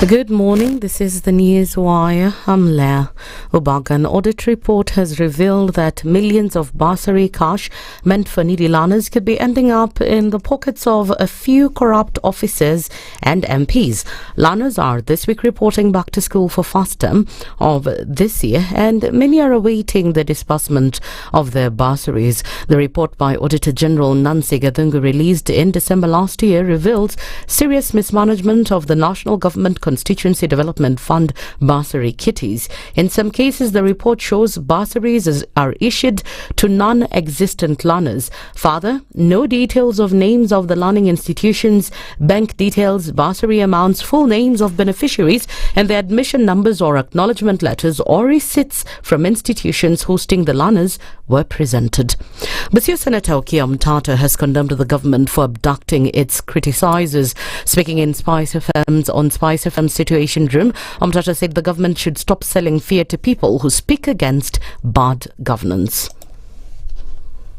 Good morning, this is the News Wire. I'm Leah Ubaga. An audit report has revealed that millions of bursary cash meant for needy learners could be ending up in the pockets of a few corrupt officers and MPs. Learners are this week reporting back to school for first term of this year, and many are awaiting the disbursement of their bursaries. The report by Auditor General Nancy Gadungu, released in December last year, reveals serious mismanagement of the National Government Constituency Development Fund bursary kitties. In some cases, the report shows bursaries are issued to non-existent learners. Further, no details of names of the learning institutions, bank details, bursary amounts, full names of beneficiaries, and the admission numbers or acknowledgement letters or receipts from institutions hosting the learners were presented. Busia Senator Okoh Mtata has condemned the government for abducting its criticizers. Speaking in SpiceFM's Situation Room, Mtata said the government should stop selling fear to people who speak against bad governance.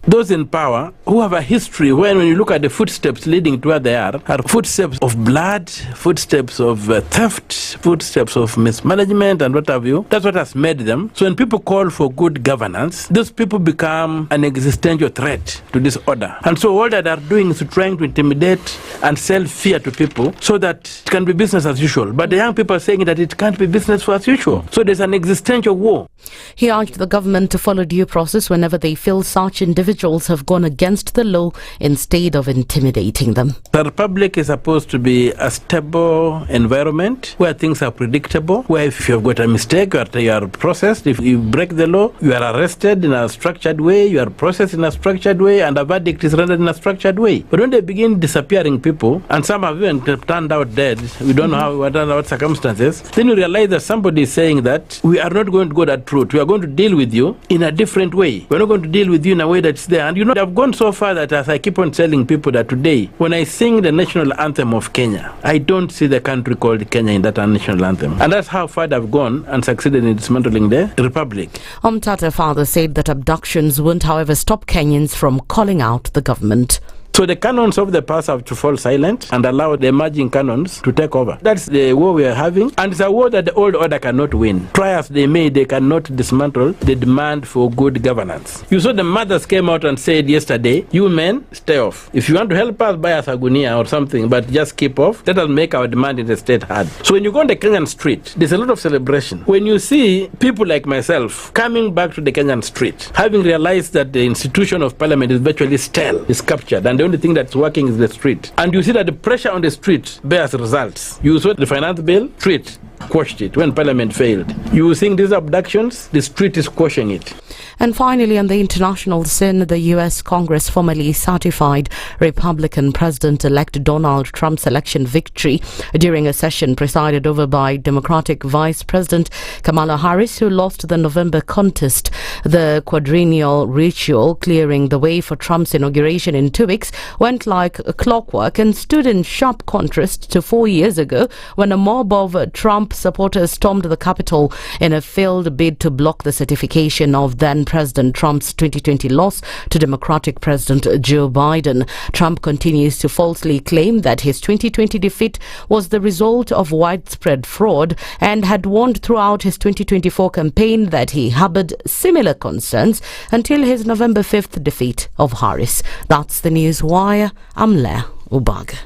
those in power who have a history when you look at the footsteps leading to where they are footsteps of blood, footsteps of theft, footsteps of mismanagement and what have you. That's what has made them. So when people call for good governance, those people become an existential threat to this order. And so all that they are doing is trying to intimidate and sell fear to people so that it can be business as usual. But the young people are saying that it can't be business as usual. So there's an existential war. He urged the government to follow due process whenever they feel such individuals have gone against the law instead of intimidating them. The Republic is supposed to be a stable environment where things are predictable, where if you've got a mistake, you are processed. If you break the law, you are arrested in a structured way, you are processed in a structured way, and a verdict is rendered in a structured way. But when they begin disappearing people, and some have even turned out dead, we don't know what circumstances, then you realize that somebody is saying that we are not going to go that route. We are going to deal with you in a different way. We're not going to deal with you in a way that's there. And they have gone so far that as I keep on telling people that today, when I sing the national anthem of Kenya, I don't see the country called Kenya in that national anthem. And that's how far they've gone and succeeded in dismantling the republic. Omtata father said that abductions won't, however, stop Kenyans from calling out the government. So the canons of the past have to fall silent and allow the emerging canons to take over. That's the war we are having, and it's a war that the old order cannot win. Try as they may, they cannot dismantle the demand for good governance. You saw the mothers came out and said yesterday, you men, stay off. If you want to help us, buy us a gunia or something, but just keep off. Let us make our demand in the state hard. So when you go on the Kenyan street, there's a lot of celebration. When you see people like myself coming back to the Kenyan street, having realized that the institution of parliament is virtually stale, is captured, and the only thing that's working is the street. And you see that the pressure on the street bears results. You saw the finance bill, street quashed it when parliament failed. You think these abductions, the street is quashing it. And finally, on the international scene, the U.S. Congress formally certified Republican President-elect Donald Trump's election victory during a session presided over by Democratic Vice President Kamala Harris, who lost the November contest. The quadrennial ritual clearing the way for Trump's inauguration in 2 weeks went like clockwork and stood in sharp contrast to 4 years ago when a mob of Trump supporters stormed the Capitol in a failed bid to block the certification of then-President Trump's 2020 loss to Democratic President Joe Biden. Trump continues to falsely claim that his 2020 defeat was the result of widespread fraud and had warned throughout his 2024 campaign that he harbored similar concerns until his November 5th defeat of Harris. That's the News Wire. I'm Leah Ubaga.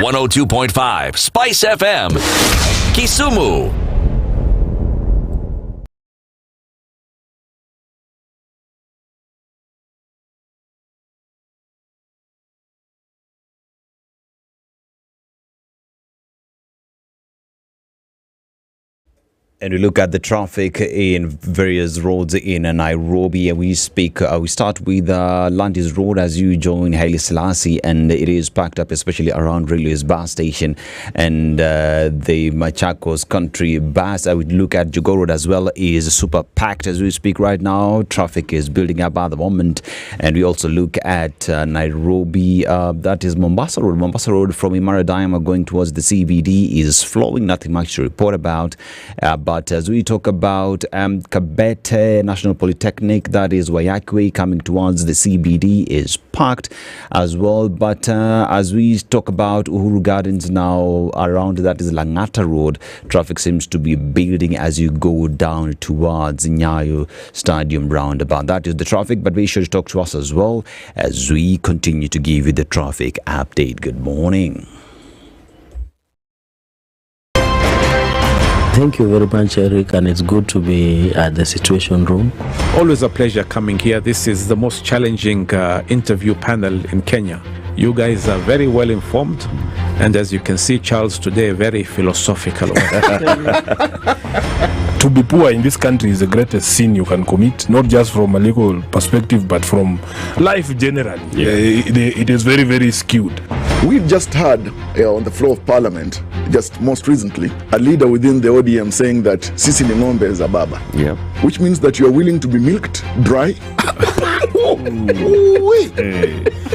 .5 Spice FM, Kisumu. And we look at the traffic in various roads in Nairobi. We start with Landis Road as you join Haile Selassie, and it is packed up, especially around Railways bus station and the Machakos Country bus. I would look at Jogoo Road as well, is super packed as we speak right now. Traffic is building up at the moment. And we also look at Nairobi, that is Mombasa Road. Mombasa Road from Imara Diama going towards the CBD is flowing, nothing much to report about. But as we talk about Kabete National Polytechnic, that is Wayakwe coming towards the CBD, is packed as well. But as we talk about Uhuru Gardens now, around that is Langata Road, traffic seems to be building as you go down towards Nyayo Stadium roundabout. That is the traffic, but be sure to talk to us as well as we continue to give you the traffic update. Good morning. Thank you very much, Eric, and it's good to be at the Situation Room. Always a pleasure coming here. This is the most challenging interview panel in Kenya. You guys are very well informed, and as you can see, Charles today, very philosophical. To be poor in this country is the greatest sin you can commit, not just from a legal perspective, but from life generally. Yeah. It is very, very skewed. We've just heard on the floor of Parliament, just most recently, a leader within the ODM saying that Sisi ni ng'ombe is a baba. Yeah. Which means that you are willing to be milked dry.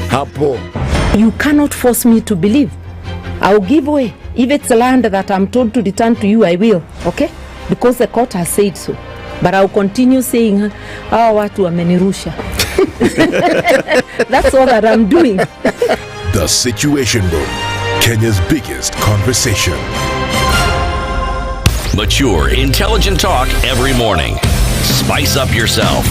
Hapo. You cannot force me to believe. I'll give way. If it's land that I'm told to return to you, I will, okay? Because the court has said so. But I'll continue saying, watu wamenirusha. That's all that I'm doing. The Situation Room, Kenya's biggest conversation. Mature, intelligent talk every morning. Spice up yourself.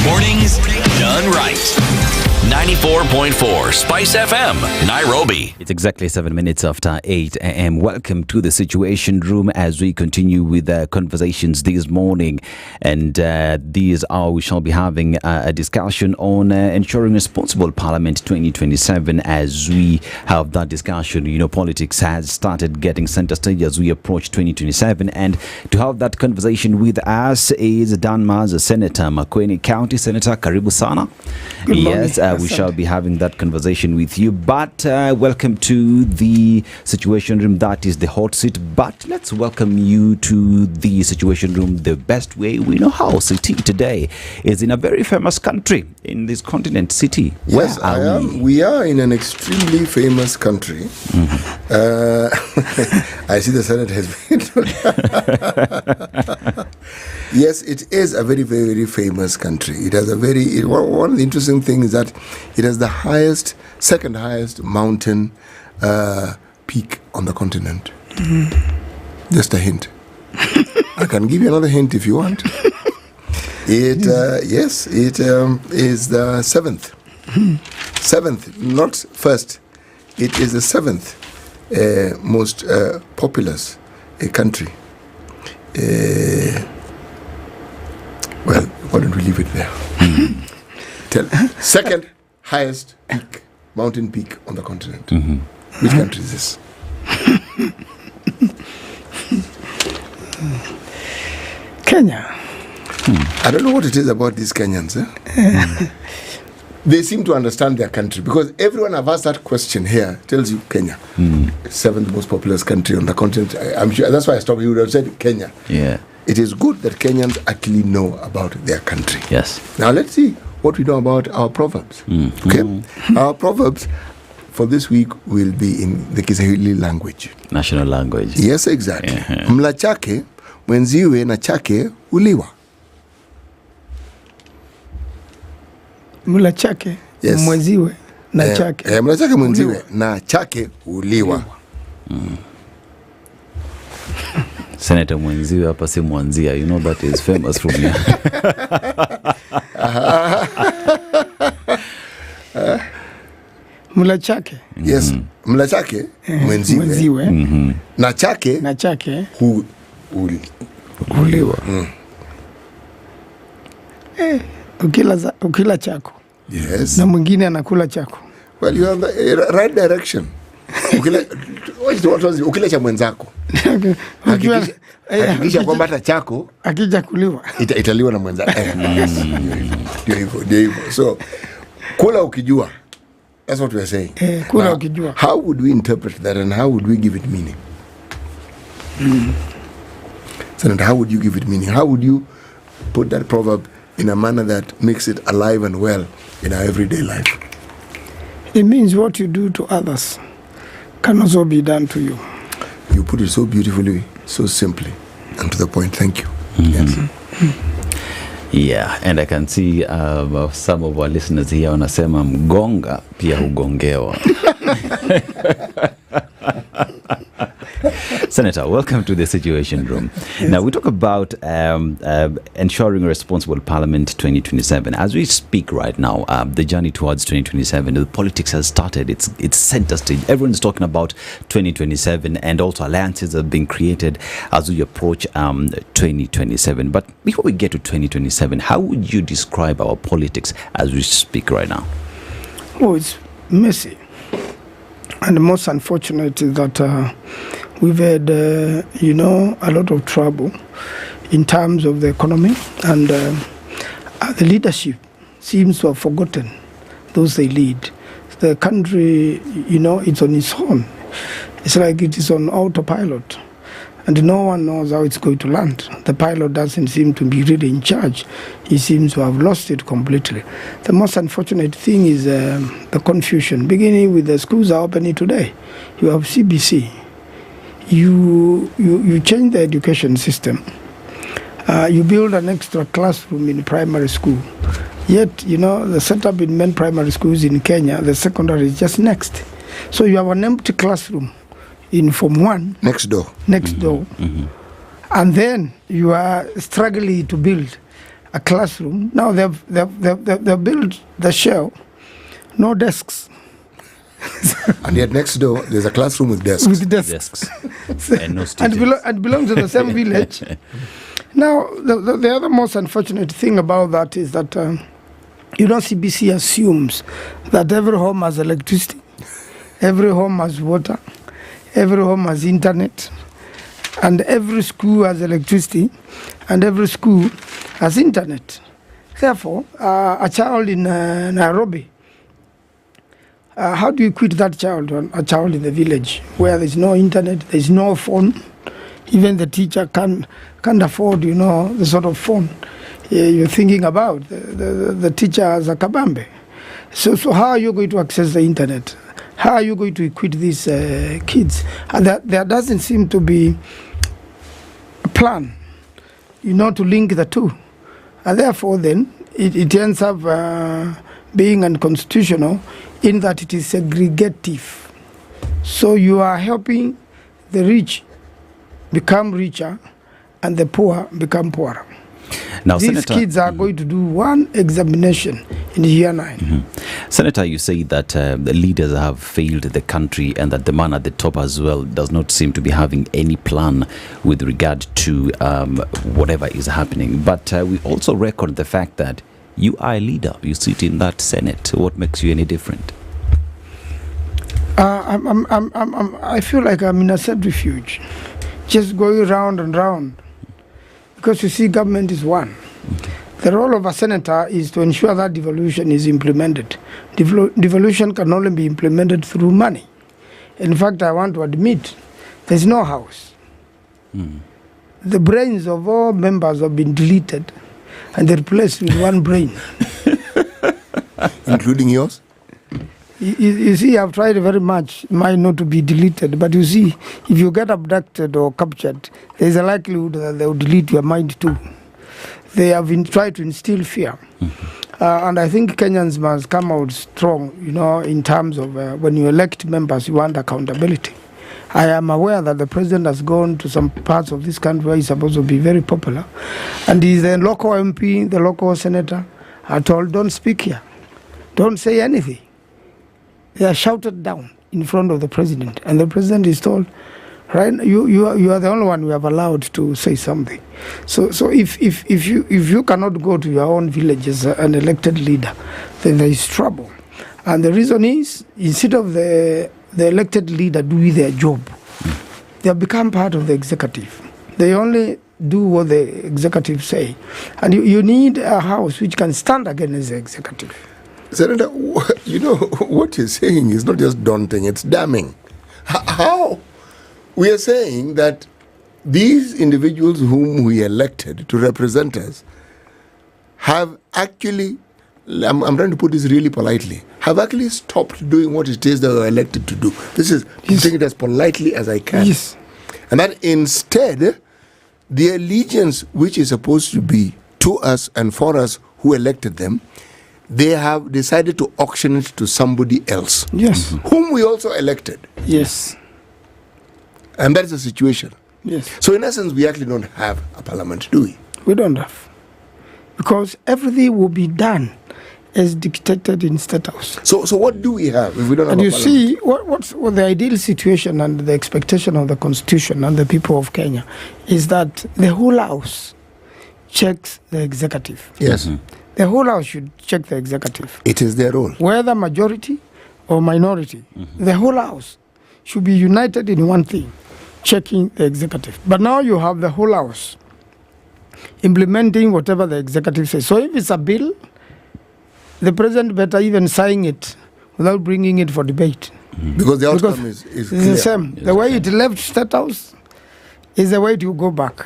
Mornings done right. 94.4 Spice FM, Nairobi. It's exactly 7 minutes after 8 a.m. Welcome to the Situation Room as we continue with conversations this morning. And these are, we shall be having a discussion on ensuring responsible Parliament 2027. As we have that discussion, you know, politics has started getting center stage as we approach 2027. And to have that conversation with us is Dan Maanzo, Senator, Makueni County Senator. Karibu sana. Good morning. Yes, we shall be having that conversation with you. But welcome to the Situation Room. That is the hot seat. But let's welcome you to the Situation Room the best way we know how. City today is in a very famous country in this continent. City. Yes, I am. We are in an extremely famous country. I see the Senate has been. Yes, it is a very, very, very famous country. It has a very, one of the interesting things is that it has the highest, second highest mountain peak on the continent. Just a hint. I can give you another hint if you want. It yes, it is the seventh, not first. It is the seventh most populous country. Well, why don't we leave it there? Second highest peak, mountain peak on the continent. Which country is this? Kenya. I don't know what it is about these Kenyans. They seem to understand their country because everyone I've asked that question here tells you Kenya. Seventh most populous country on the continent. I'm sure that's why I stopped. You would have said Kenya. Yeah. It is good that Kenyans actually know about their country. Yes. Now let's see what we know about our proverbs. Okay. Our proverbs for this week will be in the Kiswahili language. National language. Yes, exactly. Mla chake mwenziwe na chake uliwa. Mla chake mwenziwe na chake. Mla chake mwenziwe na chake uliwa. Senator mwenziwe hapa si mwanzia. You know that is famous from here. Mla chake. Yes. Mla chake mwenziwe na chake uliwa. Ukila chako. Yes. Na mwingine anakula chako. Well, you are on the right direction. Ukila cha mwenzako. Hakikisha kwamba hata chako akija kuliwa italiwa na mwenzako. Ndio hivyo. So kula ukijua. That's what we are saying. Kula ukijua. How would we interpret that and how would we give it meaning? Senator, how would you give it meaning? How would you put that proverb in a manner that makes it alive and well in our everyday life? It means what you do to others can also be done to you. You put it so beautifully, so simply, and to the point. Thank you. Yes. Yeah, and I can see some of our listeners here wanasema mgonga pia hugongewa. Senator, welcome to the Situation Room. Now, we talk about ensuring a responsible Parliament 2027. As we speak right now, the journey towards 2027, the politics has started. It's center stage. Everyone's talking about 2027, and also alliances are being created as we approach 2027. But before we get to 2027, how would you describe our politics as we speak right now? Oh, it's messy. And the most unfortunate is that we've had, a lot of trouble in terms of the economy, and the leadership seems to have forgotten those they lead. The country, it's on its own. It's like it is on autopilot. and no one knows how it's going to land. The pilot doesn't seem to be really in charge. He seems to have lost it completely. The most unfortunate thing is the confusion, beginning with the schools are opening today. You have CBC. You change the education system. You build an extra classroom in primary school. Yet, the setup in many primary schools in Kenya, the secondary is just next. So you have an empty classroom in Form 1. Next door. Mm-hmm. And then you are struggling to build a classroom. Now they've built the shell, no desks. And yet next door, there's a classroom with desks. With desks. And no students. And belongs to the same village. Now, the other most unfortunate thing about that is that, CBC assumes that every home has electricity, every home has water, every home has internet, and every school has electricity, and every school has internet. Therefore, a child in Nairobi, how do you quit that child, a child in the village where there's no internet, there's no phone? Even the teacher can't afford, the sort of phone you're thinking about. The teacher has a kabambe. So how are you going to access the internet? How are you going to equip these kids? And there doesn't seem to be a plan, to link the two. And therefore, then, it ends up being unconstitutional in that it is segregative. So you are helping the rich become richer and the poor become poorer. Now, These Senator, kids are going to do one examination in year 9. Mm-hmm. Senator, you say that the leaders have failed the country and that the man at the top as well does not seem to be having any plan with regard to whatever is happening. But we also record the fact that you are a leader. You sit in that Senate. What makes you any different? I feel like I'm in a centrifuge, just going round and round. Because you see, government is one. Okay. The role of a senator is to ensure that devolution is implemented. Devolution can only be implemented through money. In fact, I want to admit, there's no house. The brains of all members have been deleted and they're replaced with one brain. Including yours? You see, I've tried very much, mine not to be deleted, but you see, if you get abducted or captured, there's a likelihood that they will delete your mind too. They have tried to instill fear. And I think Kenyans must come out strong, in terms of when you elect members, you want accountability. I am aware that the president has gone to some parts of this country where he's supposed to be very popular. And the local MP, the local senator, are told, don't speak here. Don't say anything. They are shouted down in front of the president, and the president is told, right, you are the only one we have allowed to say something. So if you cannot go to your own village as an elected leader, then there is trouble. And the reason is, instead of the elected leader doing their job, they have become part of the executive. They only do what the executive say, and you need a house which can stand against the executive. Senator, what you're saying is not just daunting, it's damning. How? We are saying that these individuals whom we elected to represent us have actually, I'm trying to put this really politely, have actually stopped doing what it is they were elected to do. This is putting it as politely as I can. Yes. And that instead, the allegiance which is supposed to be to us and for us who elected them, they have decided to auction it to somebody else. Yes. Whom we also elected. Yes. And that is the situation. Yes. So in essence, we actually don't have a parliament, do we? We don't have. Because everything will be done as dictated in State House. So what do we have if we don't have a parliament? And you see, what's the ideal situation and the expectation of the Constitution and the people of Kenya is that the whole House checks the executive. Yes. The whole House should check the executive. It is their role. Whether majority or minority, the whole House should be united in one thing, checking the executive. But now you have the whole House implementing whatever the executive says. So if it's a bill, the president better even sign it without bringing it for debate. Because the outcome is it's clear. the same. The way it left State House is the way to go back.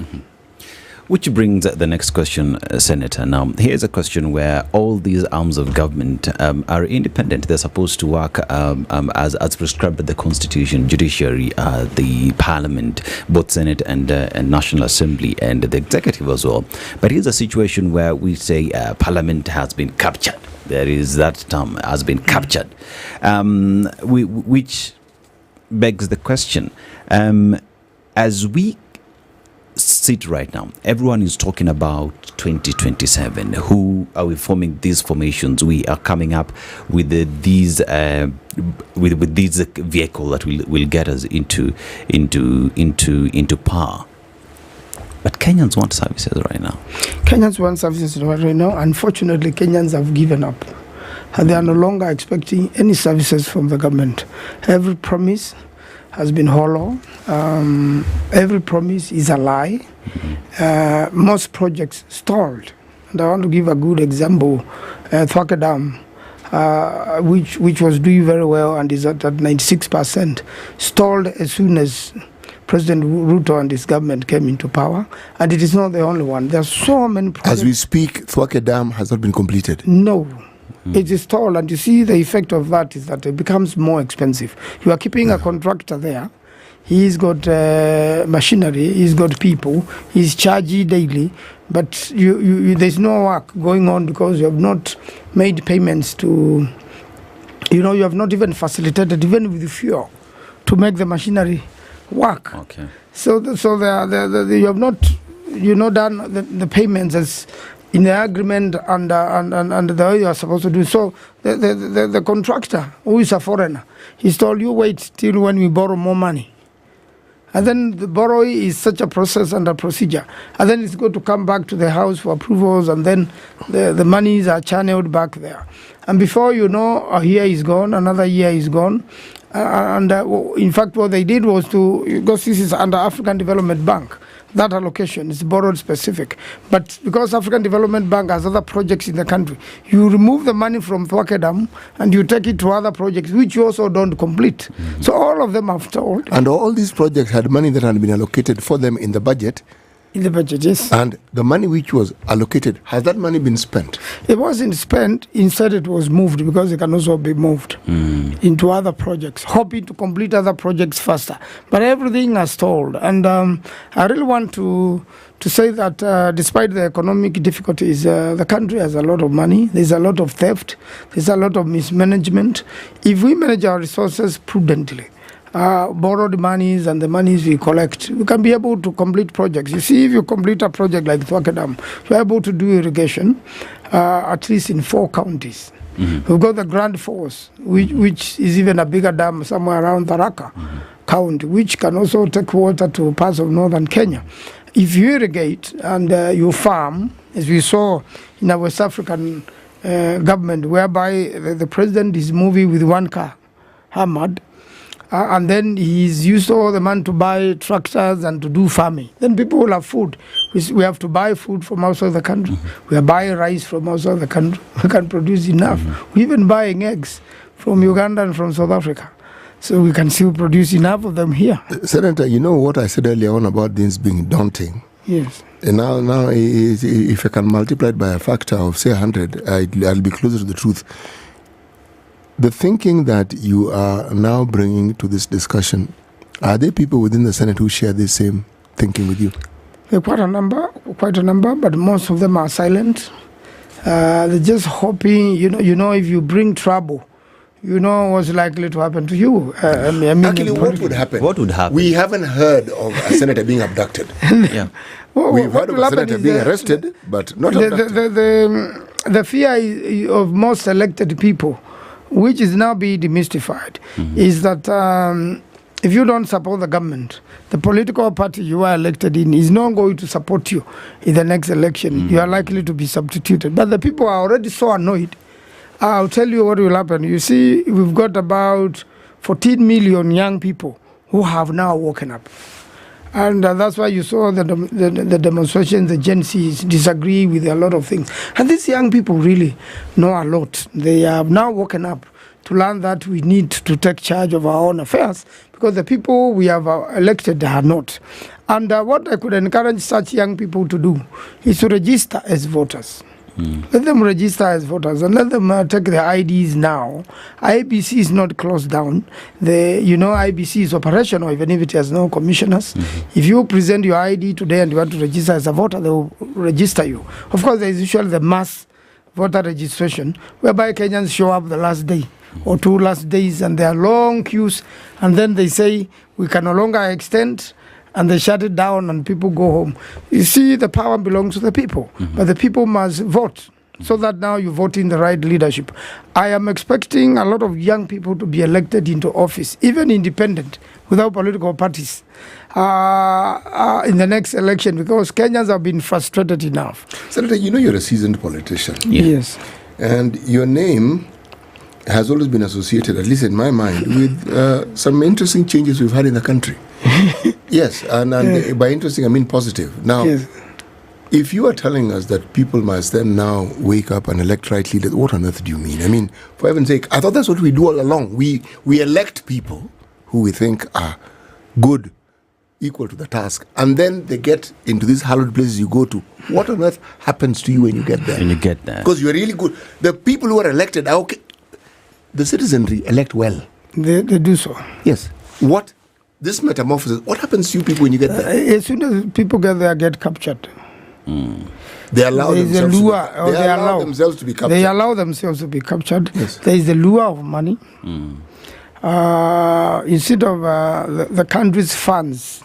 Which brings the next question, Senator. Now, here's a question where all these arms of government are independent. They're supposed to work as prescribed by the Constitution, judiciary, the Parliament, both Senate and National Assembly, and the executive as well. But here's a situation where we say Parliament has been captured. There is that term, has been captured, which begs the question, as we sit right now, everyone is talking about 2027. Who are we forming these formations? We are coming up with these with this vehicle that will get us into power. But Kenyans want services right now. Kenyans want services right now. Unfortunately, Kenyans have given up. And they are no longer expecting any services from the government. Every promise has been hollow. Every promise is a lie. Most projects stalled. And I want to give a good example. Thwake Dam, which was doing very well and is at 96%, stalled as soon as President Ruto and his government came into power. And it is not the only one. There are so many projects. As we speak, Thwake Dam has not been completed. No. It is stalled, and you see the effect of that is that it becomes more expensive. You are keeping a contractor there. He's got machinery, he's got people, he's charging daily, but you there's no work going on because you have not made payments to, you have not even facilitated, even with the fuel, to make the machinery work. Okay. So you have not, done the payments as in the agreement and the way you are supposed to do. So the contractor, who is a foreigner, he's told you wait till when we borrow more money. And then the borrowing is such a process and a procedure. And then it's got to come back to the house for approvals, and then the monies are channeled back there. And before you know, a year is gone, another year is gone. In fact, what they did was because this is under African Development Bank, that allocation is borrowed specific. But because African Development Bank has other projects in the country, you remove the money from Thwake Dam and you take it to other projects, which you also don't complete. So all of them have stalled. And all these projects had money that had been allocated for them in the budget. In the budget, yes. And the money which was allocated, has that money been spent? It wasn't spent. Instead, it was moved, because it can also be moved into other projects, hoping to complete other projects faster. But everything has stalled. And I really want to say that despite the economic difficulties, the country has a lot of money. There's a lot of theft. There's a lot of mismanagement. If we manage our resources prudently, borrowed monies and the monies we collect, we can be able to complete projects. You see, if you complete a project like Thwake Dam, you're able to do irrigation at least in 4 counties. We've got the Grand Force, which is even a bigger dam somewhere around Tharaka County, which can also take water to parts of northern Kenya. If you irrigate and you farm, as we saw in our West African government, whereby the president is moving with 1 car, Hamad, and then he's used all the money to buy tractors and to do farming. Then people will have food. We have to buy food from outside the country. We are buying rice from outside the country. We can produce enough. We're even buying eggs from Uganda and from South Africa. So we can still produce enough of them here. Senator, you know what I said earlier on about this being daunting? Yes. And now if I can multiply it by a factor of, say, 100, I'll be closer to the truth. The thinking that you are now bringing to this discussion, are there people within the Senate who share the same thinking with you? There are quite a number, but most of them are silent. They're just hoping, if you bring trouble, what's likely to happen to you. Actually, what would happen? What would happen? We haven't heard of a senator being abducted. Yeah. We've heard of a senator being arrested, but not abducted. The fear of most elected people, which is now being demystified, is that if you don't support the government, the political party you are elected in is not going to support you in the next election. You are likely to be substituted. But the people are already so annoyed. I'll tell you what will happen. You see, we've got about 14 million young people who have now woken up. And that's why you saw the demonstrations, the Gen Zs disagree with a lot of things. And these young people really know a lot. They have now woken up to learn that we need to take charge of our own affairs, because the people we have elected are not. And what I could encourage such young people to do is to register as voters. Let them register as voters and let them take their IDs now. IBC is not closed down. IBC is operational even if it has no commissioners. If you present your ID today and you want to register as a voter, they will register you. Of course, there is usually the mass voter registration whereby Kenyans show up the last day or 2 last days and there are long queues, and then they say we can no longer extend, and they shut it down and people go home. You see, the power belongs to the people, but the people must vote so that now you vote in the right leadership. I am expecting a lot of young people to be elected into office, even independent, without political parties, in the next election, because Kenyans have been frustrated enough. Senator, you're a seasoned politician. Yes. And your name has always been associated, at least in my mind, with some interesting changes we've had in the country. Yes, and by interesting, I mean positive. Now, if you are telling us that people must then now wake up and elect right leaders, what on earth do you mean? I mean, for heaven's sake, I thought that's what we do all along. We elect people who we think are good, equal to the task, and then they get into these hallowed places you go to. What on earth happens to you when you get there? When you get there. Because you're really good. The people who are elected are okay. The citizenry elect well. They do so. Yes. What? This metamorphosis, what happens to you people when you get there? As soon as people get there, get captured. They allow themselves to be captured. They allow themselves to be captured. Yes. There is the lure of money. Instead of the country's funds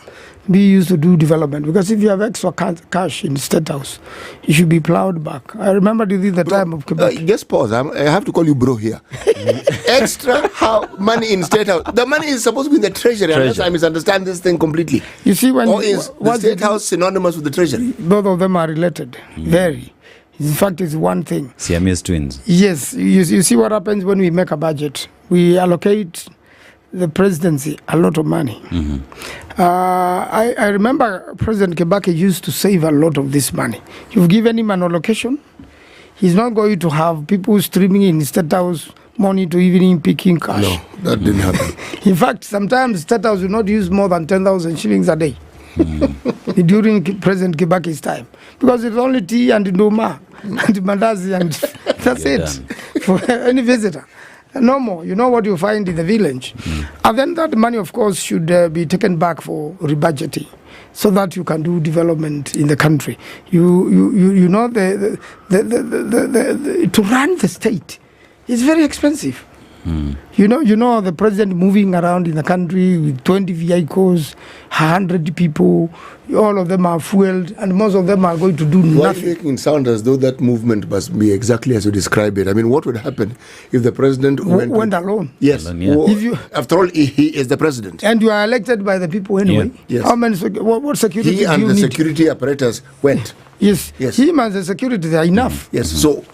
be used to do development, because if you have extra cash in State House, it should be plowed back. I remember during the time of Quebec. Just pause. I have to call you bro here. Extra money in State House. The money is supposed to be in the Treasury. Unless I misunderstand this thing completely. You see, or is the State House synonymous with the Treasury? Both of them are related. Very. In fact, it's one thing. Siamese twins. Yes. You see what happens when we make a budget. We allocate the presidency a lot of money. I remember President Kibaki used to save a lot of this money. You've given him an allocation, he's not going to have people streaming in State House money to evening picking cash. No, that didn't happen. In fact, sometimes State House will not use more than 10,000 shillings a day during President Kibaki's time, because it's only tea and nduma and mandazi and that's it for any visitor. No more. You know what you find in the village. And then that money, of course, should be taken back for rebudgeting so that you can do development in the country. You know, to run the state is very expensive. You know the president moving around in the country with 20 vehicles, 100 people, all of them are fueled, and most of them are going to do nothing. Why are you making it sound as though that movement must be exactly as you describe it? I mean, what would happen if the president went alone? Yes. After all, he is the president. And you are elected by the people anyway. Yes. How many, what security he and the security apparatus went. Yes. Him and the security, they are enough. Yes. So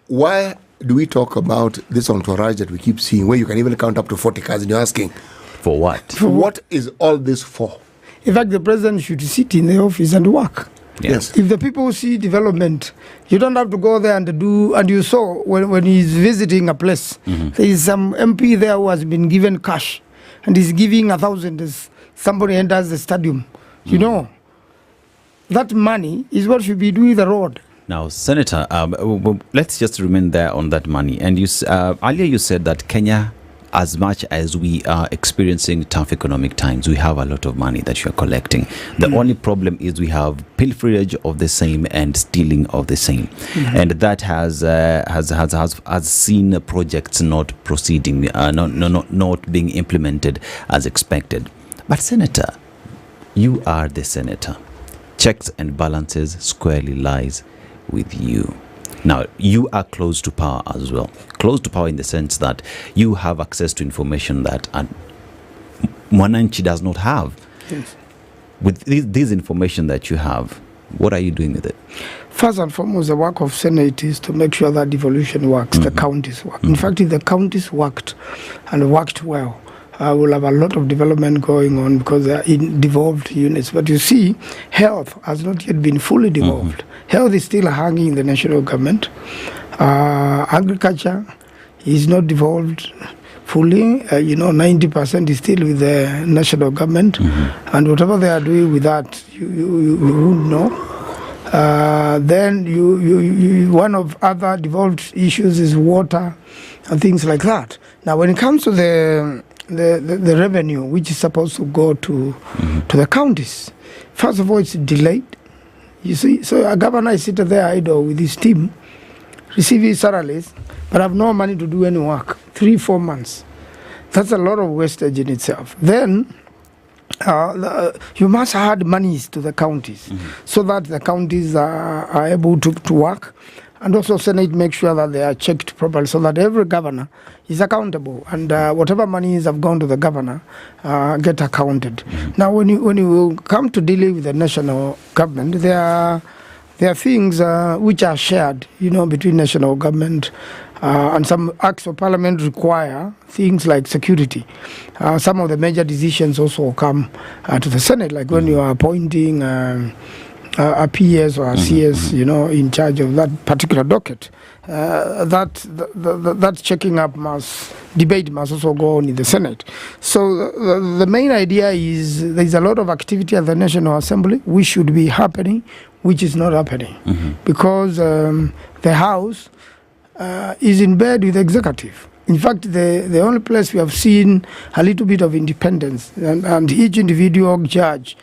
why do we talk about this entourage that we keep seeing, where you can even count up to 40 cars, and you're asking, for what? What is all this for? In fact, the president should sit in the office and work. Yes. If the people see development, you don't have to go there and do. And you saw when he's visiting a place, there is some MP there who has been given cash, and he's giving 1,000 as somebody enters the stadium. You know, that money is what should be doing the road. Now, Senator, let's just remain there on that money. And you earlier you said that Kenya, as much as we are experiencing tough economic times, we have a lot of money that you are collecting. The only problem is we have pilferage of the same and stealing of the same, and that has seen projects not proceeding, not being implemented as expected. But Senator, you are the senator. Checks and balances squarely lies with you. Now, you are close to power as well. Close to power in the sense that you have access to information that Mwananchi does not have. Yes. With this information that you have, what are you doing with it? First and foremost, the work of Senate is to make sure that devolution works, the counties work. In fact, if the counties worked and worked well, we'll have a lot of development going on because they are in devolved units. But you see, health has not yet been fully devolved. Health is still hanging in the national government. Agriculture is not devolved. fully. 90% is still with the national government, and whatever they are doing with that, you wouldn't know. Then one of other devolved issues is water and things like that. Now, when it comes to the revenue, which is supposed to go to the counties, first of all, it's delayed. You see, so a governor is sitting there idle with his team, receiving salaries, but have no money to do any work. 3-4 months. That's a lot of wastage in itself. Then you must add monies to the counties so that the counties are able to work. And also Senate makes sure that they are checked properly so that every governor is accountable, and whatever monies have gone to the governor get accounted. Now, when you come to dealing with the national government, there are things which are shared, between national government, and some acts of parliament require things like security. Some of the major decisions also come to the Senate, like when you are appointing a PS or a CS, in charge of that particular docket. That checking up debate must also go on in the Senate. So the main idea is there is a lot of activity at the National Assembly which should be happening, which is not happening, because the House is in bed with the executive. In fact, the only place we have seen a little bit of independence, and each individual judge,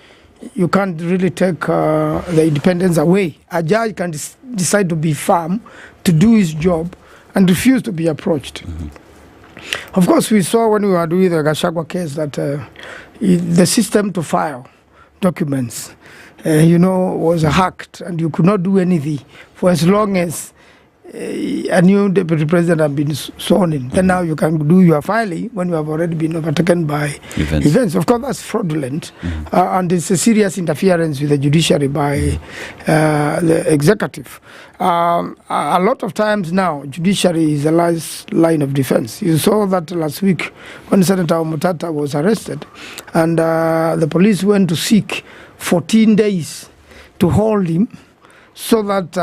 you can't really take the independence away. A judge can decide to be firm, to do his job, and refuse to be approached. Of course, we saw when we were doing the Gachagua case that the system to file documents, was hacked, and you could not do anything for as long as a new deputy president has been sworn in. Then now you can do your filing when you have already been overtaken by events. Of course, that's fraudulent, and it's a serious interference with the judiciary by the executive. A lot of times now, judiciary is the last line of defense. You saw that last week when Senator Omutata was arrested, and the police went to seek 14 days to hold him, so that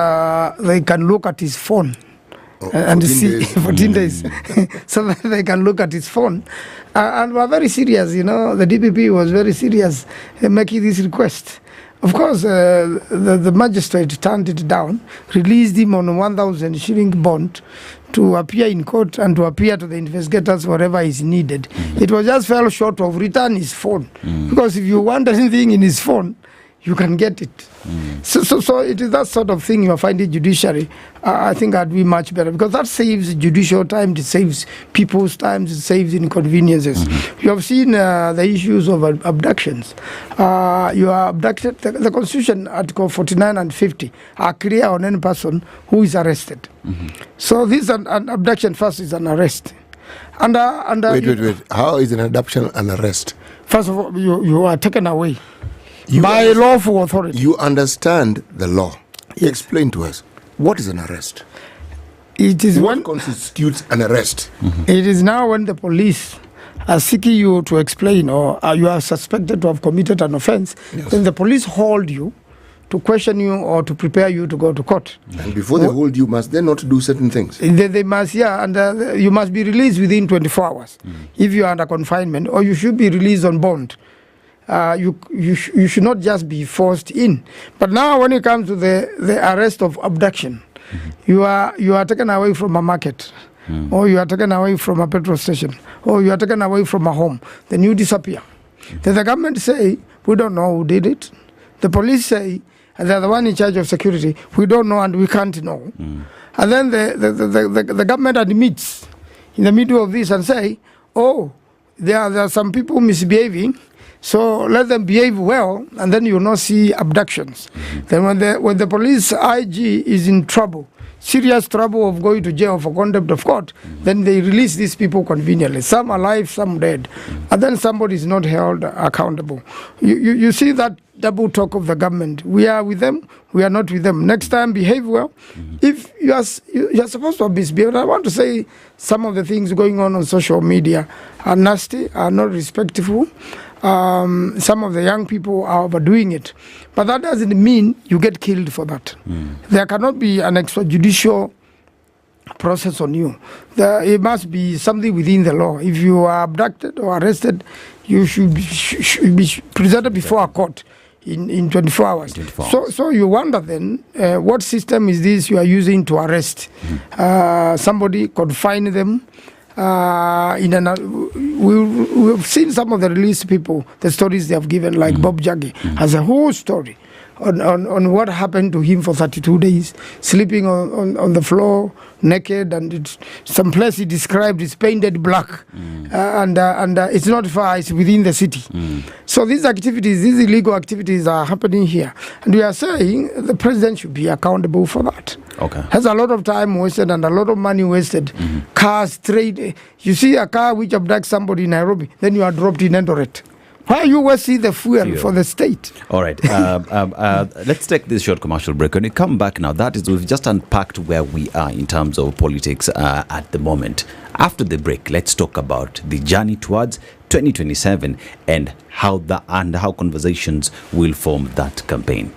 they can look at his phone and see 14 days, so that they can look at his phone. And we're very serious, the DPP was very serious in making this request. Of course, the magistrate turned it down, released him on 1,000 shilling bond to appear in court and to appear to the investigators wherever is needed. It was just fell short of return his phone, because if you want anything in his phone, you can get it. So it is that sort of thing you are finding judiciary. I think I'd be much better, because that saves judicial time, it saves people's time, it saves inconveniences. You have seen the issues of abductions. You are abducted. The Constitution, Article 49 and 50, are clear on any person who is arrested. So this an abduction first is an arrest. And wait. How is an abduction an arrest? First of all, you are taken away. By lawful authority. You understand the law. Yes. Explain to us, what is an arrest? It is what constitutes an arrest? It is now when the police are seeking you to explain, or you are suspected to have committed an offense, then the police hold you to question you or to prepare you to go to court. And before they hold you, must they not do certain things? They must, and you must be released within 24 hours if you are under confinement, or you should be released on bond. You should not just be forced in. But now when it comes to the arrest of abduction, you are taken away from a market, or you are taken away from a petrol station, or you are taken away from a home, then you disappear. Then the government say, we don't know who did it. The police say, and they're the one in charge of security, we don't know and we can't know. And then the government admits in the middle of this and say, there are some people misbehaving, so let them behave well, and then you will not see abductions. Then when the police IG is in trouble, serious trouble of going to jail for contempt of court, then they release these people conveniently. Some alive, some dead. And then somebody is not held accountable. You see that double talk of the government. We are with them, we are not with them. Next time, behave well. If you are supposed to misbehave, I want to say some of the things going on social media are nasty, are not respectful. Some of the young people are overdoing it. But that doesn't mean you get killed for that. There cannot be an extrajudicial process on you. It must be something within the law. If you are abducted or arrested, you should be presented before a court in 24 hours. 24 hours. So you wonder then, what system is this you are using to arrest somebody, confine them? We've seen some of the released people, the stories they have given, like Bob Jaggi has a whole story on what happened to him for 32 days, sleeping on the floor, naked, and some place he described is painted black, and it's not far, it's within the city. So these illegal activities are happening here, and we are saying the president should be accountable for that. Okay. Has a lot of time wasted and a lot of money wasted. Cars trade. You see a car which abducts somebody in Nairobi, then you are dropped in Eldoret. Why you will see the fuel for the state? All right. Let's take this short commercial break. When we come back now, that is, we've just unpacked where we are in terms of politics at the moment. After the break, let's talk about the journey towards 2027 and how conversations will form that campaign.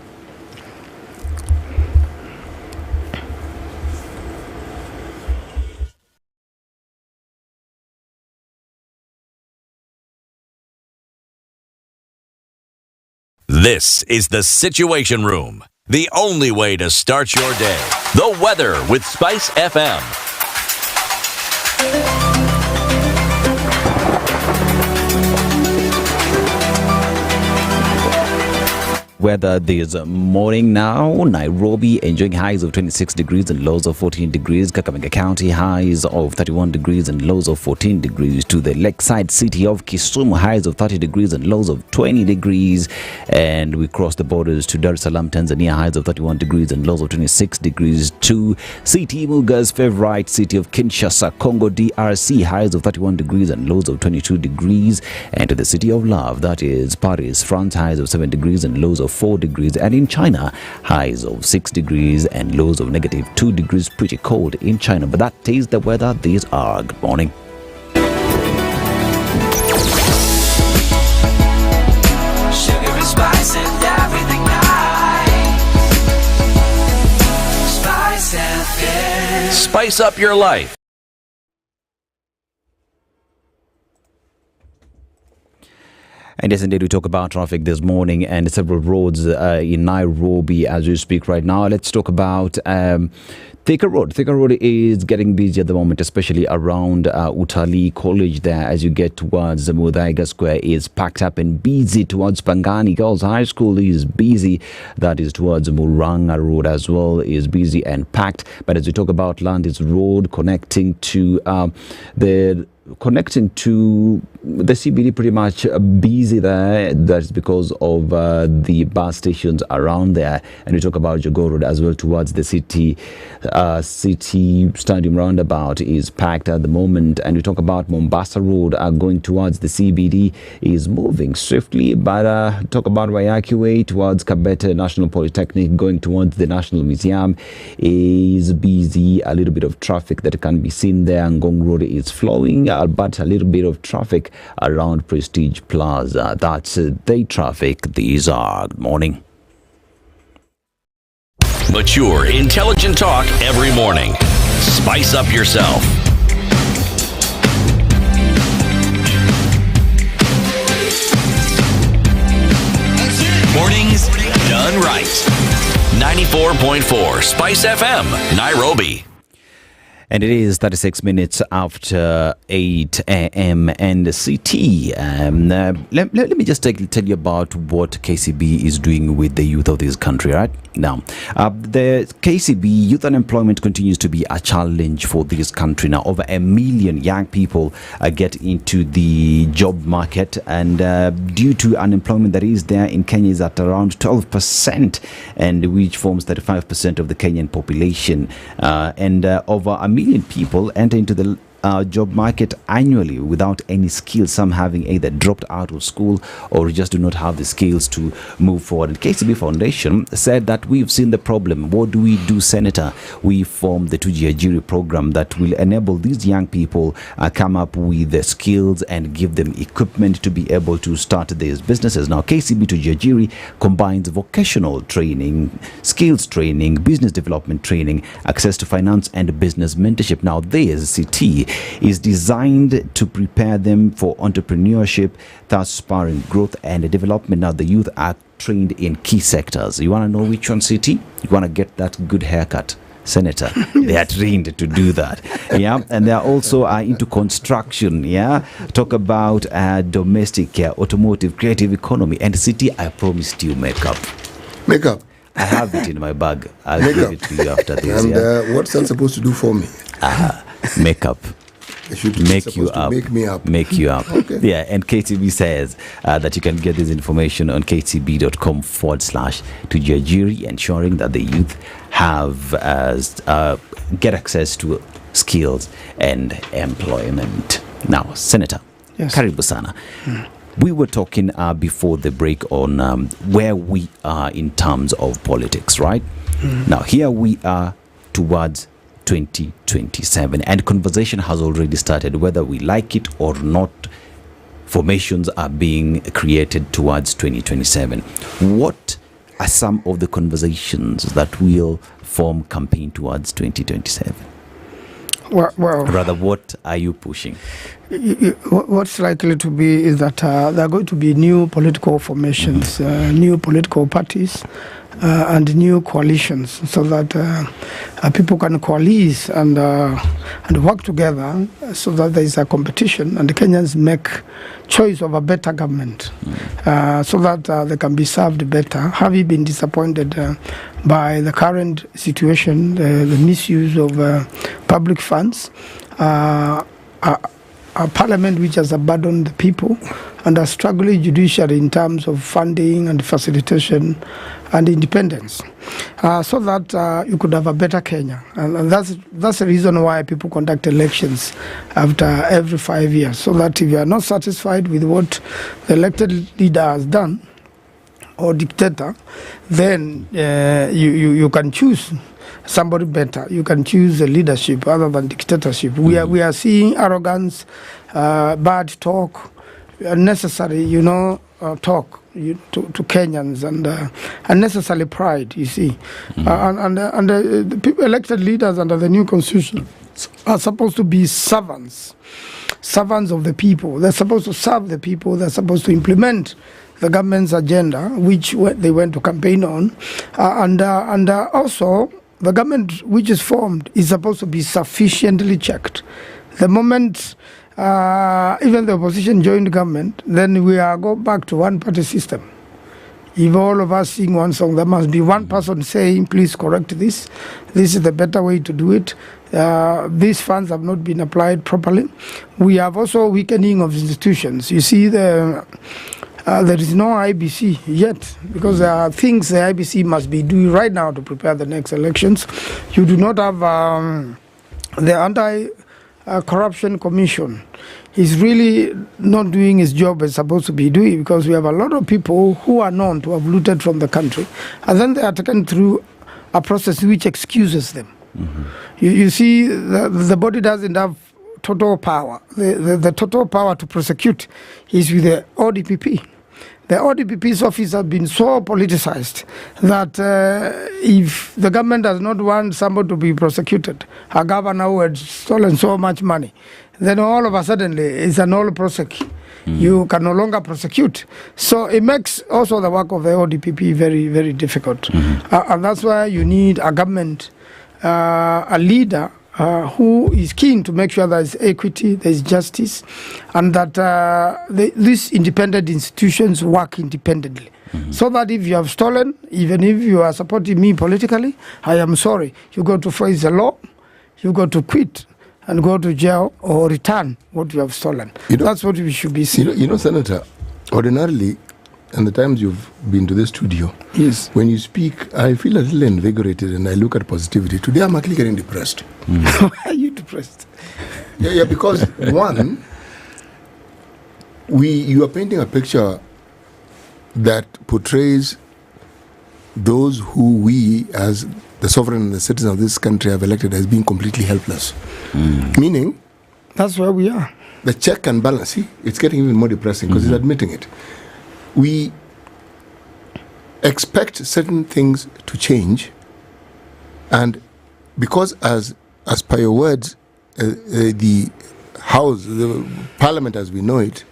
This is the Situation Room, the only way to start your day. The weather with SpiceFM. Weather this morning now, Nairobi enjoying highs of 26 degrees and lows of 14 degrees. Kakamega County highs of 31 degrees and lows of 14 degrees. To the lakeside city of Kisumu, highs of 30 degrees and lows of 20 degrees. And we cross the borders to Dar es Salaam, Tanzania, highs of 31 degrees and lows of 26 degrees. To city Muga's favorite city of Kinshasa, Congo DRC, highs of 31 degrees and lows of 22 degrees. And to the city of love, that is Paris, France, highs of 7 degrees and lows of 4 degrees, and in China, highs of 6 degrees and lows of negative 2 degrees. Pretty cold in China, but that is the weather. These are good morning. Sugar and spice and everything nice. SpiceFM. Spice up your life. And yes, indeed, we talk about traffic this morning and several roads in Nairobi as we speak right now. Let's talk about Thika Road. Thika Road is getting busy at the moment, especially around Utalii College there. As you get towards the Muthaiga Square, is packed up and busy. Towards Pangani Girls High School is busy. That is towards Muranga Road as well, is busy and packed. But as we talk about Landis Road connecting to the CBD, pretty much busy there. That's because of the bus stations around there. And we talk about Jogoo Road as well towards the city stadium roundabout is packed at the moment. And we talk about Mombasa Road going towards the CBD is moving swiftly. But talk about Waiyaki Way towards Kabete National Polytechnic going towards the National Museum is busy. A little bit of traffic that can be seen there. Ngong Road is flowing, but a little bit of traffic around Prestige Plaza. That's the traffic. These are good morning. Mature, intelligent talk every morning. Spice up yourself. Mornings done right. 94.4 Spice FM, Nairobi. And it is 36 minutes after 8 a.m. and CT. Let me just tell you about what KCB is doing with the youth of this country, right? Now, the KCB youth unemployment continues to be a challenge for this country. Now, over 1 million young people get into the job market, and due to unemployment that is there in Kenya is at around 12%, and which forms 35% of the Kenyan population. And over 1 million people enter into the job market annually without any skills, some having either dropped out of school or just do not have the skills to move forward. And KCB Foundation said that we've seen the problem. What do we do, Senator? We formed the Tujiajiri program that will enable these young people come up with the skills and give them equipment to be able to start these businesses. Now, KCB Tujiajiri combines vocational training, skills training, business development training, access to finance and business mentorship. Now, this CT is designed to prepare them for entrepreneurship, thus spurring growth and development. Now, the youth are trained in key sectors. You want to know which one, CT? You want to get that good haircut, Senator? They are trained to do that. Yeah, and they are also into construction. Yeah, talk about domestic, automotive, creative economy, and CT. I promised you makeup. Makeup. I have it in my bag. I'll give it to you after this. And what's that supposed to do for me? Makeup. Make you up. Make me up. Make you up. Okay. Yeah, and KTB says that you can get this information on ktb.com/Tujiajiri, ensuring that the youth have get access to skills and employment. Now, Senator, Yes. Karibu sana. We were talking before the break on where we are in terms of politics, right? Now, here we are towards 2027, and conversation has already started. Whether we like it or not, formations are being created towards 2027. What are some of the conversations that will form campaign towards 2027? Well, rather, what are you pushing? What's likely to be is that there are going to be new political formations, new political parties, and new coalitions, so that people can coalesce and work together, so that there is a competition and the Kenyans make choice of a better government, so that they can be served better. Having been disappointed by the current situation, the misuse of public funds, a parliament which has abandoned the people, and a struggling judiciary in terms of funding and facilitation and independence, so that you could have a better Kenya. And that's the reason why people conduct elections after every 5 years, so that if you are not satisfied with what the elected leader has done, or dictator, then you can choose somebody better. You can choose a leadership other than dictatorship. We are seeing arrogance, bad talk, unnecessary, talk to Kenyans, and unnecessary pride. You see, and the people, elected leaders under the new constitution, are supposed to be servants of the people. They're supposed to serve the people. They're supposed to implement the government's agenda, which they went to campaign on, and also the government which is formed is supposed to be sufficiently checked. The moment even the opposition joined government, then we are go back to one-party system. If all of us sing one song, there must be one person saying, please correct this. This is the better way to do it. These funds have not been applied properly. We have also weakening of institutions. You see, there is no IBC yet, because there are things the IBC must be doing right now to prepare the next elections. You do not have the Anti-Corruption Commission. He's really not doing his job as supposed to be doing, because we have a lot of people who are known to have looted from the country, and then they are taken through a process which excuses them. You see, the body doesn't have total power. The total power to prosecute is with the ODPP. The ODPP's office has been so politicized that if the government does not want somebody to be prosecuted, a governor who had stolen so much money, then all of a sudden it's an all prosecute. You can no longer prosecute. So it makes also the work of the ODPP very, very difficult. And that's why you need a government, a leader who is keen to make sure there is equity, there is justice, and that these independent institutions work independently. So that if you have stolen, even if you are supporting me politically, I am sorry. You got to face the law, you got to quit and go to jail or return what you have stolen. That's what we should be seeing. Senator, ordinarily, and the times you've been to the studio, yes, when you speak, I feel a little invigorated and I look at positivity. Today I'm actually getting depressed. Why are you depressed? Yeah, because one, you are painting a picture that portrays those who we, as the sovereign and the citizens of this country, have elected as being completely helpless. Meaning, that's where we are. The check and balance. See, it's getting even more depressing because he's admitting it. We expect certain things to change, and because, as per your words, the House, the Parliament as we know it,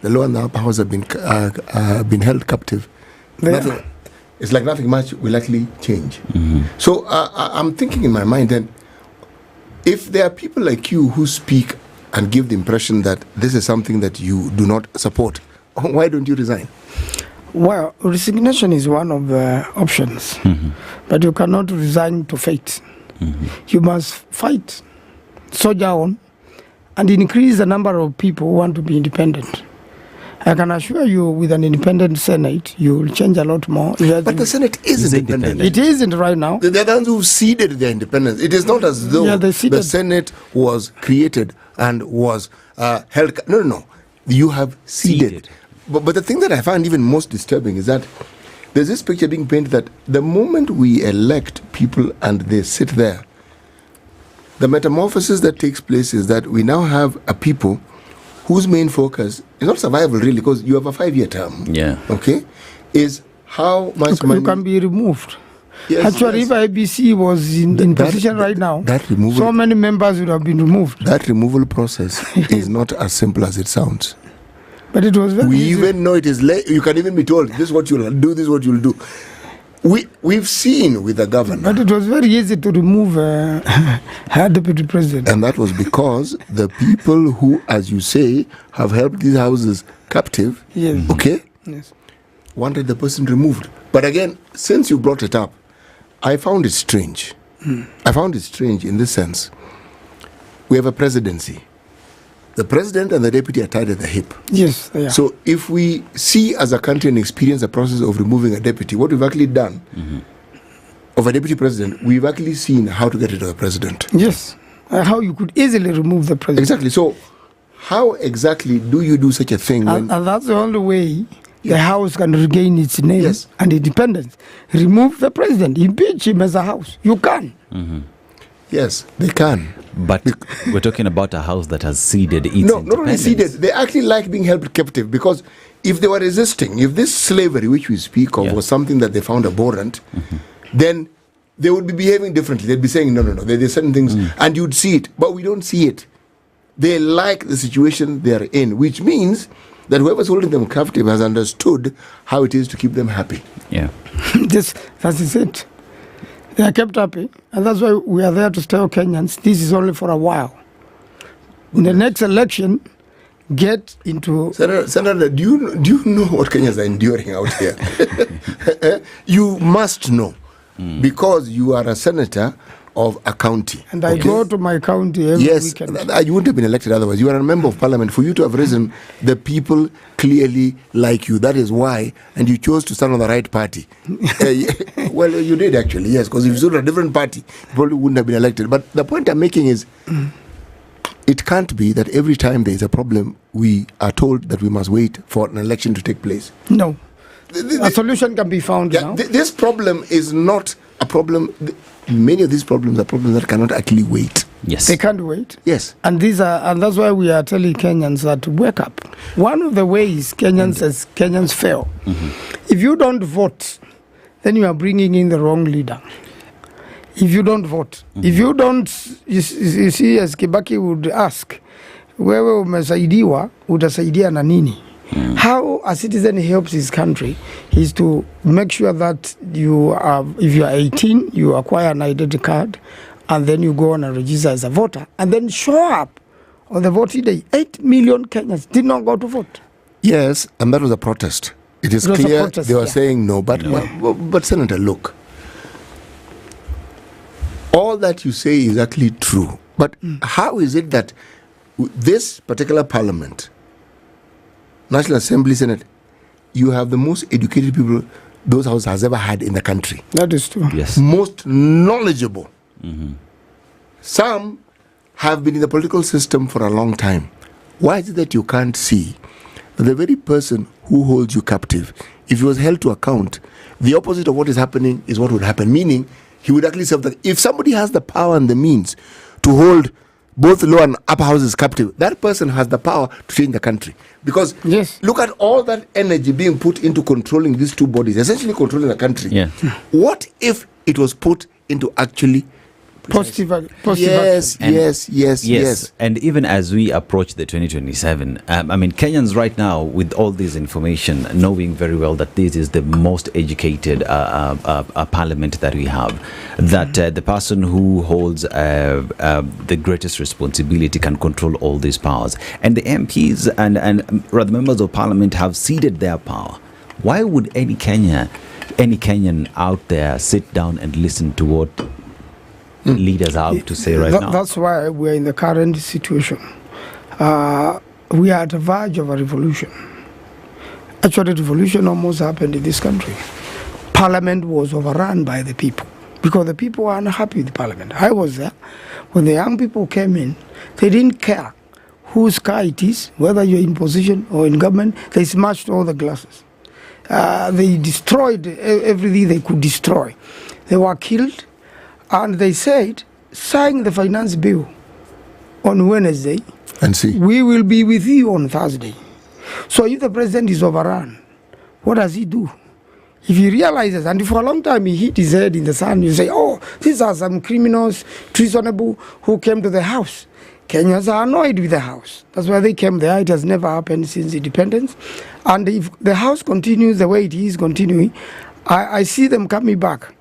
the lower and the upper house have been held captive. It's like nothing much will actually change. So I'm thinking in my mind then, if there are people like you who speak and give the impression that this is something that you do not support, why don't you resign? Well, resignation is one of the options, but you cannot resign to fate. You must fight, soldier on, and increase the number of people who want to be independent. I can assure you, with an independent Senate, you will change a lot more. But the Senate is independent. It isn't right now. They're the ones who ceded their independence. It is not as though the Senate was created and was held. No. You have ceded. But the thing that I find even most disturbing is that there's this picture being painted that the moment we elect people and they sit there, the metamorphosis that takes place is that we now have a people whose main focus is not survival really, because you have a 5-year term. Yeah. Okay? Is how much money you can be removed. Yes, Actually, yes. if IBC was in position right now, removal, so many members would have been removed. That removal process is not as simple as it sounds. But it was very easy. Even know it is late. You can even be told, this is what you'll do, this is what you'll do. We've seen with the governor. But it was very easy to remove her deputy president. And that was because the people who, as you say, have helped these houses captive, okay, wanted the person removed. But again, since you brought it up, I found it strange. I found it strange in this sense. We have a presidency. The president and the deputy are tied at the hip. Yes, they are. So if we see as a country and experience the process of removing a deputy, what we've actually done of a deputy president, we've actually seen how to get rid of the president. Yes, how you could easily remove the president. Exactly. So how exactly do you do such a thing? And that's the only way the House can regain its name and independence. Remove the president, impeach him as a House. You can. Yes, they can. But we're talking about a house that has ceded its not only ceded, they actually like being held captive, because if they were resisting, if this slavery which we speak of was something that they found abhorrent, then they would be behaving differently. They'd be saying, no, there's certain things, and you'd see it, but we don't see it. They like the situation they're in, which means that whoever's holding them captive has understood how it is to keep them happy. Yeah. That is it. They are kept happy, and that's why we are there to tell Kenyans this is only for a while. In the next election, get into... Senator, do you know what Kenyans are enduring out here? You must know, because you are a senator of a county. And I go to my county every weekend. Yes, you wouldn't have been elected otherwise. You are a member of parliament. For you to have risen, the people clearly like you. That is why, and you chose to stand on the right party. Well, you did actually, yes, because if you stood on a different party, you probably wouldn't have been elected. But the point I'm making is, it can't be that every time there is a problem, we are told that we must wait for an election to take place. No. A solution can be found now. This problem is not a problem. Many of these problems are problems that cannot actually wait. Yes. They can't wait. Yes. And that's why we are telling Kenyans that wake up. One of the ways Kenyans fail, if you don't vote, then you are bringing in the wrong leader. If you don't vote, if you don't, you see, as Kibaki would ask, wewe umesaidiwa, utasaidia na nini? How a citizen helps his country is to make sure that if you are 18, you acquire an identity card, and then you go on and register as a voter, and then show up on the voting day. 8 million Kenyans did not go to vote. Yes, and that was a protest. It is clear they were saying no, but Senator, look, all that you say is actually true. But how is it that this particular parliament, National Assembly, Senate, you have the most educated people those houses has ever had in the country? That is true. Yes. Most knowledgeable. Some have been in the political system for a long time. Why is it that you can't see the very person who holds you captive, if he was held to account, the opposite of what is happening is what would happen, meaning he would actually serve if somebody has the power and the means to hold both lower and upper houses captive, that person has the power to change the country. Because look at all that energy being put into controlling these two bodies, essentially controlling the country. Yeah. What if it was put into actually positive yes, And- yes. And even as we approach the 2027, I mean, Kenyans right now, with all this information, knowing very well that this is the most educated parliament that we have, that the person who holds the greatest responsibility can control all these powers. And the MPs and rather members of parliament have ceded their power. Why would any Kenyan out there sit down and listen to what leaders have to say right now? That's why we're in the current situation. We are at the verge of a revolution. Actually, revolution almost happened in this country. Parliament was overrun by the people because the people were unhappy with Parliament. I was there. When the young people came in, they didn't care whose car it is, whether you're in position or in government. They smashed all the glasses. They destroyed everything they could destroy. They were killed. And they said, sign the finance bill on Wednesday. And see. We will be with you on Thursday. So if the president is overrun, what does he do? If he realizes, and for a long time he hit his head in the sand, you say, oh, these are some criminals, treasonable, who came to the house. Kenyans are annoyed with the house. That's why they came there. It has never happened since independence. And if the house continues the way it is continuing, I see them coming back.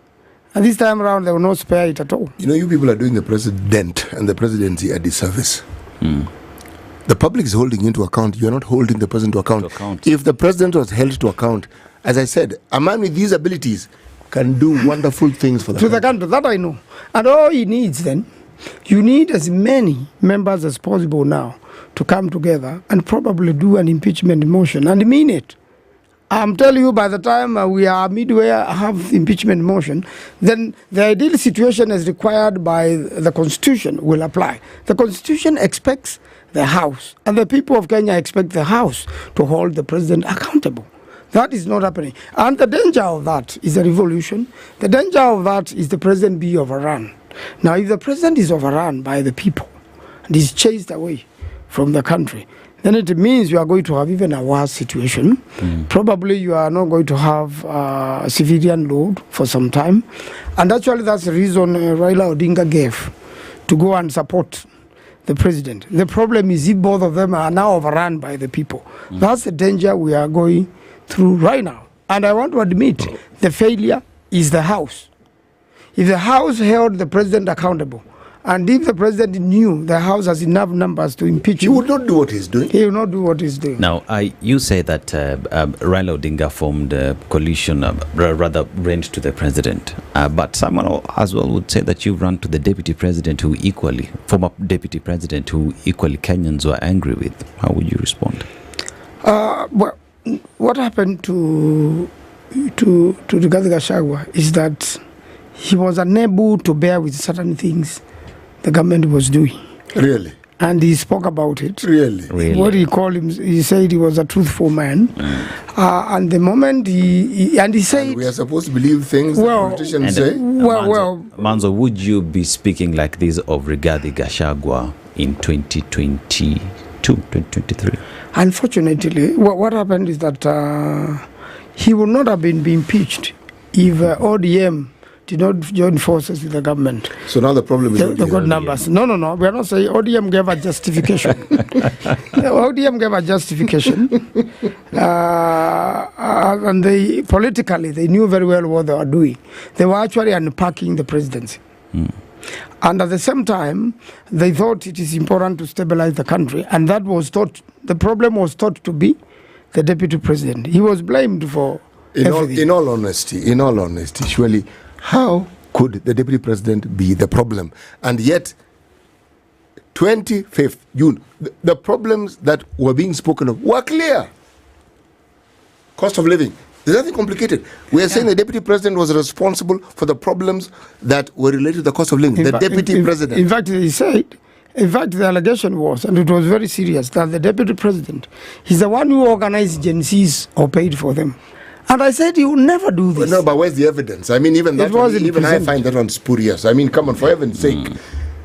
And this time around, they will not spare it at all. You know, you people are doing the president and the presidency a disservice. The public is holding you to account. You are not holding the president to account. If the president was held to account, as I said, a man with these abilities can do wonderful things for the country. That I know. And all he needs then, you need as many members as possible now to come together and probably do an impeachment motion and mean it. I'm telling you, by the time we are midway, have impeachment motion, then the ideal situation as required by the Constitution will apply. The Constitution expects the House, and the people of Kenya expect the House to hold the president accountable. That is not happening. And the danger of that is a revolution. The danger of that is the president be overrun. Now, if the president is overrun by the people and is chased away from the country, then it means you are going to have even a worse situation. Probably you are not going to have a civilian load for some time. And actually that's the reason Raila Odinga gave to go and support the president. The problem is if both of them are now overrun by the people. That's the danger we are going through right now. And I want to admit the failure is the House. If the House held the president accountable, and if the president knew the House has enough numbers to impeach him, he would not do what he's doing. He will not do what he's doing. Now, you say that Raila Odinga formed a coalition, rather ran to the president. But someone as well would say that you ran to the deputy president former deputy president who equally Kenyans were angry with. How would you respond? Well, what happened to Rigathi Gachagua is that he was unable to bear with certain things the government was doing. Really? And he spoke about it. Really? What he called him, he said he was a truthful man. And the moment he said... And we are supposed to believe things that politicians say? Maanzo, would you be speaking like this of Rigathi Gachagua in 2022, 2023? Unfortunately, what happened is that he would not have been impeached if ODM did not join forces with the government. So now the problem is the good numbers. No. We are not saying ODM gave a justification. ODM gave a justification. And they politically, they knew very well what they were doing. They were actually unpacking the presidency. And at the same time, they thought it is important to stabilize the country. And that was thought, the problem was thought to be the deputy president. He was blamed for everything. In all honesty, surely, how could the deputy president be the problem? And yet, 25th June, the problems that were being spoken of were clear. Cost of living. There's nothing complicated. We are saying the deputy president was responsible for the problems that were related to the cost of living. Deputy president. In fact, he said In fact, the allegation was, and it was very serious, that the deputy president is the one who organized Gen Zs or paid for them. And I said, you will never do this. No, but where's the evidence? I mean, even that one, even I find that one spurious. I mean, come on, for heaven's sake.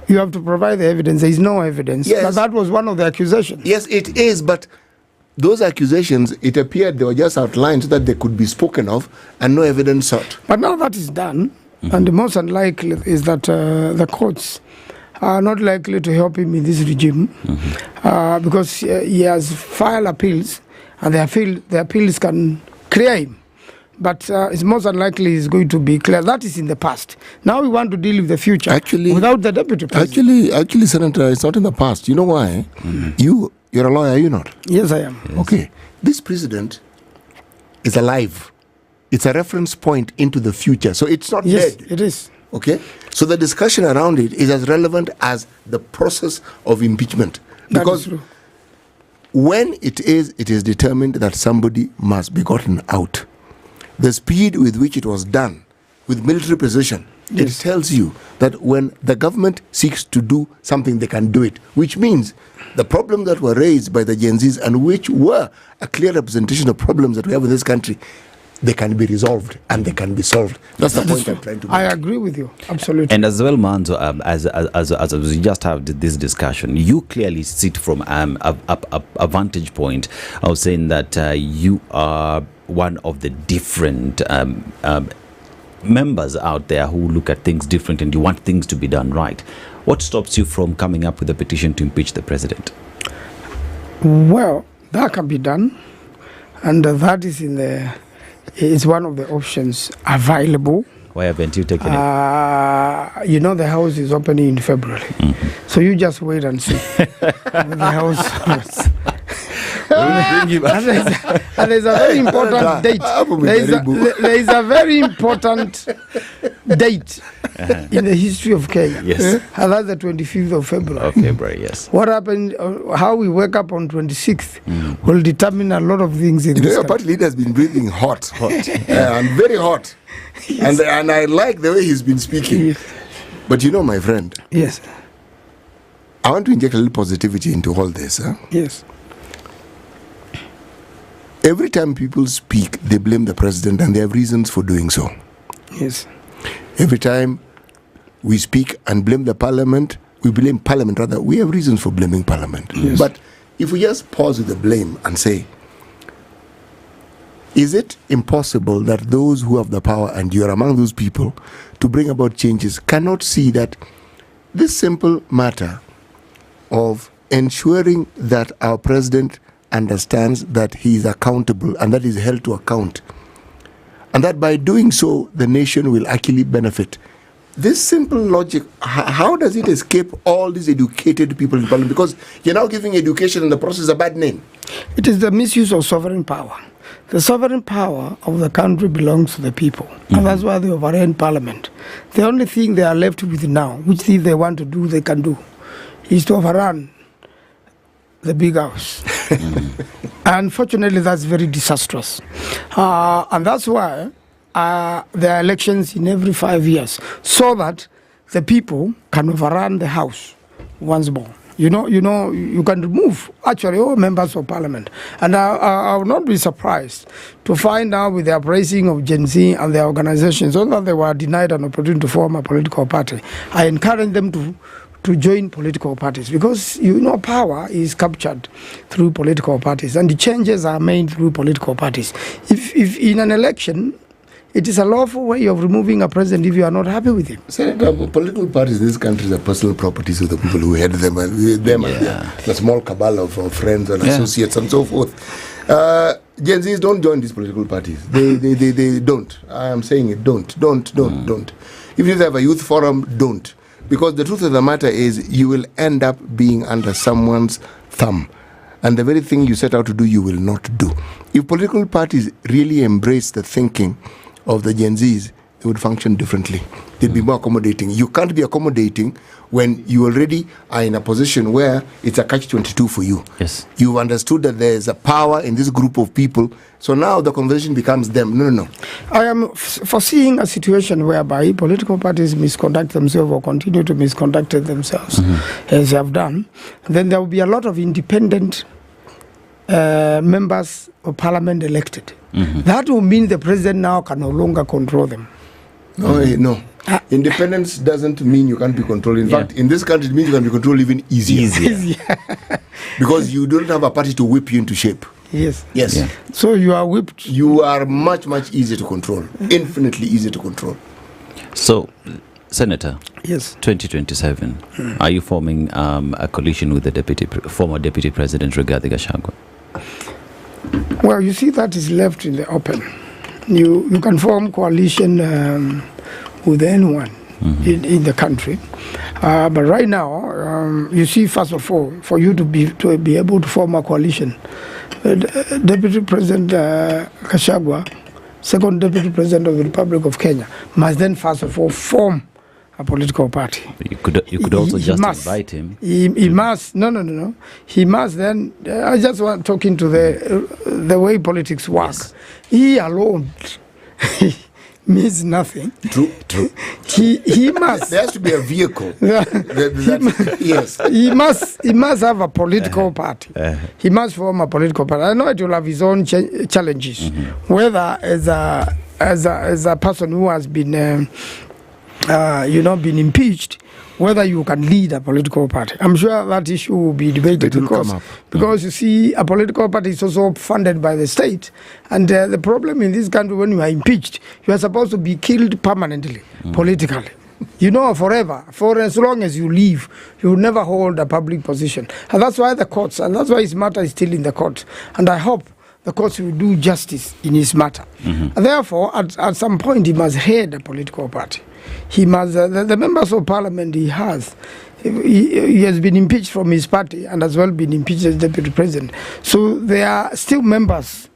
You have to provide the evidence. There is no evidence. Yes. But that was one of the accusations. Yes, it is, but those accusations, it appeared they were just outlined so that they could be spoken of and no evidence sought. But now that is done, and the most unlikely is that the courts are not likely to help him in this regime because he has filed appeals, and the appeals can clear him. But it's most unlikely he's going to be clear. That is in the past. Now we want to deal with the future without the deputy president. Actually, Senator, it's not in the past. You know why? You're a lawyer, are you not? Yes, I am. Yes. Okay. This president is alive. It's a reference point into the future. So it's not dead. Yes, it is. Okay? So the discussion around it is as relevant as the process of impeachment. Because when it is determined that somebody must be gotten out, the speed with which it was done, with military precision, it tells you that when the government seeks to do something, they can do it, which means the problems that were raised by the Gen Zs and which were a clear representation of problems that we have in this country, they can be resolved and they can be solved. That's the point I'm trying to make. I agree with you, absolutely. And as well, Maanzo, as we just have this discussion, you clearly sit from a vantage point of saying that you are one of the different members out there who look at things different and you want things to be done right. What stops you from coming up with a petition to impeach the president? Well, that can be done, and that is one of the options available. Why haven't you taken it? You know, the house is opening in February, so you just wait and see. The house. And there's a very important date. There is a very important date in the history of Kenya. Yes. And that's the 25th of February. Of February, yes. What happened, how we wake up on 26th will determine a lot of things in this Your country. party leader has been breathing hot. And very hot. Yes. And I like the way he's been speaking. Yes. But you know, my friend. Yes. I want to inject a little positivity into all this. Yes. Every time people speak, they blame the president, and they have reasons for doing so. Yes. Every time we speak and blame the parliament, we blame parliament, rather, we have reasons for blaming parliament. Yes. But if we just pause with the blame and say, is it impossible that those who have the power, and you are among those people, to bring about changes, cannot see that this simple matter of ensuring that our president understands that he is accountable and that he is held to account, and that by doing so the nation will actually benefit? This simple logic, how does it escape all these educated people in parliament? Because you're now giving education in the process a bad name. It is the misuse of sovereign power. The sovereign power of the country belongs to the people, and that's why they overrun parliament. The only thing they are left with now, which if they want to do, they can do, is to overrun the big house. Unfortunately, that's very disastrous. And that's why there are elections in every 5 years, so that the people can overrun the house once more. You can remove actually all members of parliament. And I will not be surprised to find out with the uprising of Gen Z and their organizations, although they were denied an opportunity to form a political party, I encourage them to join political parties, because power is captured through political parties and the changes are made through political parties. If in an election, it is a lawful way of removing a president if you are not happy with him. Senator, political parties in this country are personal properties of the people who head them, and the small cabal of friends and associates and so forth. Gen Zs don't join these political parties. They don't. I am saying it. Don't. If you have a youth forum, don't. Because the truth of the matter is, you will end up being under someone's thumb. And the very thing you set out to do, you will not do. If political parties really embrace the thinking of the Gen Zs, they would function differently. They'd be more accommodating. You can't be accommodating when you already are in a position where it's a catch-22 for you. Yes. You've understood that there is a power in this group of people. So now the conversation becomes them. No. I am foreseeing a situation whereby political parties misconduct themselves or continue to misconduct themselves as they have done. Then there will be a lot of independent members of parliament elected. That will mean the president now can no longer control them. No. Independence doesn't mean you can't be controlled. In fact, in this country, it means you can be controlled even easier. Because you don't have a party to whip you into shape. Yes. Yeah. So you are whipped. You are much, much easier to control. Infinitely easier to control. So, Senator. Yes. 2027. Are you forming a coalition with the former Deputy President Rigathi Gachagua? Well, you see, that is left in the open. You can form coalition with anyone in the country, but right now, you see, first of all, for you to be able to form a coalition, Deputy President Gachagua, second Deputy President of the Republic of Kenya, must then first of all form a political party. You could also just invite him. He must. No. He must then. I just want talking to the way politics work. Yes. He alone means nothing. True. He must. There has to be a vehicle. Yes. He must have a political party. He must form a political party. I know it will have his own challenges. Whether as a person who has been been impeached, whether you can lead a political party. I'm sure that issue will be debated because you see, a political party is also funded by the state, and the problem in this country, when you are impeached, you are supposed to be killed permanently, politically. Forever. For as long as you live, you will never hold a public position. And that's why the courts, and that's why his matter is still in the court. And I hope the courts will do justice in his matter. And therefore, at some point, he must head a political party. He must, the members of parliament he has been impeached from his party and as well been impeached as deputy president. So they are still members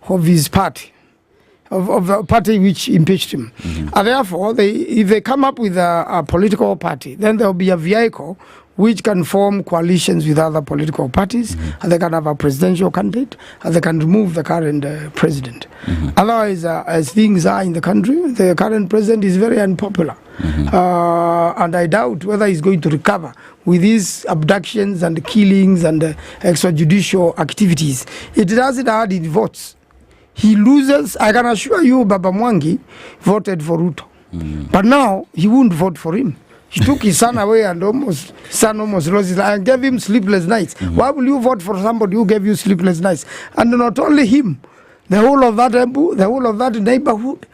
of his party, of the party which impeached him. And therefore, if they come up with a political party, then there will be a vehicle which can form coalitions with other political parties, and they can have a presidential candidate, and they can remove the current president. Otherwise, as things are in the country, the current president is very unpopular. And I doubt whether he's going to recover with these abductions and killings and extrajudicial activities. It doesn't add in votes. He loses. I can assure you, Baba Mwangi voted for Ruto. But now, he won't vote for him. He took his son away and almost lost his life and gave him sleepless nights. Why will you vote for somebody who gave you sleepless nights? And not only him, the whole of that neighborhood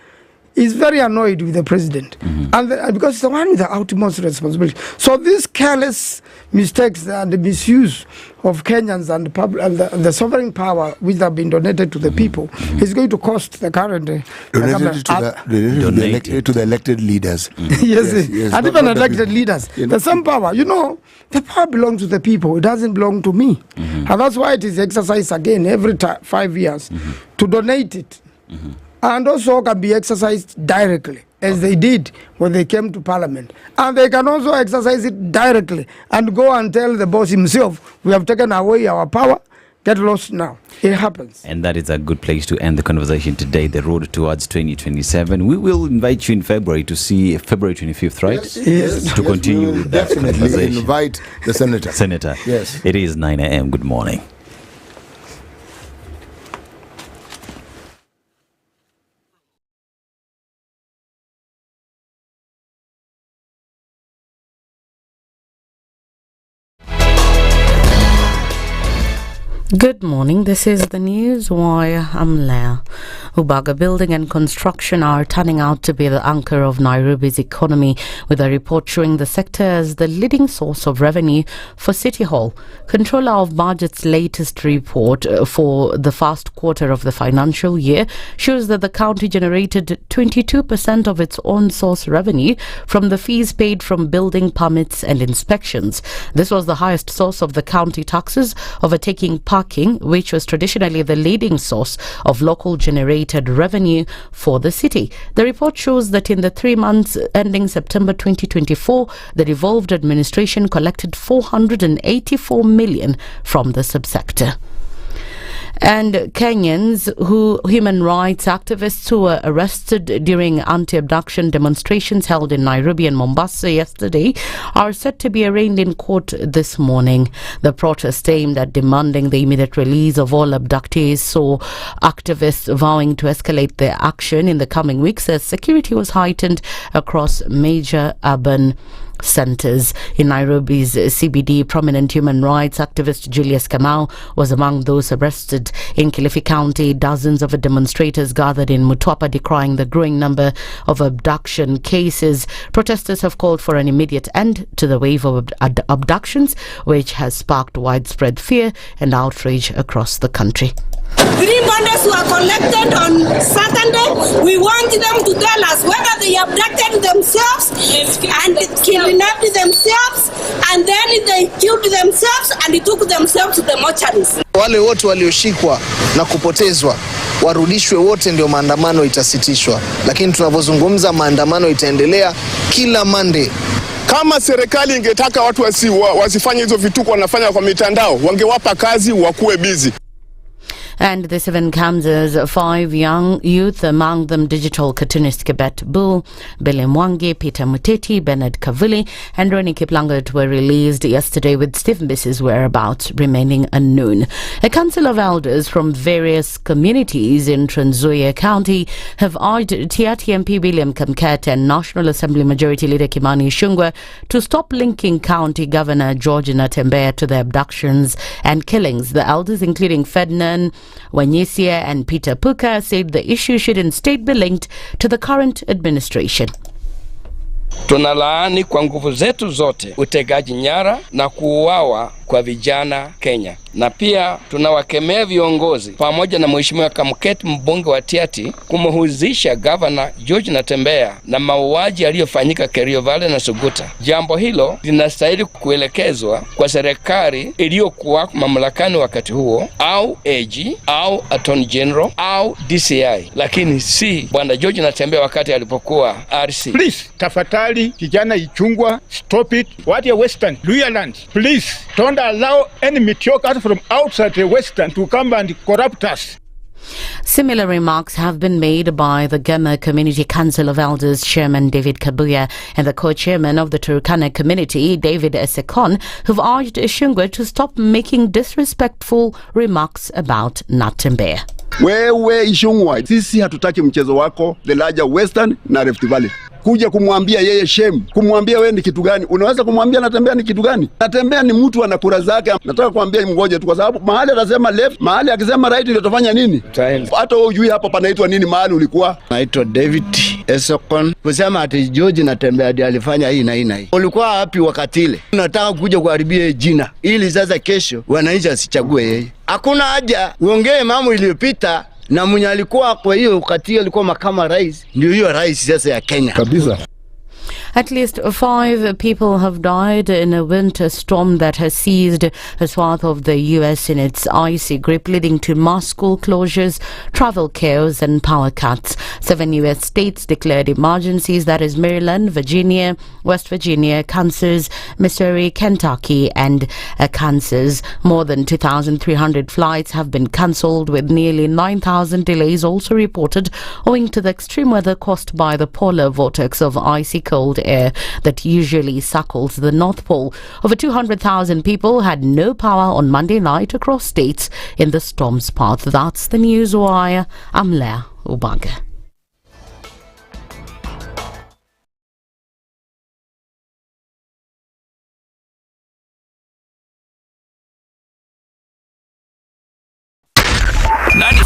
is very annoyed with the president. And because it's the one with the utmost responsibility. So these careless mistakes and the misuse of Kenyans and the sovereign power which have been donated to the people is going to cost the current donated to the elected leaders. Yes, and even elected leaders. The same power, the power belongs to the people. It doesn't belong to me. And that's why it is exercised again every 5 years to donate it. And also can be exercised directly, as they did when they came to parliament. And they can also exercise it directly and go and tell the boss himself, we have taken away our power, get lost now. It happens. And that is a good place to end the conversation today, the road towards 2027. We will invite you in February to see February 25th, right? Yes. To continue with that conversation. Definitely invite the senator. Yes. It is 9 a.m. Good morning. Good morning, this is the news wire. I'm Leah. Ubaga building and construction are turning out to be the anchor of Nairobi's economy, with a report showing the sector as the leading source of revenue for City Hall. Controller of Budget's latest report for the first quarter of the financial year shows that the county generated 22% of its own source revenue from the fees paid from building permits and inspections. This was the highest source of the county taxes, overtaking parking, which was traditionally the leading source of local generated revenue for the city. The report shows that in the 3 months ending September 2024, the devolved administration collected 484 million from the subsector. And Kenyans human rights activists who were arrested during anti-abduction demonstrations held in Nairobi and Mombasa yesterday are set to be arraigned in court this morning. The protest aimed at demanding the immediate release of all abductees saw activists vowing to escalate their action in the coming weeks as security was heightened across major urban centers. In Nairobi's CBD, prominent human rights activist Julius Kamau was among those arrested. In Kilifi County, dozens of demonstrators gathered in Mutwapa decrying the growing number of abduction cases. Protesters have called for an immediate end to the wave of abductions, which has sparked widespread fear and outrage across the country. Green bundles were collected on Saturday. We want them to tell us whether they abducted themselves and kidnapped themselves, and then they killed themselves and took themselves to the mortuaries. Wale wote walioshikwa na kupotezwa warudishwe wote, ndio maandamano itasitishwa. Lakini tunavyozungumza maandamano itaendelea kila Monday. Kama serikali ingetaka watu wasifanye hizo vituko wanafanya kwa mitandao, wangewapa kazi wakuwe busy. And this event comes as 5 young youth, among them digital cartoonist Kibet Bull, Billy Mwangi, Peter Muteti, Bernard Kavuli, and Ronnie Kiplangat were released yesterday, with Steve Mbis's whereabouts remaining unknown. A council of elders from various communities in Trans Nzoia County have urged Tiati MP William Kamket and National Assembly Majority Leader Kimani Ichung'wah to stop linking County Governor George Natembeya to the abductions and killings. The elders, including Ferdinand Wanyisia and Peter Puka, said the issue should instead be linked to the current administration. Tunalaani kwa nguvu zetu zote utegaji nyara na kuuawa kwa vijana Kenya, na pia tunawakemea viongozi pamoja na Mheshimiwa Kamket, mbunge wa Tiati, kumhusisha Governor George Natembeya na mauaji yaliyofanyika Kerio Valley na Suguta. Jambo hilo linastahili kuelekezwa kwa serikali iliyokuwa mamlakani wakati huo, au AG au Attorney General au DCI, lakini si Bwana George Natembeya wakati alipokuwa RC. Please, tafadhali kijana Ichung'wah, stop it. What a Western Luhya land. Please don't allow any mediocre from outside the Western to come and corrupt us. Similar remarks have been made by the Gama Community Council of Elders Chairman David Kabuya and the co-chairman of the Turkana community, David Esekon, who've urged Ichung'wah to stop making disrespectful remarks about Natembeya. Wewe Ichung'wah, sisi hatutaki mchezo wako the larger Western na Rift Valley. Kuja kumwambia yeye shame, kumwambia wewe ni kitu gani? Unaweza kumwambia Natembeya ni kitu gani? Natembeya ni mtu ana kura zake. Nataka kuambia mngoje tu, kwa sababu mahali atasema left, mahali akisema right ndio tafanya nini? Hata wewe hujui hapa panaitwa nini mahali ulikuwa. Naitwa David Esokon. Kusema ati George Natembeya ndiye alifanya hii na hii na hii. Ulikuwa wapi wakati ile? Unataka kuja kuharibia jina ili sasa kesho wananchi asichague yeye. Hakuna haja uongee mambo iliyopita. Na mwenye alikuwa kwa hiyo wakati alikuwa makama rais, ndio hiyo rais sasa ya Kenya kabisa. At least 5 people have died in a winter storm that has seized a swath of the U.S. in its icy grip, leading to mass school closures, travel chaos and power cuts. 7 U.S. states declared emergencies, that is Maryland, Virginia, West Virginia, Kansas, Missouri, Kentucky and Kansas. More than 2,300 flights have been cancelled, with nearly 9,000 delays also reported owing to the extreme weather caused by the polar vortex of icy cold air that usually circles the North Pole. Over 200,000 people had no power on Monday night across states in the storm's path. That's the News Wire. I'm Leah Ubaga.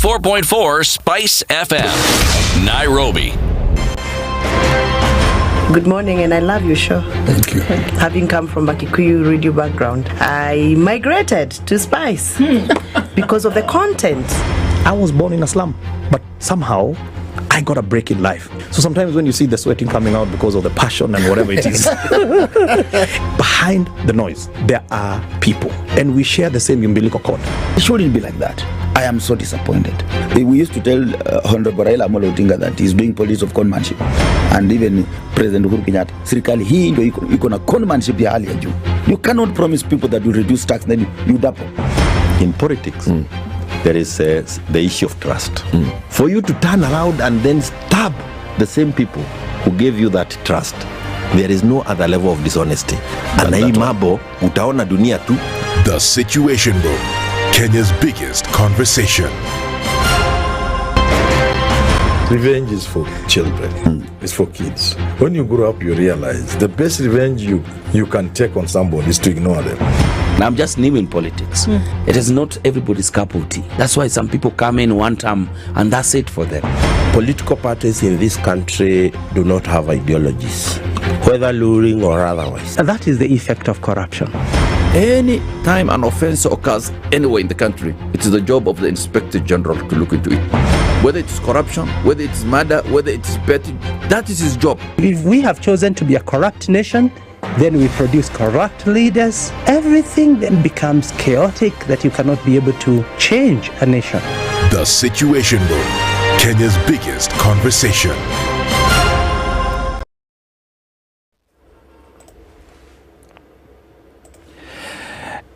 .4 Spice FM, Nairobi. Good morning, and I love your show. Thank you. Having come from a Kikuyu radio background, I migrated to Spice because of the content. I was born in a slum, but somehow I I got a break in life. So sometimes when you see the sweating coming out because of the passion and whatever it is, behind the noise, there are people. And we share the same umbilical cord. It shouldn't be like that. I am so disappointed. We used to tell Honorable Raila Amolo Odinga that he's doing politics of conmanship. And even President Uhuru Kenyatta, serikali hii ndio iko na conmanship ya hali ya juu. You cannot promise people that you reduce tax, then you double. In politics, there is the issue of trust. For you to turn around and then stab the same people who gave you that trust, there is no other level of dishonesty. And hii mambo utaona dunia tu. The Situation Room, Kenya's biggest conversation. Revenge is for children. It's for kids. When you grow up, you realize the best revenge you can take on somebody is to ignore them. I'm just new in politics. It is not everybody's cup of tea. That's why some people come in one term and that's it for them. Political parties in this country do not have ideologies, whether luring or otherwise. And that is the effect of corruption. Any time an offense occurs anywhere in the country, it is the job of the Inspector General to look into it. Whether it's corruption, whether it's murder, whether it's petty, that is his job. If we have chosen to be a corrupt nation, then we produce corrupt leaders. Everything then becomes chaotic that you cannot be able to change a nation. The Situation Room, Kenya's biggest conversation.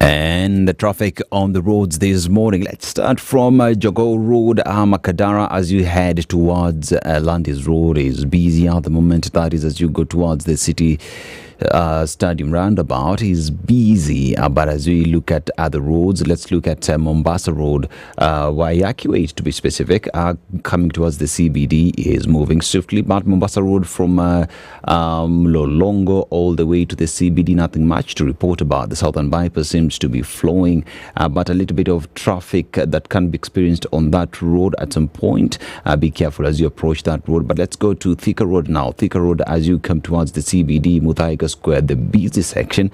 And the traffic on the roads this morning. Let's start from Jogoo Road, Makadara, as you head towards Landis Road is busy at the moment. That is as you go towards the city stadium roundabout is busy, but as we look at other roads, let's look at Mombasa Road, Wairimu to be specific, coming towards the CBD is moving swiftly, but Mombasa Road from Lolongo all the way to the CBD, nothing much to report about. The southern bypass seems to be flowing, but a little bit of traffic that can be experienced on that road at some point. Be careful as you approach that road. But let's go to Thika Road now. Thika Road, as you come towards the CBD, Muthaiga Square, the busy section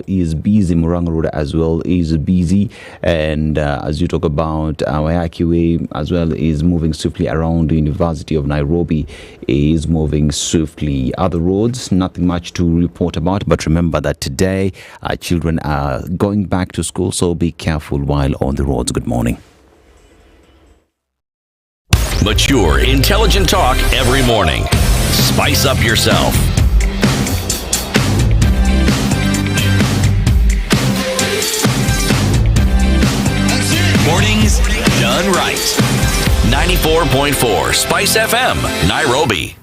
is busy. Murang'a Road as well is busy, and as you talk about Wairimu as well is moving swiftly around the University of Nairobi is moving swiftly. Other roads, nothing much to report about, but remember that today children are going back to school, so be careful while on the roads. Good morning. Mature, intelligent talk every morning. Spice up yourself. Mornings done right. 94.4 Spice FM, Nairobi.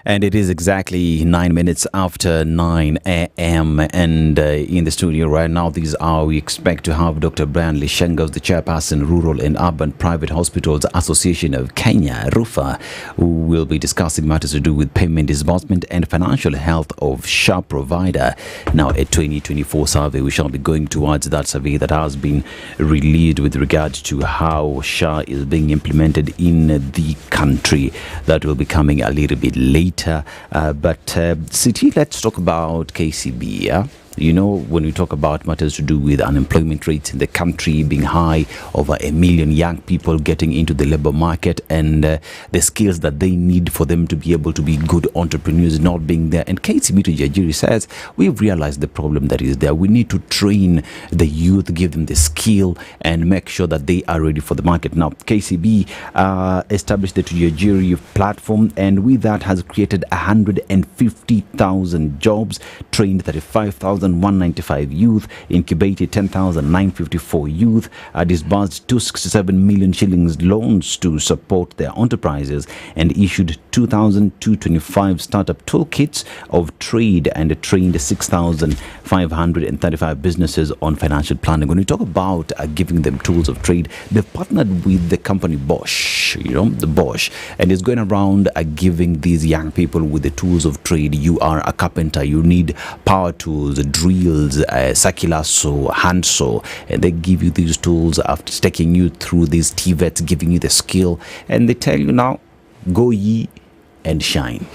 And it is exactly 9 minutes after 9 a.m. And in the studio right now, these are we expect to have Dr. Brian Lishengos, the chairperson, Rural and Urban Private Hospitals Association of Kenya, RUFA, who will be discussing matters to do with payment disbursement and financial health of SHA provider. Now, a 2024 survey, we shall be going towards that survey that has been released with regard to how SHA is being implemented in the country. That will be coming a little bit later. City, let's talk about KCB. Yeah? You know, when we talk about matters to do with unemployment rates in the country being high, over 1 million young people getting into the labor market, and the skills that they need for them to be able to be good entrepreneurs not being there. And KCB to Jajiri says, we've realized the problem that is there. We need to train the youth, give them the skill, and make sure that they are ready for the market. Now, KCB established the Tujajiri platform, and with that has created 150,000 jobs, trained 35,195 youth, incubated 10,954 youth, disbursed 267 million shillings loans to support their enterprises, and issued 2,225 startup toolkits of trade, and trained 6,535 businesses on financial planning. When we talk about giving them tools of trade, they've partnered with the company Bosch, the Bosch, and it's going around giving these young people with the tools of trade. You are a carpenter, you need power tools, drills, circular saw, hand saw, and they give you these tools after taking you through these TVETs, giving you the skill, and they tell you now, go ye and shine.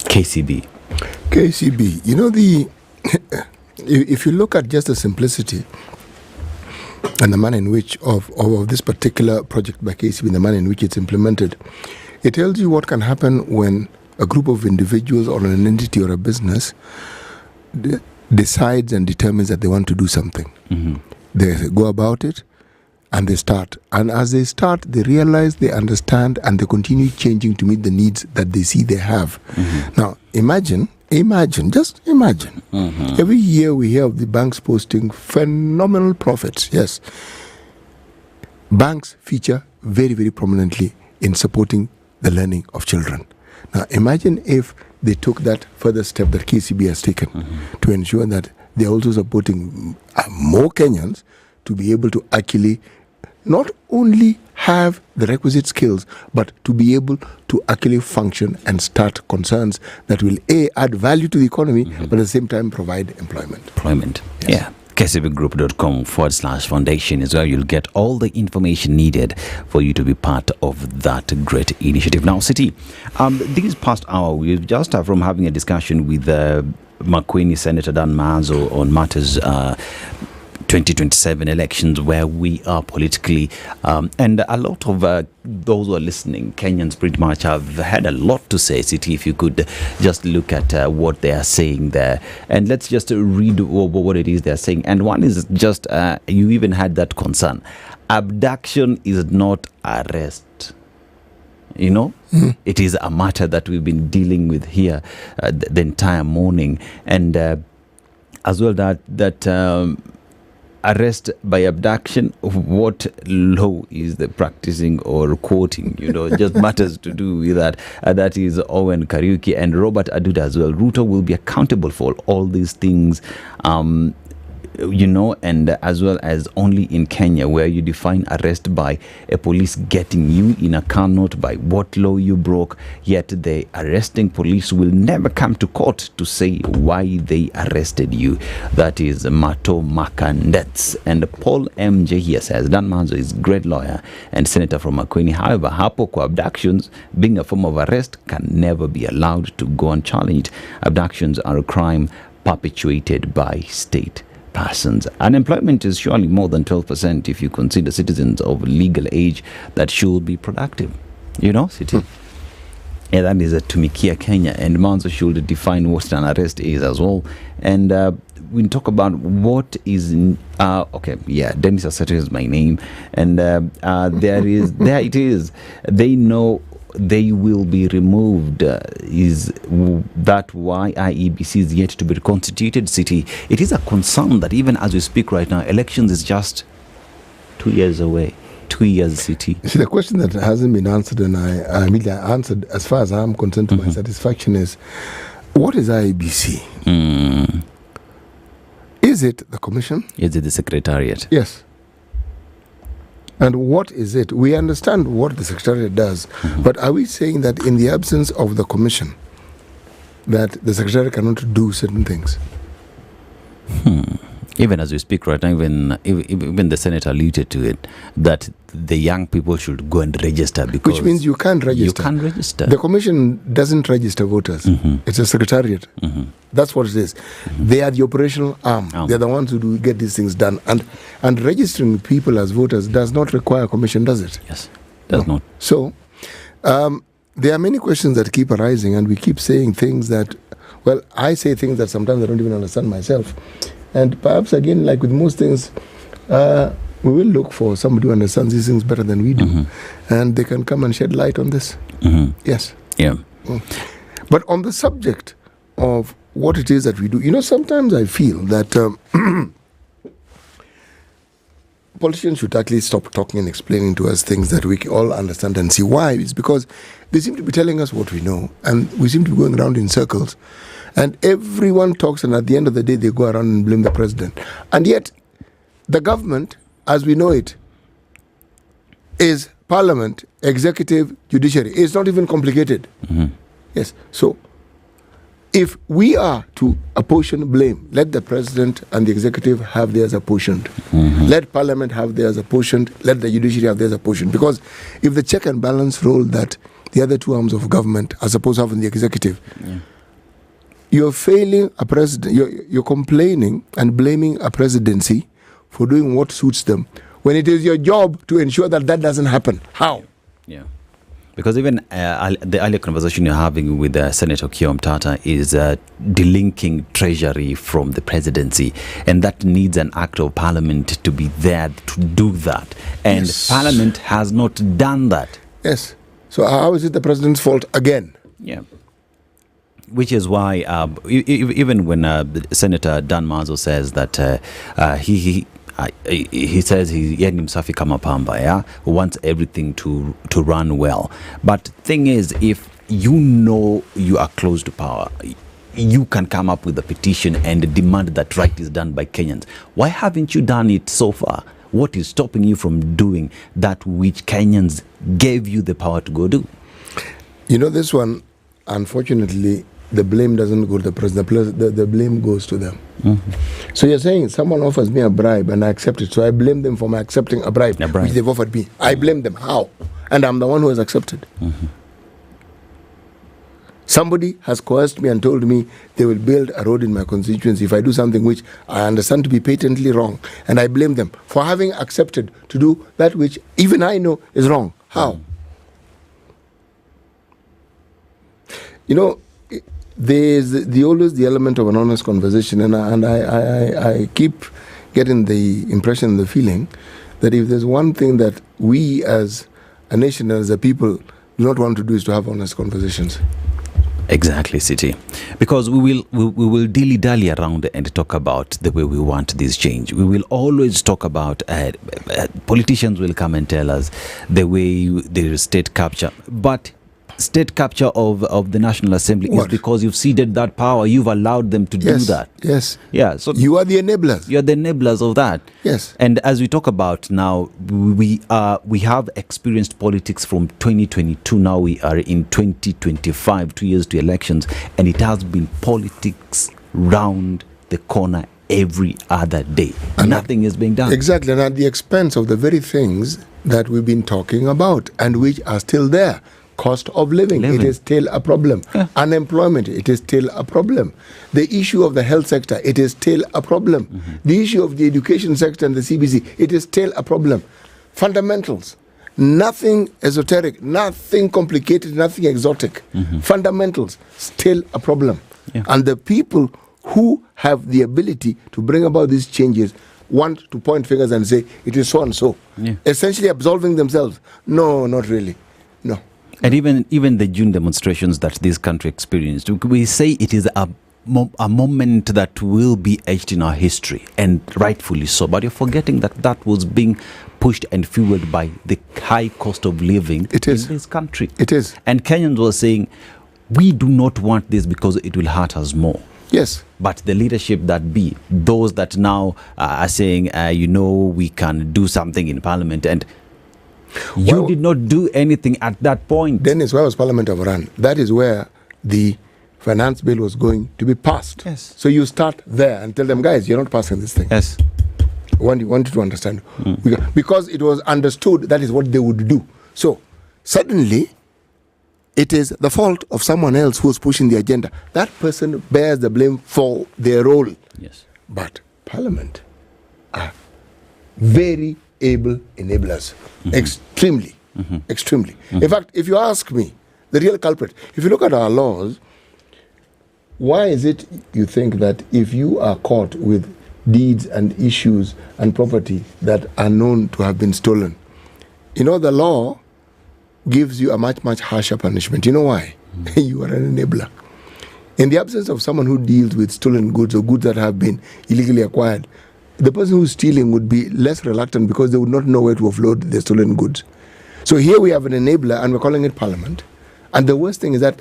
KCB, if you look at just the simplicity, and the manner in which of this particular project by KCB, the manner in which it's implemented, it tells you what can happen when a group of individuals or an entity or a business decides and determines that they want to do something. They go about it and they start. And as they start, they realize, they understand, and they continue changing to meet the needs that they see they have. Now, imagine, just imagine. Every year we hear of the banks posting phenomenal profits. Yes. Banks feature very, very prominently in supporting the learning of children. Now, imagine if they took that further step that KCB has taken to ensure that they're also supporting more Kenyans to be able to actually not only have the requisite skills, but to be able to actually function and start concerns that will add value to the economy, but at the same time provide employment. Yes. Yeah. kcbgroup.com/foundation is where you'll get all the information needed for you to be part of that great initiative. Now, City, this past hour, we've just from having a discussion with Makueni Senator Dan Maanzo on matters 2027 elections, where we are politically, and a lot of those who are listening, Kenyans pretty much have had a lot to say. City, if you could just look at what they are saying there, and let's just read what it is they're saying. And one is just, you even had that concern. Abduction is not arrest. You know, it is a matter that we've been dealing with here the entire morning, and as well that arrest by abduction, what law is the practicing or quoting, just matters to do with that. That is Owen Kariuki and Robert Aduda as well. Ruto will be accountable for all these things, and as well as only in Kenya, where you define arrest by a police getting you in a car, not by what law you broke, yet the arresting police will never come to court to say why they arrested you. That is Mato Makandets. And Paul MJ here says, Dan Maanzo is a great lawyer and senator from Makueni. However, hapo kwa abductions, being a form of arrest, can never be allowed to go unchallenged. Abductions are a crime perpetuated by state persons. Unemployment is surely more than 12% if you consider citizens of legal age that should be productive. City. Yeah, that is a tumikia Kenya, and Maanzo should define what an arrest is as well. And we talk about what is Dennis Aseto is my name, and there it is. They know they will be removed. Is that why IEBC is yet to be reconstituted? City, it is a concern that even as we speak right now, elections is just 2 years away. 2 years, City. See, the question that hasn't been answered, and I immediately answered as far as I'm concerned to my satisfaction, is what is IEBC? Is it the commission? Is it the secretariat? Yes. And what is it? We understand what the secretariat does, but are we saying that in the absence of the commission, that the secretariat cannot do certain things? Even as we speak right now, even the senator alluded to it, that the young people should go and register, because which means you can't register. You can't register. The commission doesn't register voters. It's a secretariat. That's what it is. They are the operational arm. They're the ones who get these things done. And registering people as voters does not require a commission, does it? Yes, does not. So there are many questions that keep arising, and we keep saying things that, well, I say things that sometimes I don't even understand myself. And perhaps, again, like with most things, we will look for somebody who understands these things better than we do. And they can come and shed light on this. Yes. Yeah. But on the subject of what it is that we do, sometimes I feel that politicians should actually stop talking and explaining to us things that we all understand and see. Why? It's because they seem to be telling us what we know, and we seem to be going around in circles. And everyone talks, and at the end of the day, they go around and blame the president. And yet, the government, as we know it, is parliament, executive, judiciary. It's not even complicated. Yes. So, if we are to apportion blame, let the president and the executive have theirs apportioned. Let parliament have theirs apportioned. Let the judiciary have theirs apportioned. Because if the check and balance role that the other two arms of government are supposed to have in the executive, you're failing a president. You're complaining and blaming a presidency for doing what suits them, when it is your job to ensure that that doesn't happen? How? Yeah. Because even the earlier conversation you're having with Senator Okoh Mtata is delinking treasury from the presidency, and that needs an act of parliament to be there to do that. And parliament has not done that. Yes. So how is it the president's fault again? Yeah. Which is why even when Senator Dan Maanzo says that he says he msafi kama pamba, wants everything to run well. But thing is, if you know you are close to power, you can come up with a petition and demand that right is done by Kenyans. Why haven't you done it so far? What is stopping you from doing that which Kenyans gave you the power to go do? You know, this one, unfortunately, the blame doesn't go to the president. The blame goes to them. Mm-hmm. So you're saying someone offers me a bribe and I accept it. So I blame them for my accepting a bribe. Which they've offered me. I blame them. How? And I'm the one who has accepted. Mm-hmm. Somebody has coerced me and told me they will build a road in my constituency if I do something which I understand to be patently wrong. And I blame them for having accepted to do that which even I know is wrong. How? You know, there's always the element of an honest conversation, and I keep getting the impression, the feeling, that if there's one thing that we as a nation, as a people, do not want to do is to have honest conversations. Exactly, City. Because we will dilly-dally around and talk about the way we want this change. We will always talk about, politicians will come and tell us the way there is state capture. But state capture of the National Assembly is because you've ceded that power. You've allowed them to do that. Yes. Yeah. So you are the enablers. You're the enablers of that. Yes. And as we talk about now, we have experienced politics from 2022. Now we are in 2025, 2 years to elections, and it has been politics round the corner every other day. And nothing is being done. Exactly, and at the expense of the very things that we've been talking about and which are still there. Cost of living, it is still a problem. Unemployment, it is still a problem. The issue of the health sector, it is still a problem. Mm-hmm. The issue of the education sector and the CBC, it is still a problem. Fundamentals, nothing esoteric, nothing complicated, nothing exotic. Mm-hmm. Fundamentals, still a problem. Yeah. And the people who have the ability to bring about these changes want to point fingers and say, it is so and so. Yeah. Essentially absolving themselves. No, not really. No. And even the June demonstrations that this country experienced, we say it is a moment that will be etched in our history, and rightfully so. But you're forgetting that was being pushed and fueled by the high cost of living in this country. It is. And Kenyans were saying, we do not want this because it will hurt us more. Yes. But the leadership that be, those that now are saying, we can do something in parliament, and you did not do anything at that point. Dennis, why was Parliament overrun? That is where the finance bill was going to be passed. Yes. So you start there and tell them, guys, you're not passing this thing. Yes. I want you to understand. Because it was understood that is what they would do. So suddenly, it is the fault of someone else who's pushing the agenda. That person bears the blame for their role. Yes. But Parliament are very able enablers. Mm-hmm. Extremely. Mm-hmm. In fact, if you ask me, the real culprit, if you look at our laws, why is it you think that if you are caught with deeds and issues and property that are known to have been stolen, the law gives you a much, much harsher punishment. You know why? Mm-hmm. You are an enabler. In the absence of someone who deals with stolen goods or goods that have been illegally acquired, the person who's stealing would be less reluctant because they would not know where to offload the stolen goods. So here we have an enabler and we're calling it Parliament. And the worst thing is that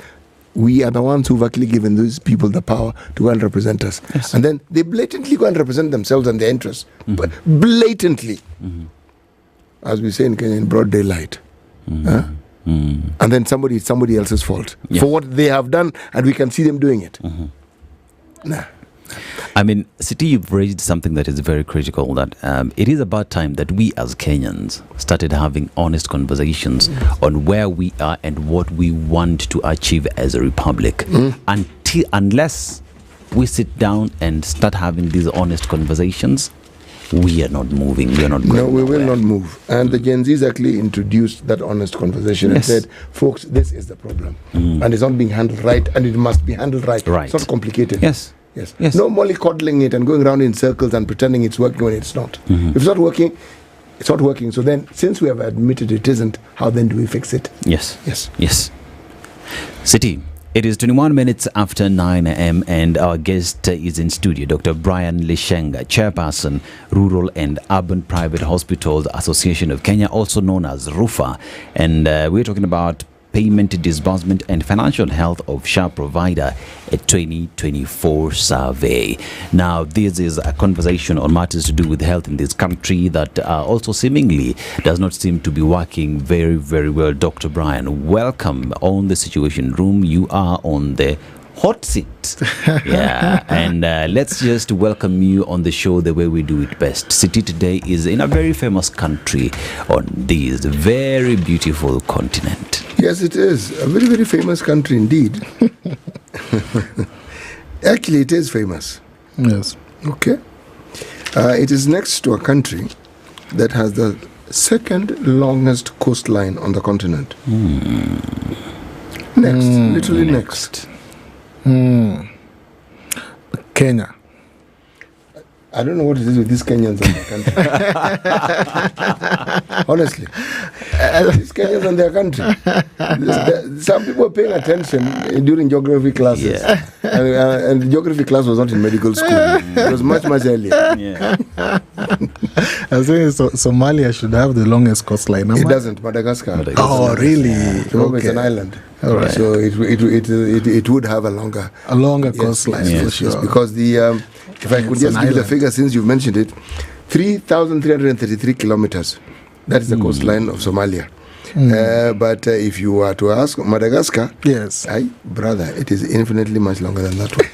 we are the ones who've actually given these people the power to go and represent us. Yes. And then they blatantly go and represent themselves and their interests. Mm-hmm. But blatantly. Mm-hmm. As we say in Kenya, in broad daylight. Mm-hmm. Huh? Mm-hmm. And then somebody else's fault for what they have done, and we can see them doing it. Mm-hmm. Nah. I mean, City, you've raised something that is very critical, that it is about time that we as Kenyans started having honest conversations on where we are and what we want to achieve as a republic. Unless we sit down and start having these honest conversations, we are not moving, we are not going No, we nowhere. will not move. And the Gen Zs actually introduced that honest conversation Yes. and said, folks, this is the problem. And it's not being handled right, and it must be handled right. Right. It's not complicated. Yes. Yes. No mollycoddling it and going around in circles and pretending it's working when it's not. Mm-hmm. If it's not working, it's not working. So then, since we have admitted it isn't, how then do we fix it? Yes. Yes. Yes. City. It is 21 minutes after 9 a.m. and our guest is in studio, Dr. Brian Lishenga, Chairperson, Rural and Urban Private Hospitals Association of Kenya, also known as RUFA. And we're talking about payment, disbursement and financial health of SHA provider, a 2024 survey. Now, this is a conversation on matters to do with health in this country that also seemingly does not seem to be working very, very well. Dr. Brian, welcome on the Situation Room. You are on the hot seat. Yeah, and let's just welcome you on the show the way we do it best. City today is in a very famous country on this very beautiful continent. Yes, it is. A very, very famous country indeed. Actually, it is famous. Yes. Okay. It is next to a country that has the second longest coastline on the continent. Next, literally next. Kenya. I don't know what it is with these Kenyans and their country. Honestly. These Kenyans and their country. Some people are paying attention during geography classes. Yeah. And the geography class was not in medical school. It was much, much earlier. Yeah. I was saying Somalia should have the longest coastline. It doesn't. Madagascar. Oh, really? Remember, it's an island. All right. So it would have a longer coastline. Yes, for sure. yes, because the if I could It's just an give the island. figure since you've mentioned it, 3,333 kilometers. That is the coastline of Somalia. But if you were to ask Madagascar, yes, brother, it is infinitely much longer than that one.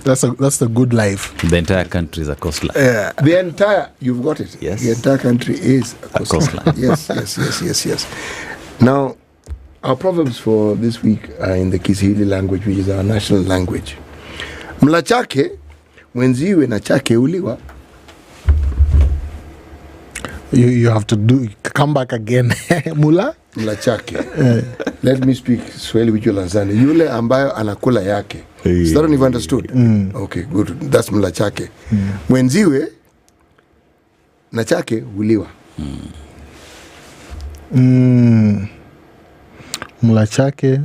That's the good life. The entire country is a coastline. The entire, you've got it. Yes. The entire country is a coastline. Yes. Now, our proverbs for this week are in the Kiswahili language, which is our national language. Mla chake, mwenziwe na chake uliwa. You have to come back again. Mula chake. Let me speak Swahili which you'll understand. Yule ambayo anakula yake. Is that what you've understood? Okay, good. That's mla chake. Mwenziwe na chake uliwa. Mla chake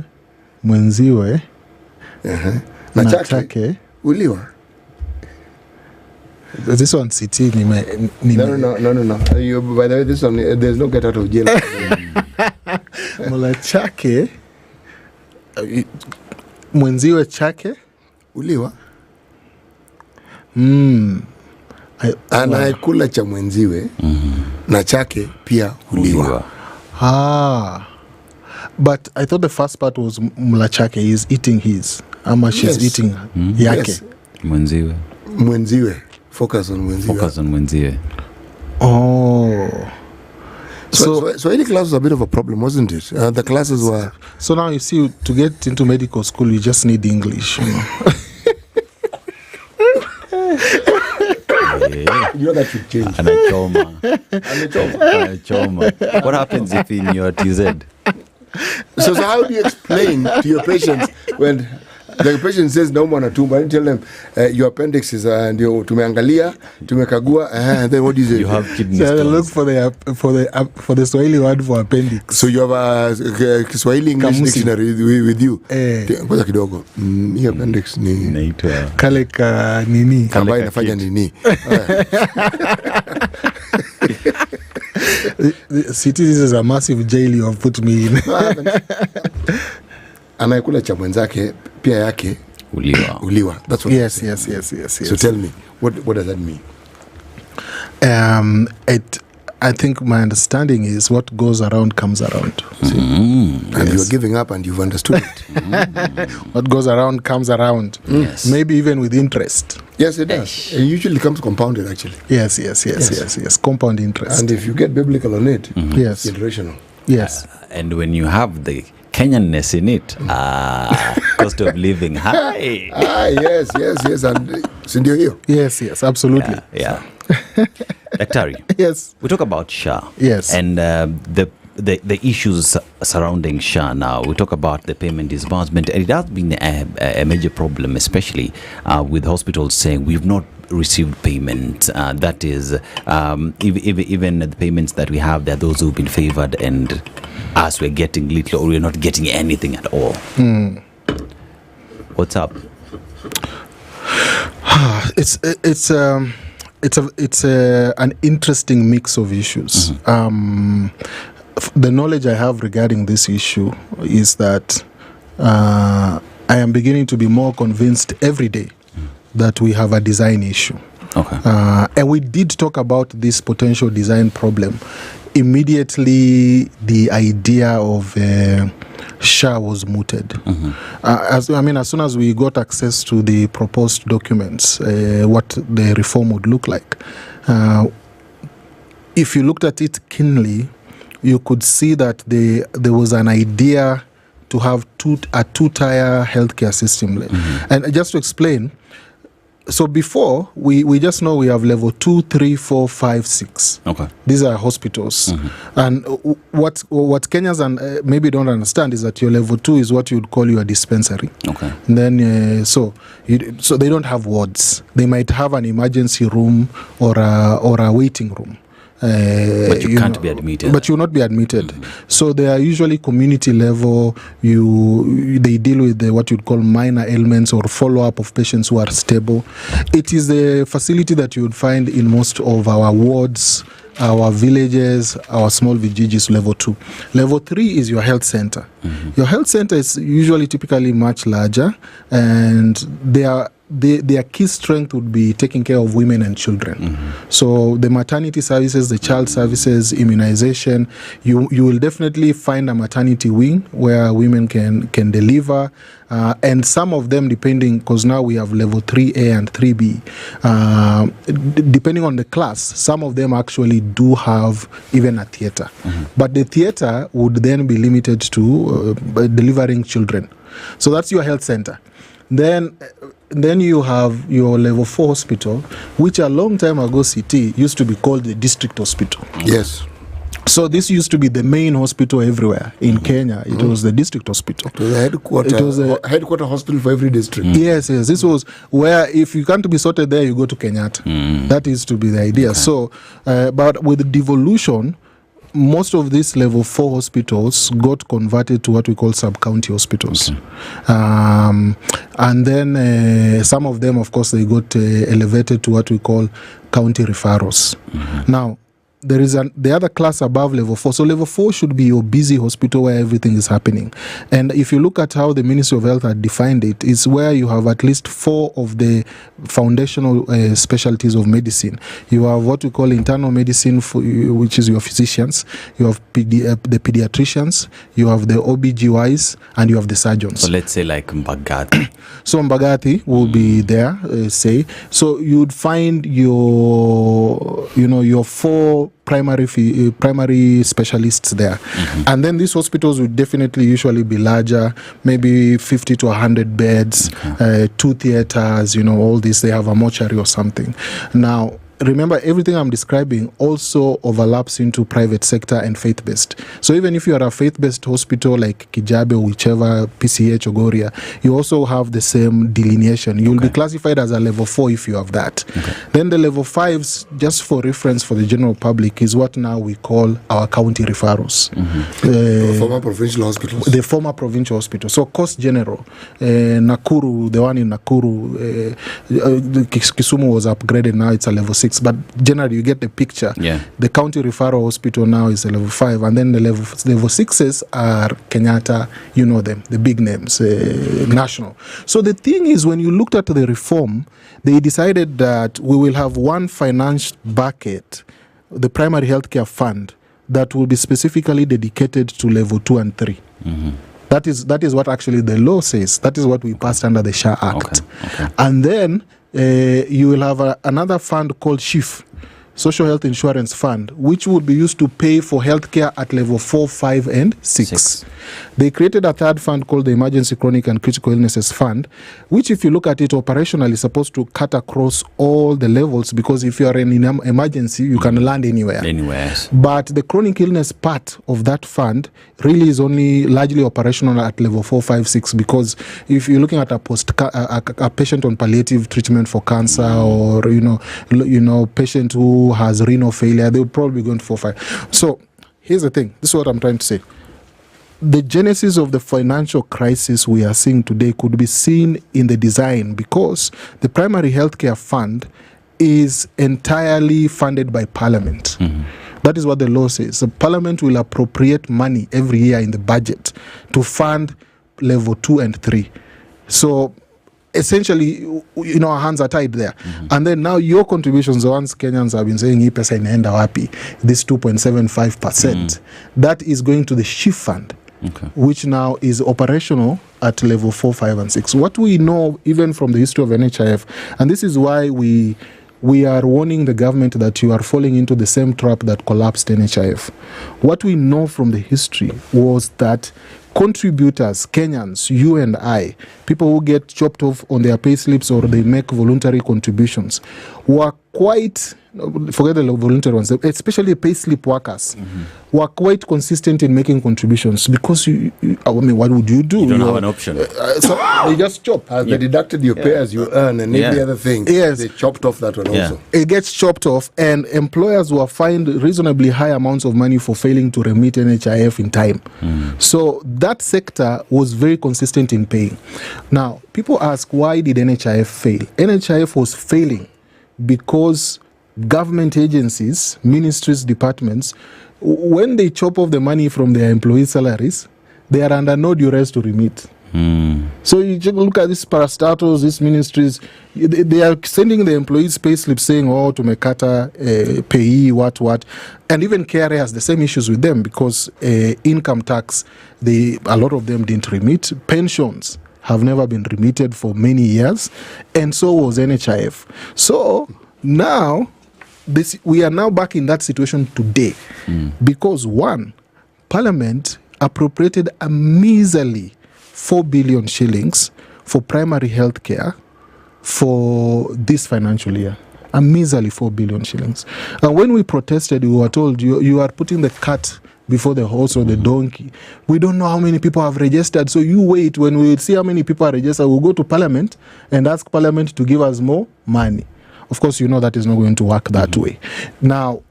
mwenziwe na chake uliwa. This one city No. You, by the way, this one there's no get out of jail. Mla chake mwenziwe chake uliwa. Anayekula cha mwenziwe na chake pia uliwa. But I thought the first part was mla chake is eating his. Ama she's eating yake. Yes. Mwenziwe. Focus on mwenziwe. Oh. So any class was a bit of a problem, wasn't it? The classes were... So now you see, to get into medical school, you just need English, you know. You know that should change. Anachoma. What happens if in your TZ? So how do you explain to your patients when the patient says no one or two, but you tell them your appendix is and your tumeangalia, tumekagua, and then what do you say? You have kidney So I stones. look for the Swahili word for appendix. So you have a Kiswahili English Kamusi. dictionary with you. Ngoja kidogo. Hii appendix ni Kale ka nini. ambayo inafanya nini? City, this is a massive jail you have put me in. Anayekula cha mwenzake pia yake uliwa. That's what. Yes. So tell me, what does that mean? I think my understanding is what goes around comes around. And you're giving up and you've understood it. What goes around comes around. Yes. Maybe even with interest. Yes, it does. It usually comes compounded, actually. Yes. Compound interest. And if you get biblical on it, Yes. it's generational. Yes. And when you have the Kenyanness in it. Cost of living high. Yes. And sindio hiyo? Yes, absolutely. Yeah. Daktari. Yes. We talk about SHA. Yes. And the issues surrounding SHA now. We talk about the payment disbursement, and it has been a major problem, especially with hospitals saying we've not received payment. That is, even the payments that we have, there are those who've been favored, and us, we're getting little or we're not getting anything at all. What's up? It's an interesting mix of issues. The knowledge I have regarding this issue is that I am beginning to be more convinced every day that we have a design issue. Okay. And we did talk about this potential design problem immediately the idea of SHA was mooted. As soon as we got access to the proposed documents, what the reform would look like, if you looked at it keenly, you could see that there was an idea to have a two-tier healthcare system. And just to explain, so before, we just know we have level 2, 3, 4, 5, 6. Okay. These are hospitals. And what Kenyans maybe don't understand is that your level 2 is what you'd call your dispensary. Okay. And then, so they don't have wards. They might have an emergency room or a waiting room. But you can't be admitted. But you'll not be admitted. So they are usually community level. They deal with what you'd call minor ailments or follow-up of patients who are stable. It is a facility that you would find in most of our wards, our villages, our small villages, level 2. Level 3 is your health center. Your health center is usually typically much larger, and their key strength would be taking care of women and children. So the maternity services, the child services, immunization, you will definitely find a maternity wing where women can deliver, and some of them, depending, because now we have level 3A and 3B, depending on the class, some of them actually do have even a theater. But the theater would then be limited to delivering children. So that's your health center. Then you have your level 4 hospital, which a long time ago, CT, used to be called the district hospital. Yes. So this used to be the main hospital everywhere in Kenya. It was the district hospital. It was the headquarter. It was a headquarter hospital for every district. Yes. This was where if you can't be sorted there, you go to Kenyatta. That used to be the idea. Okay. So, but with devolution, most of these level 4 hospitals got converted to what we call sub-county hospitals. And then some of them, of course, they got elevated to what we call county referrals. Now, there is the other class above level 4. So level 4 should be your busy hospital where everything is happening. And if you look at how the Ministry of Health had defined it, it's where you have at least 4 of the foundational specialties of medicine. You have what we call internal medicine, which is your physicians. You have the pediatricians. You have the OBGYs, and you have the surgeons. So let's say like Mbagathi. So Mbagathi will be there, say. So you'd find your 4 primary specialists there. And then these hospitals would definitely usually be larger, maybe 50 to 100 beds, 2 theaters, all this. They have a mortuary or something. Now, remember, everything I'm describing also overlaps into private sector and faith-based. So even if you are a faith-based hospital like Kijabe or whichever, PCH or Goria, you also have the same delineation. You will be classified as a level 4 if you have that. Then the level 5s, just for reference for the general public, is what now we call our county referrals. Former provincial hospitals. The former provincial hospitals. So Coast General, Nakuru, the one in Nakuru, Kisumu was upgraded, now it's a level 6. But generally, you get the picture. The county referral hospital now is a level 5, and then the level 6s are Kenyatta, you know them, the big names, national. So the thing is, when you looked at the reform, they decided that we will have one finance bucket, the primary healthcare fund, that will be specifically dedicated to level 2 and 3. That is what actually the law says. That is what we passed under the SHA Act. And then you will have another fund called SHIF, social health insurance fund, which would be used to pay for healthcare at level 4, 5, and 6. They created a third fund called the Emergency Chronic and Critical Illnesses Fund, which, if you look at it operationally, is supposed to cut across all the levels, because if you are in an emergency, you can land anywhere. But the chronic illness part of that fund really is only largely operational at level 4, 5, 6, because if you're looking at a patient on palliative treatment for cancer, or patient who has renal failure, they would probably go into 4, 5. So here's the thing. This is what I'm trying to say. The genesis of the financial crisis we are seeing today could be seen in the design, because the primary healthcare fund is entirely funded by Parliament. That is what the law says. The Parliament will appropriate money every year in the budget to fund level 2 and 3. So essentially, our hands are tied there. And then now your contributions, the ones Kenyans have been saying, hii pesa inaenda wapi, this 2.75%, that is going to the SHIF fund, which now is operational at level 4, 5, and 6. What we know, even from the history of NHIF, and this is why we are warning the government that you are falling into the same trap that collapsed NHIF. What we know from the history was that contributors, Kenyans, you and I, people who get chopped off on their pay slips or they make voluntary contributions, were quite, forget the voluntary ones, especially pay slip workers, were quite consistent in making contributions, because what would you do? You don't have an option. So they just chop. They deducted your pay as you earn, and every other thing. Yes. They chopped off that one also. It gets chopped off, and employers were fined reasonably high amounts of money for failing to remit NHIF in time. So that sector was very consistent in paying. Now, people ask, why did NHIF fail? NHIF was failing because government agencies, ministries, departments, when they chop off the money from their employees' salaries, they are under no duress to remit. So you just look at these parastatals, these ministries, they are sending the employees pay slips saying, tumekata payee, what. And even KRA has the same issues with them, because income tax, a lot of them didn't remit. Pensions have never been remitted for many years, and so was NHIF. So now, we are now back in that situation today, because one, Parliament appropriated a measly 4 billion shillings for primary health care for this financial year. A measly 4 billion shillings. And when we protested, we were told, you are putting the cart before the horse or the donkey. We don't know how many people have registered, so you wait. When we see how many people are registered, we'll go to Parliament and ask Parliament to give us more money. Of course, that is not going to work that way. Now,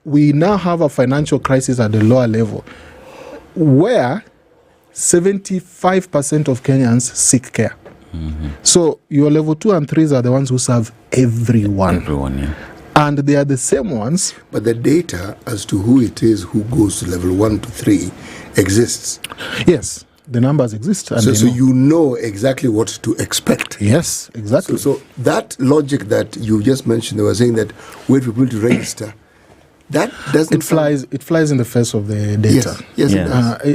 we now have a financial crisis at the lower level, where 75% of Kenyans seek care. So your level 2 and 3s are the ones who serve everyone. And they are the same ones. But the data as to who it is who goes to level 1 to 3 exists. Yes, the numbers exist. And so you know exactly what to expect. Yes, exactly. So that logic that you just mentioned, they were saying that wait for people to register, that doesn't... It flies in the face of the data. Yes.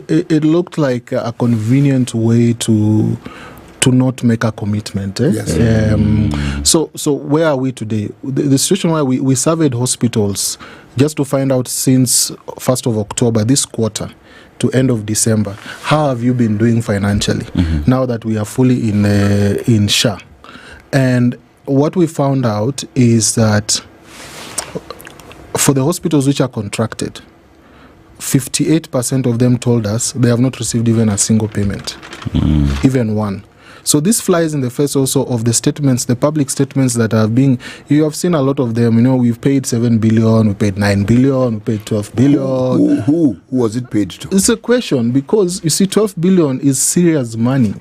It looked like a convenient way to not make a commitment. Yes. So where are we today? The situation where we surveyed hospitals just to find out since 1st of October, this quarter, to end of December, how have you been doing financially now that we are fully in SHA? And what we found out is that for the hospitals which are contracted, 58% of them told us they have not received even a single payment, even one. So this flies in the face also of the statements, the public statements that are being, you have seen a lot of them, we've paid 7 billion, we paid 9 billion, we paid 12 billion. Who was it paid to? It's a question, because you see 12 billion is serious money.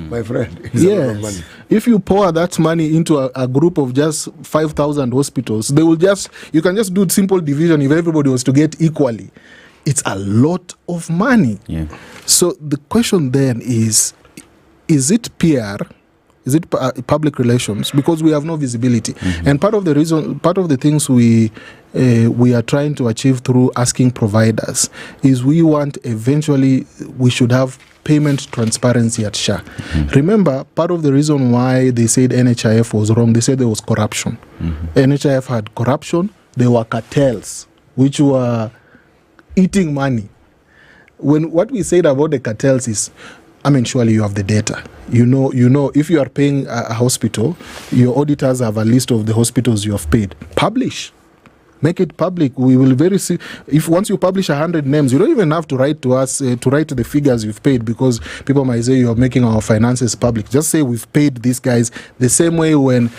My friend, it's a lot of money. If you pour that money into a group of just 5,000 hospitals, you can just do simple division if everybody was to get equally. It's a lot of money. So the question then is it PR? Is it public relations? Because we have no visibility. And part of the things we are trying to achieve through asking providers is we should have payment transparency at SHA. Remember, part of the reason why they said NHIF was wrong, they said there was corruption. NHIF had corruption, there were cartels which were eating money. When what we said about the cartels is, I mean, surely you have the data. You know, if you are paying a hospital, your auditors have a list of the hospitals you have paid. Publish. Make it public. We will if once you publish 100 names, you don't even have to write to us to write the figures you've paid, because people might say you're making our finances public. Just say we've paid these guys. The same way when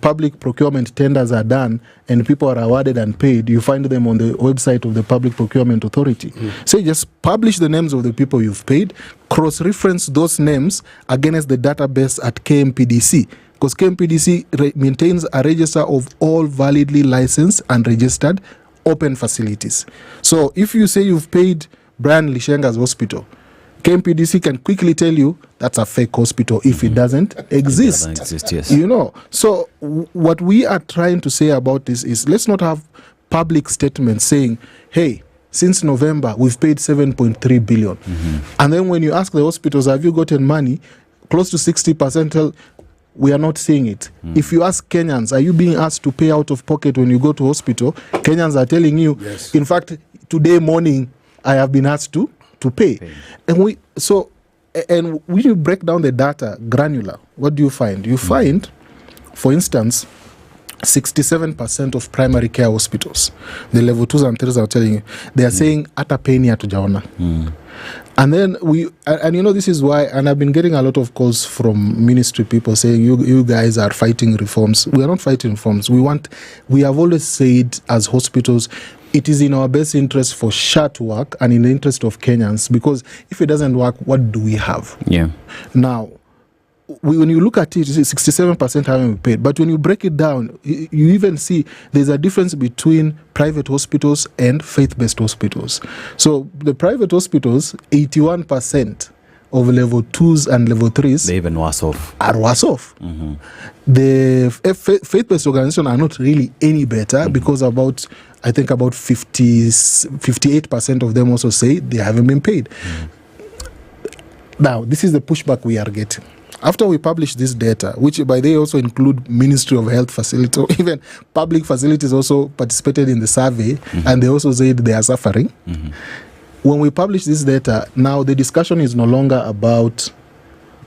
public procurement tenders are done and people are awarded and paid, you find them on the website of the Public Procurement Authority. Say just publish the names of the people you've paid, cross-reference those names against the database at KMPDC. Because KMPDC maintains a register of all validly licensed and registered open facilities. So if you say you've paid Brian Lishenga's hospital, KMPDC can quickly tell you that's a fake hospital if it doesn't exist. It doesn't exist, yes. You know, so what we are trying to say about this is, let's not have public statements saying, hey, since November, we've paid 7.3 billion. And then when you ask the hospitals, have you gotten money? Close to 60% tell, we are not seeing it. If you ask Kenyans, are you being asked to pay out of pocket when you go to hospital? Kenyans are telling you, yes. In fact, today morning, I have been asked to pay. And when you break down the data granular, what do you find? You find, for instance, 67% of primary care hospitals, the level 2s and 3s are telling you, they are saying, ata peni hatujaona. And then this is why, and I've been getting a lot of calls from ministry people saying, you guys are fighting reforms. We are not fighting reforms. We have always said as hospitals, it is in our best interest for SHA to work and in the interest of Kenyans, because if it doesn't work, what do we have? Yeah. Now, when you look at it, 67% haven't been paid. But when you break it down, you even see there's a difference between private hospitals and faith-based hospitals. So the private hospitals, 81% of level 2s and level 3s, they're even worse off. Are worse off. The faith-based organizations are not really any better, because about 58% of them also say they haven't been paid. Now, this is the pushback we are getting. After we publish this data, which by they also include Ministry of Health facility, even public facilities also participated in the survey, and they also said they are suffering. When we publish this data, now the discussion is no longer about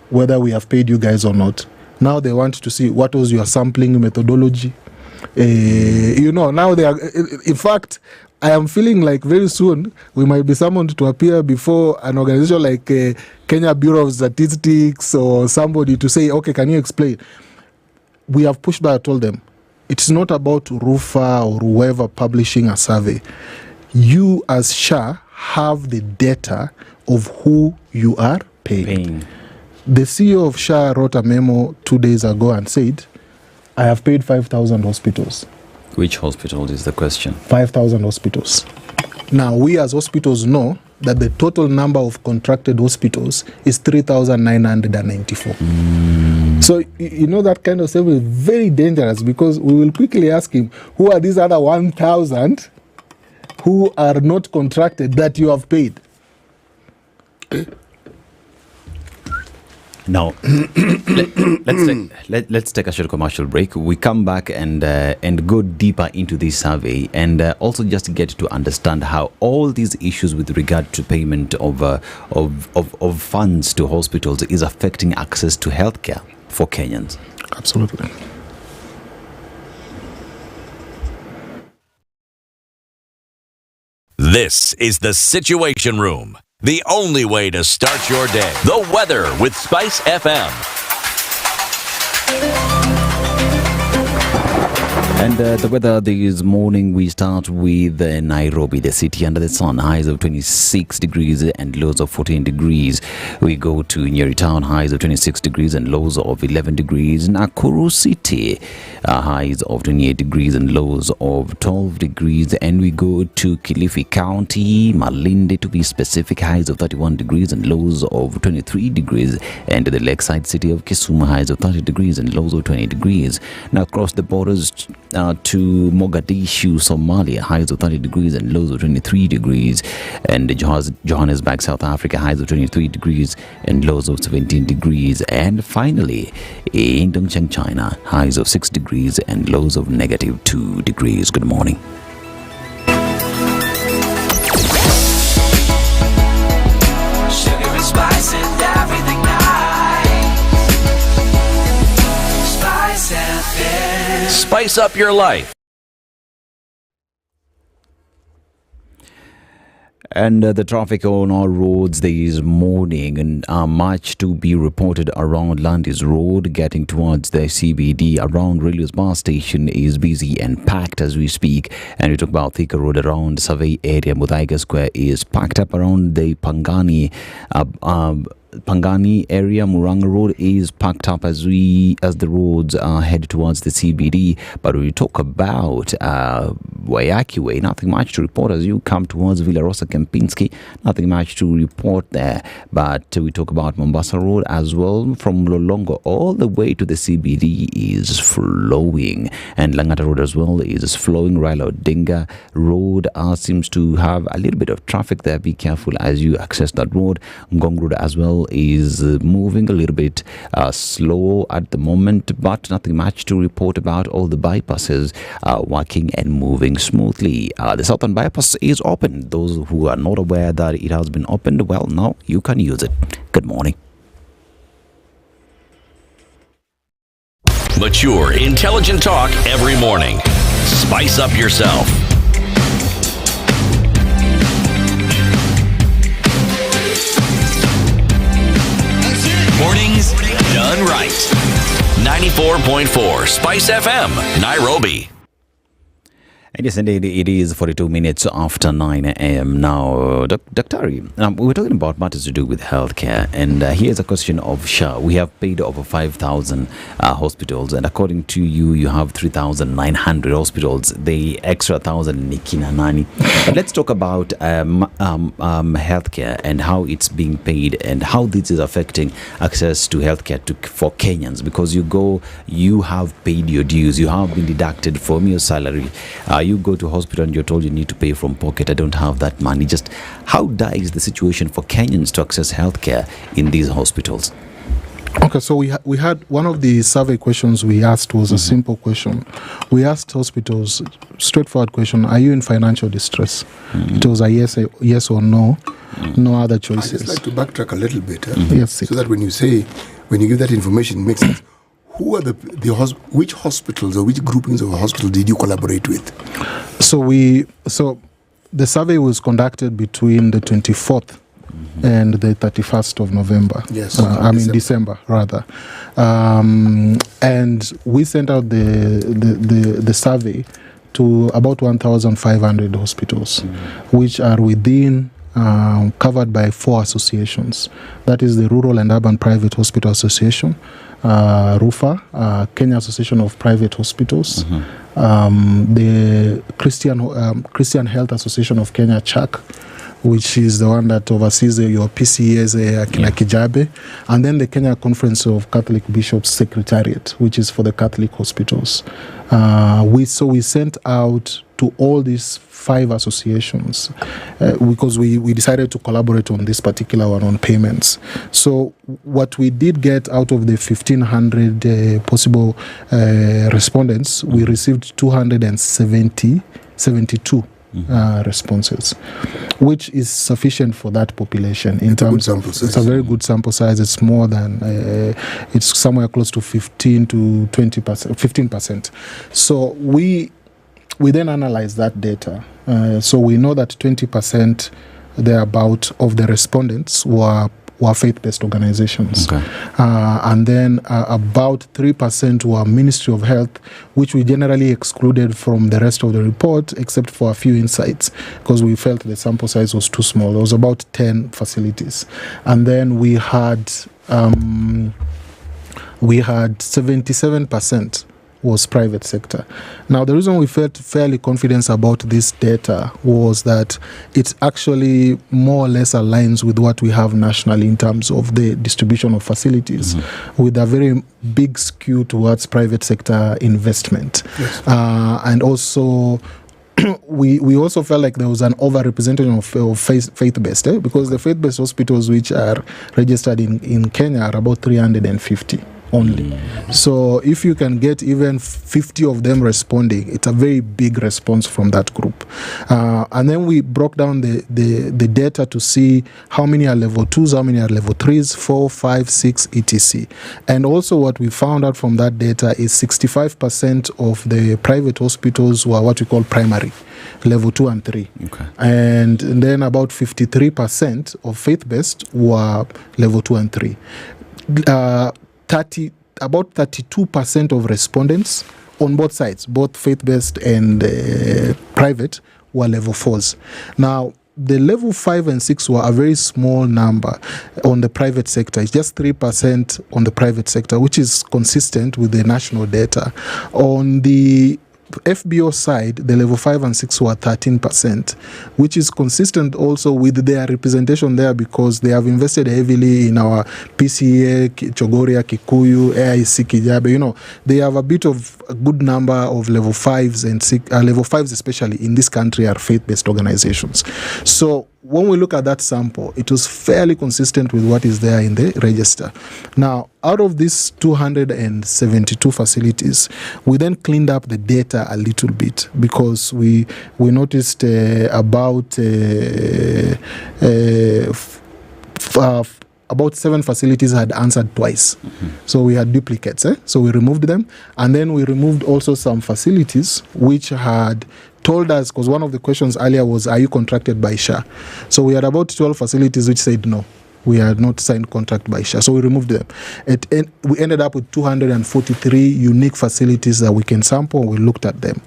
whether we have paid you guys or not. Now they want to see what was your sampling methodology. Now they are, in fact, I am feeling like very soon we might be summoned to appear before an organization like Kenya Bureau of Statistics or somebody to say, okay, can you explain? We have pushed back, told them, it's not about RUFA or whoever publishing a survey. You as SHA have the data of who you are paying. The CEO of SHA wrote a memo 2 days ago and said, I have paid 5,000 hospitals. Which hospitals is the question? 5,000 hospitals. Now, we as hospitals know that the total number of contracted hospitals is 3,994. So, that kind of stuff is very dangerous, because we will quickly ask him, who are these other 1,000 who are not contracted that you have paid? Now, let's take a short commercial break. We come back and go deeper into this survey, and also just get to understand how all these issues with regard to payment of funds to hospitals is affecting access to healthcare for Kenyans. Absolutely. This is the Situation Room. The only way to start your day. The weather with SpiceFM. And the weather this morning, we start with Nairobi, the city under the sun, highs of 26 degrees and lows of 14 degrees. We go to Nyeri town, highs of 26 degrees and lows of 11 degrees. Nakuru city, highs of 28 degrees and lows of 12 degrees. And we go to Kilifi County, Malindi to be specific, highs of 31 degrees and lows of 23 degrees. And the lakeside city of Kisumu, highs of 30 degrees and lows of 20 degrees. Now across the borders, to Mogadishu, Somalia, highs of 30 degrees and lows of 23 degrees. And Johannesburg, South Africa, highs of 23 degrees and lows of 17 degrees. And finally, in Dongcheng, China, highs of 6 degrees and lows of negative 2 degrees. Good morning. Sugar and spice and everything nice. SpiceFM. Spice up your life. And the traffic on our roads this morning, and much to be reported around Landis Road, getting towards the CBD around Railways Bar Station is busy and packed as we speak. And we talk about Thika Road around Survey area. Muthaiga Square is packed up around the Pangani area. Muranga Road is packed up as the roads head towards the CBD. But we talk about Waiyaki Way, nothing much to report as you come towards Villarosa Kempinski. Nothing much to report there. But we talk about Mombasa Road as well. From Lolongo all the way to the CBD is flowing. And Langata Road as well is flowing. Raila Odinga Road seems to have a little bit of traffic there. Be careful as you access that road. Ngong Road as well is moving a little bit slow at the moment, but nothing much to report about. All the bypasses are working and moving smoothly. The southern bypass is open. Those who are not aware that it has been opened, well, now you can use it. Good morning. Mature, intelligent talk every morning. Spice up yourself. Mornings done right. 94.4 Spice FM, Nairobi. And yes, indeed, it is 42 minutes after 9 a.m. now. Dr. we were talking about matters to do with healthcare, and here's a question of SHA. We have paid over 5,000 hospitals, and according to you, you have 3,900 hospitals. The extra 1,000 Nikina Nani. But let's talk about healthcare and how it's being paid and how this is affecting access to healthcare for Kenyans. Because you have paid your dues, you have been deducted from your salary. You go to hospital and you're told you need to pay from pocket. I don't have that money. Just how dire is the situation for Kenyans to access healthcare in these hospitals? Okay, so we had one of the survey questions we asked was a simple question. We asked hospitals, straightforward question, are you in financial distress? It was a yes or no, no other choices. I'd just like to backtrack a little bit. Yes, so that when you give that information, it makes sense. Who are which hospitals or which groupings of hospitals did you collaborate with? So the survey was conducted between the 24th and the 31st of November. Yes, December rather. And we sent out the survey to about 1,500 hospitals, which are within covered by 4 associations. That is the Rural and Urban Private Hospital Association, RUFA, Kenya Association of Private Hospitals, the Christian Health Association of Kenya, CHAK, which is the one that oversees your PCAs, Kijabe, and then the Kenya Conference of Catholic Bishops Secretariat, which is for the Catholic hospitals. We sent out to all these 5 associations because we decided to collaborate on this particular one on payments. So what we did get out of the 1,500 possible respondents, we received 272 responses, which is sufficient for that population. It's a very good sample size. It's more than it's somewhere close to 15 to 20%, 15%. So we then analyze that data. So we know that 20% thereabout of the respondents were faith-based organizations. Okay. And then about 3% were Ministry of Health, which we generally excluded from the rest of the report, except for a few insights, because we felt the sample size was too small. It was about 10 facilities. And then we had 77% was private sector. Now, the reason we felt fairly confident about this data was that it actually more or less aligns with what we have nationally in terms of the distribution of facilities, with a very big skew towards private sector investment. Yes. And also, we also felt like there was an overrepresentation of faith-based, because the faith-based hospitals which are registered in Kenya are about 350 only. So if you can get even 50 of them responding, it's a very big response from that group. And then we broke down the data to see how many are level 2s, how many are level 3s, 4, 5, 6, etc. And also what we found out from that data is 65% of the private hospitals were what we call primary, level 2 and 3. Okay. And then about 53% of faith-based were level 2 and 3. About 32% of respondents on both sides, both faith-based and private, were level 4s. Now, the level 5 and 6 were a very small number on the private sector. It's just 3% on the private sector, which is consistent with the national data. On the FBO side, the level 5 and 6 were 13%, which is consistent also with their representation there, because they have invested heavily in our PCA, Chogoria, Kikuyu, AIC, Kijabe. They have a bit of a good number of level 5s and 6, level 5s especially in this country are faith-based organizations. So when we look at that sample, it was fairly consistent with what is there in the register. Now, out of these 272 facilities, we then cleaned up the data a little bit, because we noticed about 7 facilities had answered twice. So we had duplicates. So we removed them. And then we removed also some facilities which had told us, because one of the questions earlier was, are you contracted by SHA? So we had about 12 facilities which said no, we had not signed contract by SHA. So we removed them. We ended up with 243 unique facilities that we can sample. We looked at them.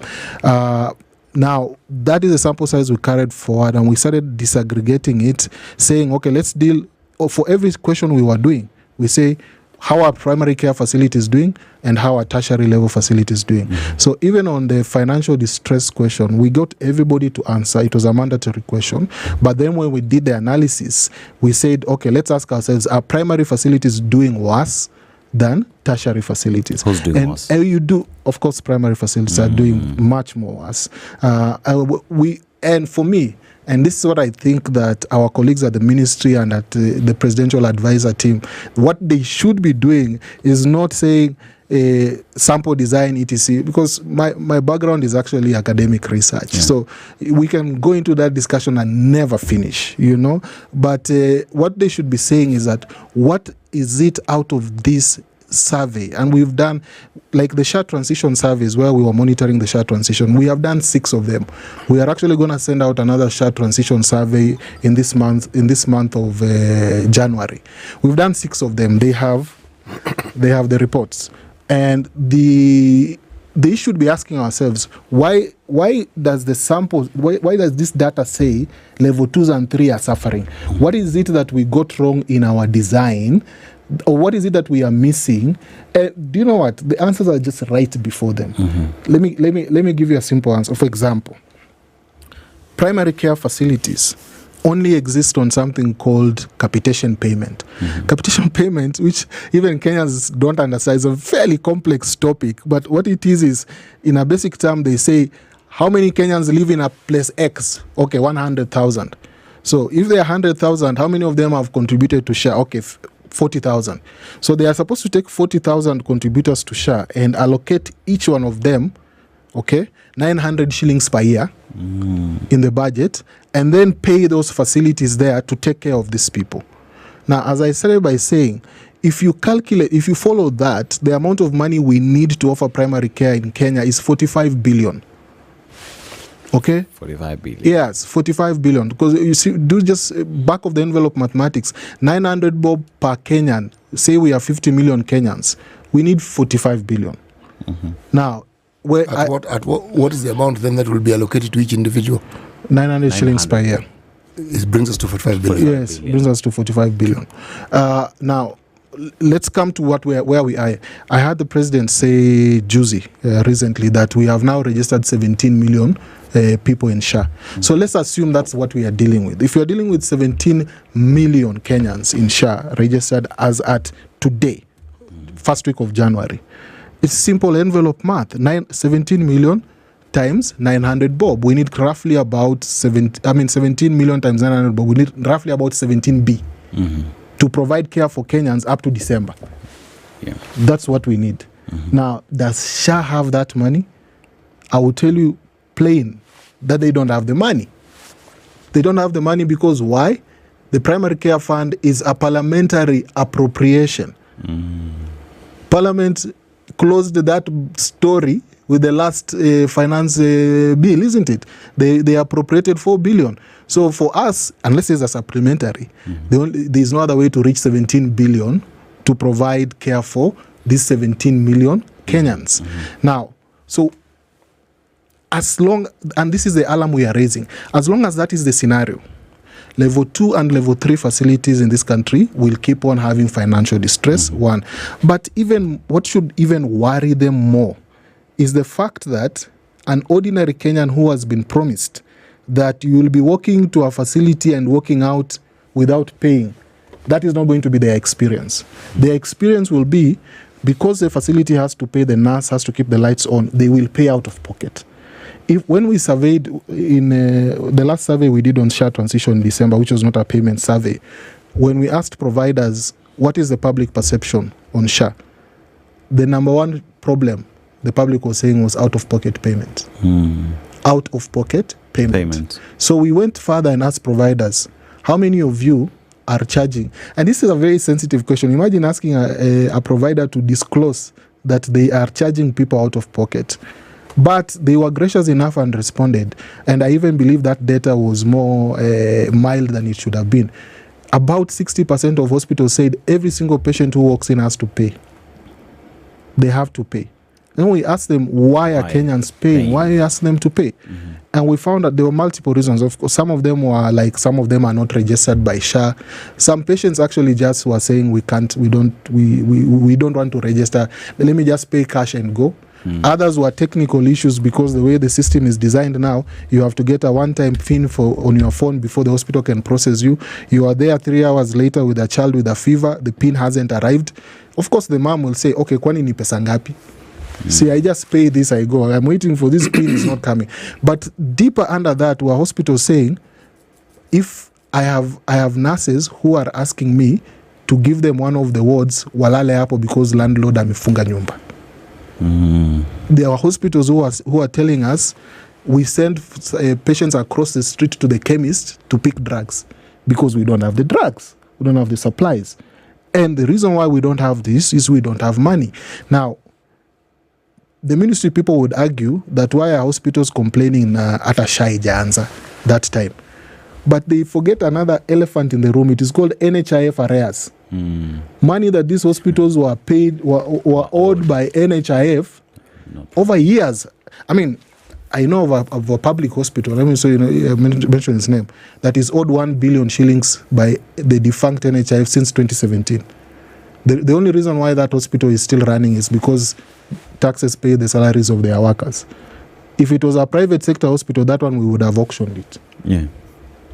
Now, that is the sample size we carried forward, and we started disaggregating it, saying, okay, let's deal, for every question we were doing, we say, how are primary care facilities doing and how are tertiary level facilities doing? So even on the financial distress question, we got everybody to answer. It was a mandatory question. But then when we did the analysis, we said, okay, let's ask ourselves, are primary facilities doing worse than tertiary facilities? Who's doing worse? You do, of course, primary facilities are doing much more worse. And for me, and this is what I think that our colleagues at the ministry and at the presidential advisor team, what they should be doing is not saying sample design, etc. Because my background is actually academic research. Yeah. So we can go into that discussion and never finish, But what they should be saying is that, what is it out of this survey? And we've done, like the SHA transition surveys where we were monitoring the SHA transition, we have done 6 of them. We are actually going to send out another SHA transition survey in this month of January. We've done 6 of them. They have the reports, and they should be asking ourselves, why does the sample, why does this data say level 2s and 3 are suffering? What is it that we got wrong in our design? Or what is it that we are missing? Do you know what? The answers are just right before them. Let me give you a simple answer. For example, primary care facilities only exist on something called capitation payment. Capitation payment, which even Kenyans don't understand, is a fairly complex topic. But what it is in a basic term, they say, how many Kenyans live in a place X? Okay, 100,000. So if there are 100,000, how many of them have contributed to SHA? Okay, 40,000. So they are supposed to take 40,000 contributors to SHA and allocate each one of them, 900 shillings per year in the budget, and then pay those facilities there to take care of these people. Now, as I started by saying, if you follow that, the amount of money we need to offer primary care in Kenya is 45 billion. Okay? 45 billion. Yes, 45 billion. Because you see, do just back of the envelope mathematics, 900 bob per Kenyan. Say we are 50 million Kenyans. We need 45 billion. Now, what is the amount then that will be allocated to each individual? 900 shillings per year. It brings us to 45 billion. Yes, it brings us to 45 billion. Now, let's come to where we are. I heard the president say juicy recently that we have now registered 17 million people in SHA. So let's assume that's what we are dealing with. If you are dealing with 17 million Kenyans in SHA registered as at today, first week of January, it's simple envelope math. 17 million times 900 bob. We need roughly about 17 million times 900 bob. We need roughly about 17 B to provide care for Kenyans up to December. Yeah. That's what we need. Now, does SHA have that money? I will tell you plain that they don't have the money. They don't have the money because why? The primary care fund is a parliamentary appropriation. Parliament closed that story with the last finance bill, isn't it? They appropriated 4 billion. So for us, unless it's a supplementary, there's no other way to reach 17 billion to provide care for these 17 million Kenyans. Now, so as long, and this is the alarm we are raising, as long as that is the scenario, level 2 and level 3 facilities in this country will keep on having financial distress, one. But even what should even worry them more is the fact that an ordinary Kenyan who has been promised that you will be walking to a facility and walking out without paying, that is not going to be their experience. Their experience will be, because the facility has to pay, the nurse has to keep the lights on, they will pay out of pocket. When we surveyed in the last survey we did on SHA transition in December, which was not a payment survey, when we asked providers what is the public perception on SHA, the number one problem the public was saying was out-of-pocket payment. Out-of-pocket payment. So we went further and asked providers, how many of you are charging? And this is a very sensitive question. Imagine asking a provider to disclose that they are charging people out of pocket. But they were gracious enough and responded. And I even believe that data was more mild than it should have been. About 60% of hospitals said every single patient who walks in has to pay. They have to pay. Then we asked them, why are Kenyans paying? Why ask them to pay? And we found that there were multiple reasons. Of course, some of them are not registered by SHA. Some patients actually just were saying we don't want to register. Let me just pay cash and go. Others were technical issues because the way the system is designed now, you have to get a one-time PIN on your phone before the hospital can process you. You are there 3 hours later with a child with a fever. The PIN hasn't arrived. Of course, the mom will say, okay, kwani ni pesa ngapi? See, I just pay this, I go. I'm waiting for this PIN, is not coming. But deeper under that were hospitals saying, if I have nurses who are asking me to give them one of the wards walale hapo because landlord amefunga nyumba. There are hospitals who are telling us we send patients across the street to the chemist to pick drugs because we don't have the drugs, we don't have the supplies. And the reason why we don't have this is we don't have money. Now, the ministry people would argue that why are hospitals complaining at a SHA ijaanza that time? But they forget another elephant in the room. It is called NHIF arrears. Money that these hospitals were paid, were owed by NHIF over years. I mean, I know of a public hospital, let me say, mention his name, that is owed 1 billion shillings by the defunct NHIF since 2017. The only reason why that hospital is still running is because taxes pay the salaries of their workers. If it was a private sector hospital, that one we would have auctioned it. Yeah.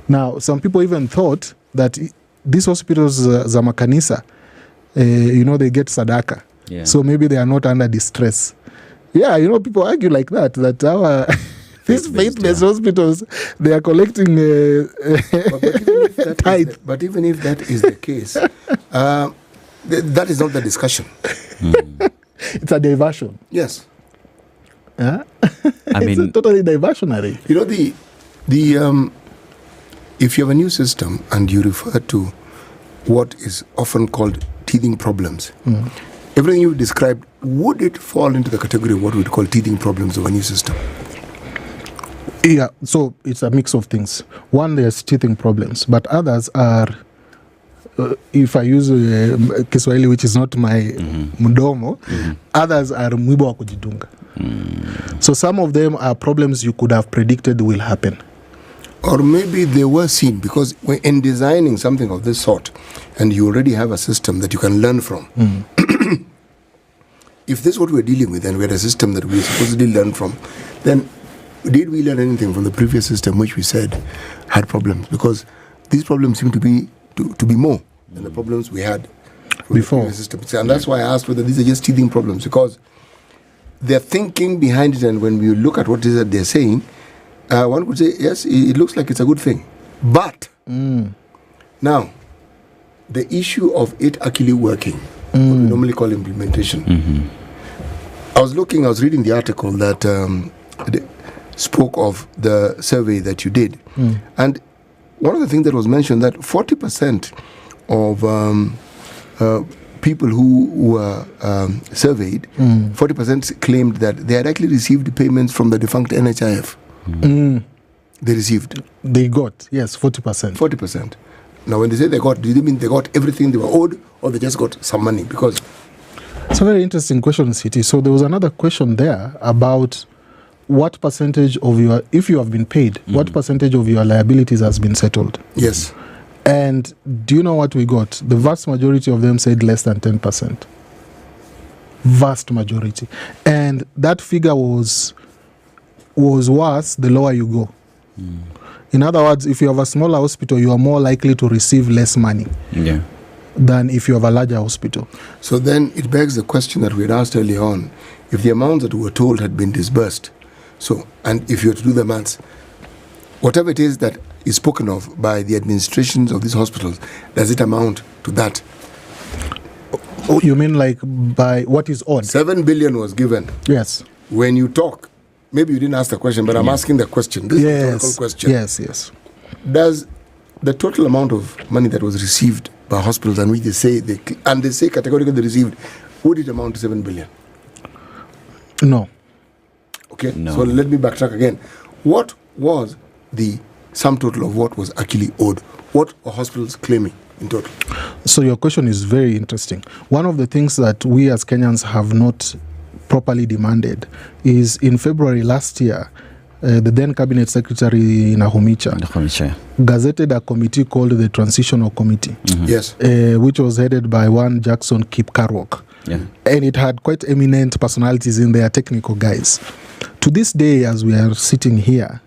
Now, some people even thought that these hospitals, za makanisa, they get sadaka. Yeah. So maybe they are not under distress. Yeah, people argue like that our these faith-based hospitals, they are collecting tithe. But even if that is the case, that is not the discussion. It's a diversion. Yes. It's totally diversionary. If you have a new system and you refer to what is often called teething problems, everything you described, would it fall into the category of what we would call teething problems of a new system? Yeah, so it's a mix of things. One, there's teething problems, but others are, if I use Kiswahili, which is not my mdomo, others are mwiba wa kujidunga. So some of them are problems you could have predicted will happen. Or maybe they were seen, because in designing something of this sort, and you already have a system that you can learn from, if this is what we're dealing with and we had a system that we supposedly learn from, then did we learn anything from the previous system which we said had problems? Because these problems seem to be more than the problems we had before the system. And that's why I asked whether these are just teething problems, because they're thinking behind it, and when we look at what it is that they're saying, one could say, yes, it looks like it's a good thing. But now, the issue of it actually working, what we normally call implementation. I was reading the article that spoke of the survey that you did. And one of the things that was mentioned, that 40% of people who were surveyed, 40% claimed that they had actually received payments from the defunct NHIF. They received. They got, yes, 40%. 40%. Now, when they say they got, do they mean they got everything they were owed, or they just got some money? Because it's a very interesting question, City. So there was another question there about what percentage of your, if you have been paid, what percentage of your liabilities has been settled? Yes. And do you know what we got? The vast majority of them said less than 10%. Vast majority. And that figure was worse the lower you go. In other words, if you have a smaller hospital, you are more likely to receive less money than if you have a larger hospital. So then it begs the question that we had asked earlier on, if the amounts that we were told had been disbursed, so, and if you were to do the maths, whatever it is that is spoken of by the administrations of these hospitals, does it amount to that? Oh, you mean like by what is owed? 7 billion was given. Yes. When you talk, maybe you didn't ask the question, but I'm asking the question. This is a rhetorical question. Yes. Does the total amount of money that was received by hospitals, and which they say categorically they received, would it amount to 7 billion? No. Okay. No. So let me backtrack again. What was the sum total of what was actually owed? What are hospitals claiming in total? So your question is very interesting. One of the things that we as Kenyans have not properly demanded is, in February last year, the then Cabinet Secretary Nahumicha gazetted a committee called the Transitional Committee, yes, which was headed by one Jackson Kipkarwok. And it had quite eminent personalities in there, technical guys. To this day, as we are sitting here,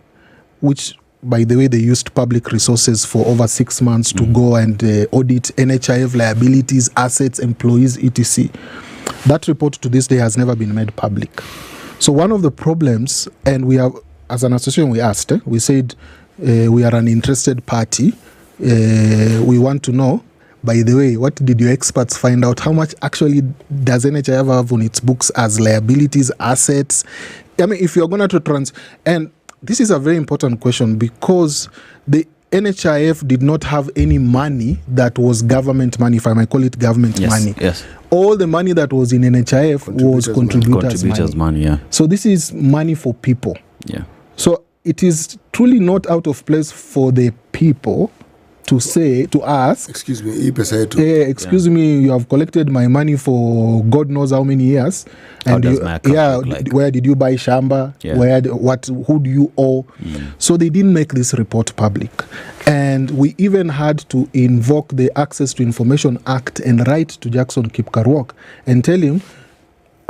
which, by the way, they used public resources for over 6 months to go and audit NHIF liabilities, assets, employees, etc. That report to this day has never been made public. So one of the problems, and we have, as an association, we asked, we said, we are an interested party. We want to know, by the way, what did your experts find out? How much actually does NHIF have on its books as liabilities, assets? I mean, if you're going to and this is a very important question, because the NHIF did not have any money that was government money, if I might call it government money. Yes. All the money that was in NHIF was contributors' money. So this is money for people. So it is truly not out of place for the people to ask, excuse me, excuse me, you have collected my money for God knows how many years, and where did you buy shamba? Who do you owe? So they didn't make this report public, and we even had to invoke the Access to Information Act and write to Jackson Kipkarwok and tell him,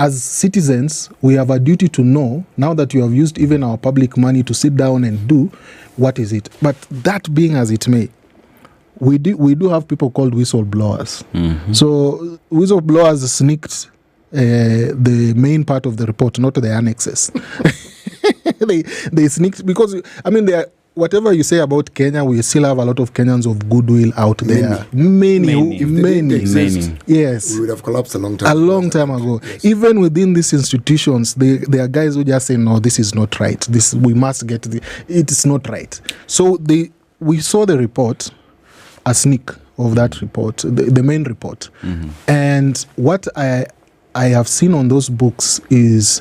as citizens, we have a duty to know, now that you have used even our public money to sit down and do, what is it? But that being as it may, we do have people called whistleblowers. So whistleblowers sneaked the main part of the report, not the annexes. they sneaked, because, I mean, whatever you say about Kenya, we still have a lot of Kenyans of goodwill out there. Many. Yes. We would have collapsed a long time ago. Yes. Even within these institutions, there are guys who just say, no, this is not right. We must get it is not right. So we saw the report, a sneak of that report, the main report. And what I have seen on those books is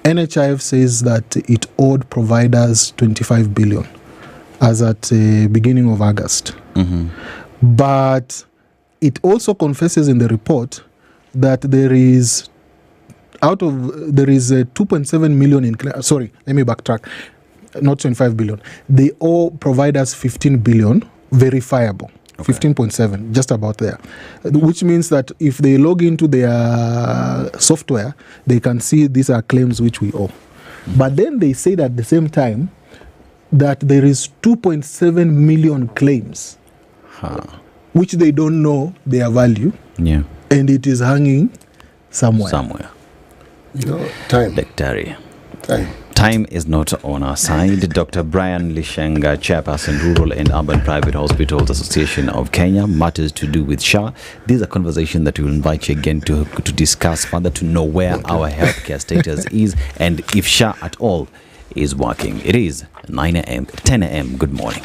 NHIF says that it owed providers 25 billion as at the beginning of August. But it also confesses in the report that there is 2.7 million in... Sorry, let me backtrack. not 25 billion. They all provide us 15 billion verifiable. 15.7, just about there. Which means that if they log into their software, they can see these are claims which we owe. But then they said at the same time that there is 2.7 million claims, which they don't know their value. Yeah. And it is hanging somewhere. Time. Daktari. Time is not on our side. Dr. Brian Lishenga, Chairperson, Rural and Urban Private Hospitals Association of Kenya, matters to do with SHA. These are conversations that we will invite you again to discuss further, to know where our healthcare status is and if SHA at all is working. It is 9 a.m., 10 a.m. Good morning.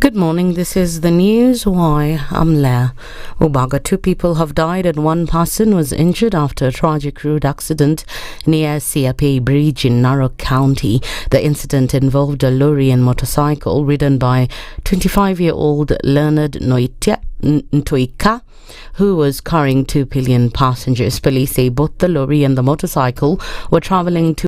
Good morning, this is the news. Why, I'm Leah Ubaga. 2 people have died and 1 person was injured after a tragic road accident near Siape Bridge in Narok County. The incident involved a lorry and motorcycle ridden by 25-year-old Leonard Ntoika, who was carrying 2 pillion passengers. Police say both the lorry and the motorcycle were traveling to